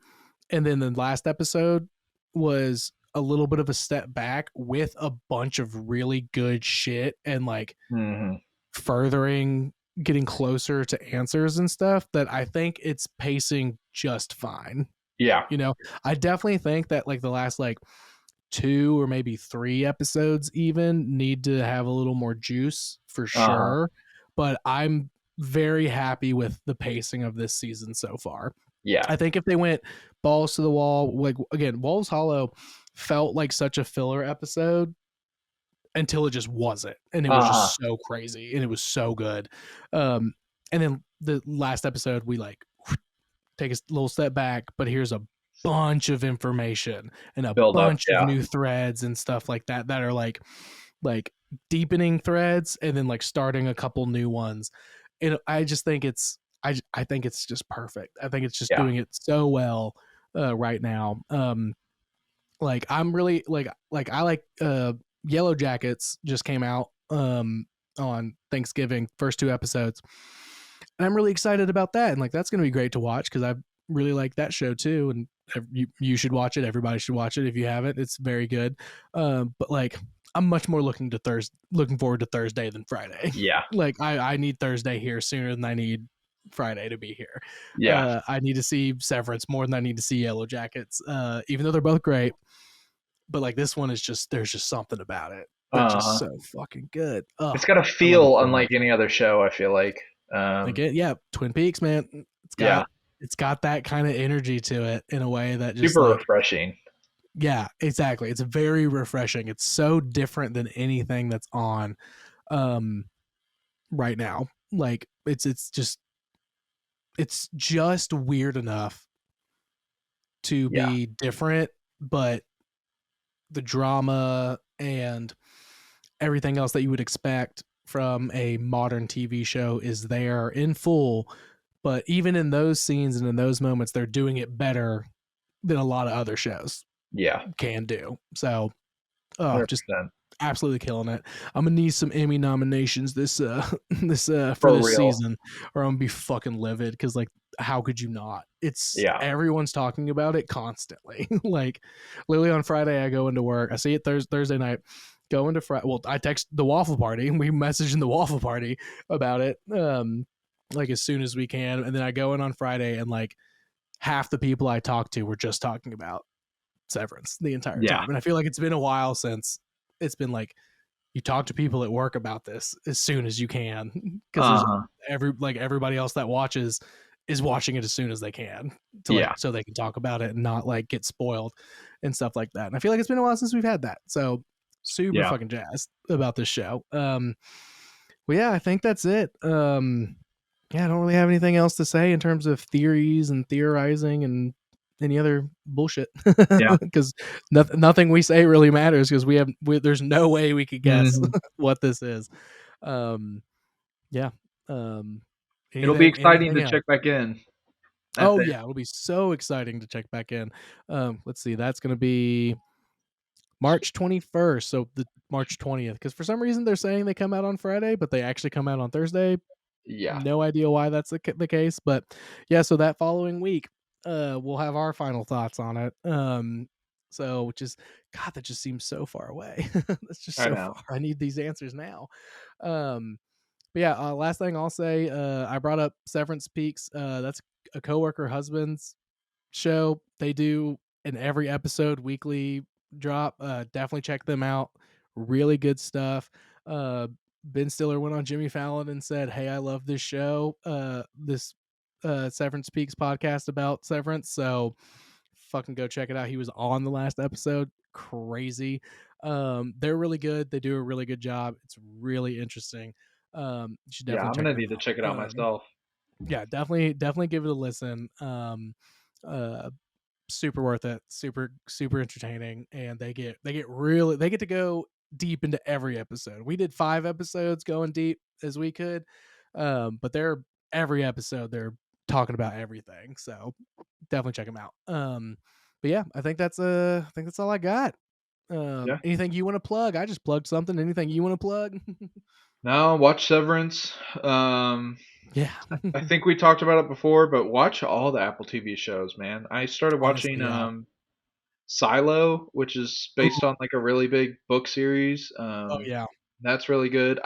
Speaker 2: and then the last episode was a little bit of a step back with a bunch of really good shit and like
Speaker 3: Hmm.
Speaker 2: furthering getting closer to answers and stuff that I think it's pacing just fine.
Speaker 3: Yeah.
Speaker 2: You know, I definitely think that like the last like 2 or maybe 3 episodes even need to have a little more juice for
Speaker 3: Uh huh.
Speaker 2: sure, but I'm very happy with the pacing of this season so far.
Speaker 3: Yeah.
Speaker 2: I think if they went balls to the wall, like again, Wolves Hollow felt like such a filler episode until it just wasn't, and it was
Speaker 3: Uh huh.
Speaker 2: just so crazy and it was so good. Um, and then the last episode, we like take a little step back, but here's a bunch of information and a
Speaker 3: Build up.
Speaker 2: bunch of
Speaker 3: Yeah.
Speaker 2: new threads and stuff like that that are like deepening threads and then like starting a couple new ones. And I just think I think it's just perfect. I think it's just
Speaker 3: Yeah.
Speaker 2: doing it so well right now. Like I'm really like I like Yellow Jackets just came out on Thanksgiving, first 2 episodes. And I'm really excited about that. And like, that's going to be great to watch because I really like that show too. And you should watch it. Everybody should watch it if you haven't. It's very good. But like, I'm much more looking forward to Thursday than Friday.
Speaker 3: Yeah.
Speaker 2: Like, I need Thursday here sooner than I need Friday to be here.
Speaker 3: Yeah.
Speaker 2: I need to see Severance more than I need to see Yellow Jackets. Even though they're both great, but like this one is just, there's just something about it that's just so fucking good.
Speaker 3: It's got a
Speaker 2: I love it
Speaker 3: feel
Speaker 2: so
Speaker 3: unlike
Speaker 2: much.
Speaker 3: any other show, I feel like.
Speaker 2: Like yeah, Twin Peaks, man.
Speaker 3: Yeah.
Speaker 2: It's got that kind of energy to it in a way that just
Speaker 3: Super
Speaker 2: like,
Speaker 3: refreshing.
Speaker 2: yeah, exactly. It's very refreshing. It's so different than anything that's on right now. Like it's just weird enough to
Speaker 3: Yeah.
Speaker 2: be different, but the drama and everything else that you would expect from a modern TV show is there in full. But even in those scenes and in those moments, they're doing it better than a lot of other shows
Speaker 3: Yeah.
Speaker 2: can do. So, just
Speaker 3: 100%.
Speaker 2: absolutely killing it. I'm gonna need some Emmy nominations this for
Speaker 3: For
Speaker 2: this
Speaker 3: real.
Speaker 2: season, or I'm gonna be fucking livid because like, how could you not? It's
Speaker 3: Yeah.
Speaker 2: everyone's talking about it constantly. Like, literally on Friday, I go into work, I see it Thursday night. Go into Friday. Well, I text the Waffle Party, and we message in the Waffle Party about it. Like as soon as we can, and then I go in on Friday, and like half the people I talked to were just talking about Severance the entire
Speaker 3: Yeah.
Speaker 2: time. And I feel like it's been a while since it's been like you talk to people at work about this as soon as you can, because everybody else that watches is watching it as soon as they can to like,
Speaker 3: Yeah.
Speaker 2: so they can talk about it and not like get spoiled and stuff like that. And I feel like it's been a while since we've had that. So super
Speaker 3: Yeah.
Speaker 2: fucking jazzed about this show. Well, yeah, I think that's it. Yeah, I don't really have anything else to say in terms of theories and theorizing and any other bullshit.
Speaker 3: Yeah.
Speaker 2: Because nothing we say really matters because there's no way we could guess
Speaker 3: Mhm.
Speaker 2: what this is. Yeah.
Speaker 3: It'll be exciting
Speaker 2: Anything
Speaker 3: to
Speaker 2: else?
Speaker 3: check back in.
Speaker 2: Oh yeah, it'll be so exciting to check back in. Let's see, that's gonna be March 21st, so the March 20th. Because for some reason they're saying they come out on Friday, but they actually come out on Thursday.
Speaker 3: Yeah.
Speaker 2: No idea why that's the case, but yeah. So that following week, we'll have our final thoughts on it. So which is, God, that just seems so far away. That's just
Speaker 3: I
Speaker 2: so
Speaker 3: know.
Speaker 2: far. I need these answers now. But yeah, last thing I'll say, I brought up Severance Peaks. That's a coworker husband's show. They do an every episode weekly drop. Definitely check them out. Really good stuff. Ben Stiller went on Jimmy Fallon and said, "Hey, I love this show. This Severance Peaks podcast about Severance. So fucking go check it out." He was on the last episode. Crazy. They're really good. They do a really good job. It's really interesting. You should
Speaker 3: Yeah.
Speaker 2: definitely
Speaker 3: I'm
Speaker 2: check
Speaker 3: gonna
Speaker 2: them
Speaker 3: need to
Speaker 2: out.
Speaker 3: check it out myself.
Speaker 2: Yeah, definitely give it a listen. Uh, Super worth it. Super entertaining, and they get to go deep into every episode. We did 5 episodes going deep as we could, but they're every episode they're talking about everything. So definitely check them out. But yeah, I think that's all I got.
Speaker 3: Yeah.
Speaker 2: Anything you want to plug? I just plugged something. Anything you want to plug?
Speaker 3: Now watch Severance.
Speaker 2: Yeah.
Speaker 3: I think we talked about it before, but watch all the Apple TV shows, man. I started watching
Speaker 2: Honestly, yeah.
Speaker 3: Silo, which is based
Speaker 2: Ooh,
Speaker 3: on like a really big book series.
Speaker 2: oh yeah.
Speaker 3: That's really good.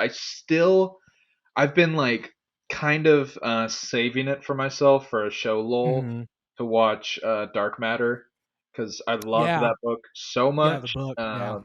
Speaker 3: I've been like kind of saving it for myself for a show lull
Speaker 2: Hmm.
Speaker 3: to watch Dark Matter because I loved
Speaker 2: Yeah.
Speaker 3: that book so
Speaker 2: Yeah. The
Speaker 3: much.
Speaker 2: book. Yeah.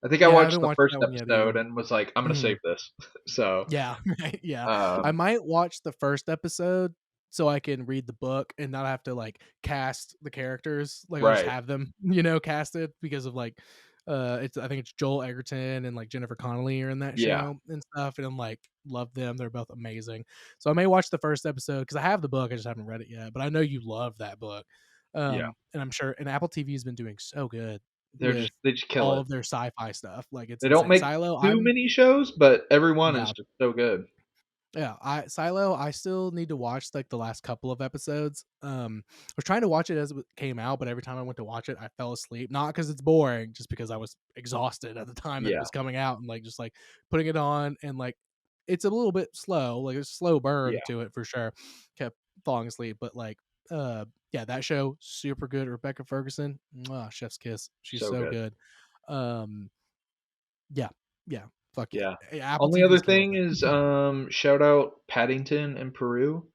Speaker 3: I think I
Speaker 2: Yeah. I
Speaker 3: watched
Speaker 2: haven't
Speaker 3: the
Speaker 2: watched
Speaker 3: first
Speaker 2: that one yet
Speaker 3: episode
Speaker 2: either.
Speaker 3: and was like, I'm gonna
Speaker 2: Mhm.
Speaker 3: save this. So
Speaker 2: Yeah, right, yeah. I
Speaker 3: um,
Speaker 2: might watch the first episode so I can read the book and not have to like cast the characters. Like I'll just
Speaker 3: right,
Speaker 2: have them, casted because of like I think it's Joel Egerton and like Jennifer Connelly are in that
Speaker 3: yeah,
Speaker 2: show and stuff. And I'm like, love them. They're both amazing. So I may watch the first episode because I have the book, I just haven't read it yet. But I know you love that book.
Speaker 3: yeah.
Speaker 2: And I'm sure and Apple TV has been doing so good with
Speaker 3: They just kill
Speaker 2: all
Speaker 3: it.
Speaker 2: of their sci-fi stuff. Like it's
Speaker 3: They don't
Speaker 2: insane.
Speaker 3: make
Speaker 2: Silo,
Speaker 3: too
Speaker 2: I'm
Speaker 3: many shows, but every one is
Speaker 2: yeah.
Speaker 3: just so good.
Speaker 2: Yeah, I still need to watch like the last couple of episodes. I was trying to watch it as it came out, but every time I went to watch it, I fell asleep. Not because it's boring, just because I was exhausted at the time that it
Speaker 3: Yeah,
Speaker 2: was coming out and like just like putting it on and like it's a little bit slow, like a slow burn
Speaker 3: Yeah.
Speaker 2: to it for sure. Kept falling asleep, but like, yeah, that show super good. Rebecca Ferguson, mwah, chef's kiss. She's
Speaker 3: So
Speaker 2: so
Speaker 3: good.
Speaker 2: good. Um, yeah, yeah, fuck yeah.
Speaker 3: Yeah.
Speaker 2: Apple
Speaker 3: Only other
Speaker 2: TV's killing
Speaker 3: thing
Speaker 2: it.
Speaker 3: is shout out Paddington in Peru.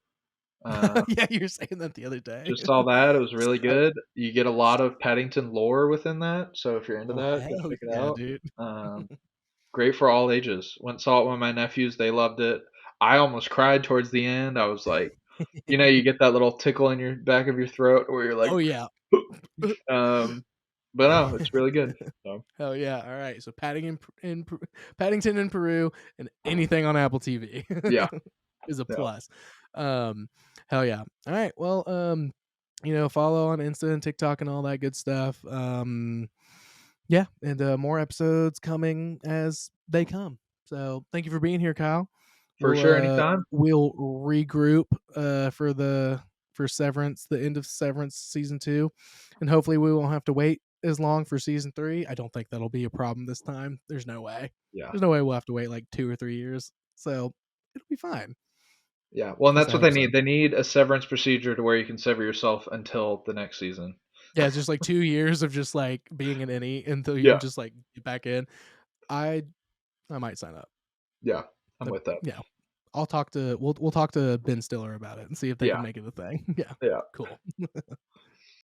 Speaker 2: Yeah, you were saying that the other day.
Speaker 3: Just saw that. It was really
Speaker 2: So,
Speaker 3: good. You get a lot of Paddington lore within that. So if you're into
Speaker 2: oh
Speaker 3: that, go
Speaker 2: hell
Speaker 3: check it
Speaker 2: yeah,
Speaker 3: out.
Speaker 2: dude.
Speaker 3: Great for all ages. Went and saw it with my nephews. They loved it. I almost cried towards the end. I was like, you get that little tickle in your back of your throat where you're like,
Speaker 2: Oh yeah.
Speaker 3: um, but no, it's really good. So
Speaker 2: Hell yeah! All right, so Paddington in Peru and anything on Apple TV
Speaker 3: yeah,
Speaker 2: is a
Speaker 3: yeah,
Speaker 2: plus. Hell yeah! All right, well, follow on Insta and TikTok and all that good stuff. Yeah, and more episodes coming as they come. So thank you for being here, Kyle.
Speaker 3: for sure. Anytime.
Speaker 2: We'll regroup for Severance, the end of Severance season 2, and hopefully we won't have to wait as long for season 3. I don't think that'll be a problem this time. There's no way.
Speaker 3: Yeah,
Speaker 2: There's no way we'll have to wait like 2 or 3 years. So it'll be fine.
Speaker 3: yeah. Well, and
Speaker 2: At least
Speaker 3: that's
Speaker 2: I
Speaker 3: what they
Speaker 2: hope so.
Speaker 3: need. They need a severance procedure to where you can sever yourself until the next season.
Speaker 2: Yeah, it's just like 2 years of just like being an innie until you
Speaker 3: Yeah,
Speaker 2: can just like get back in. I might sign up.
Speaker 3: yeah. I'm with that.
Speaker 2: Yeah. We'll talk to Ben Stiller about it and see if they
Speaker 3: Yeah,
Speaker 2: can make it a thing. Yeah.
Speaker 3: yeah.
Speaker 2: Cool.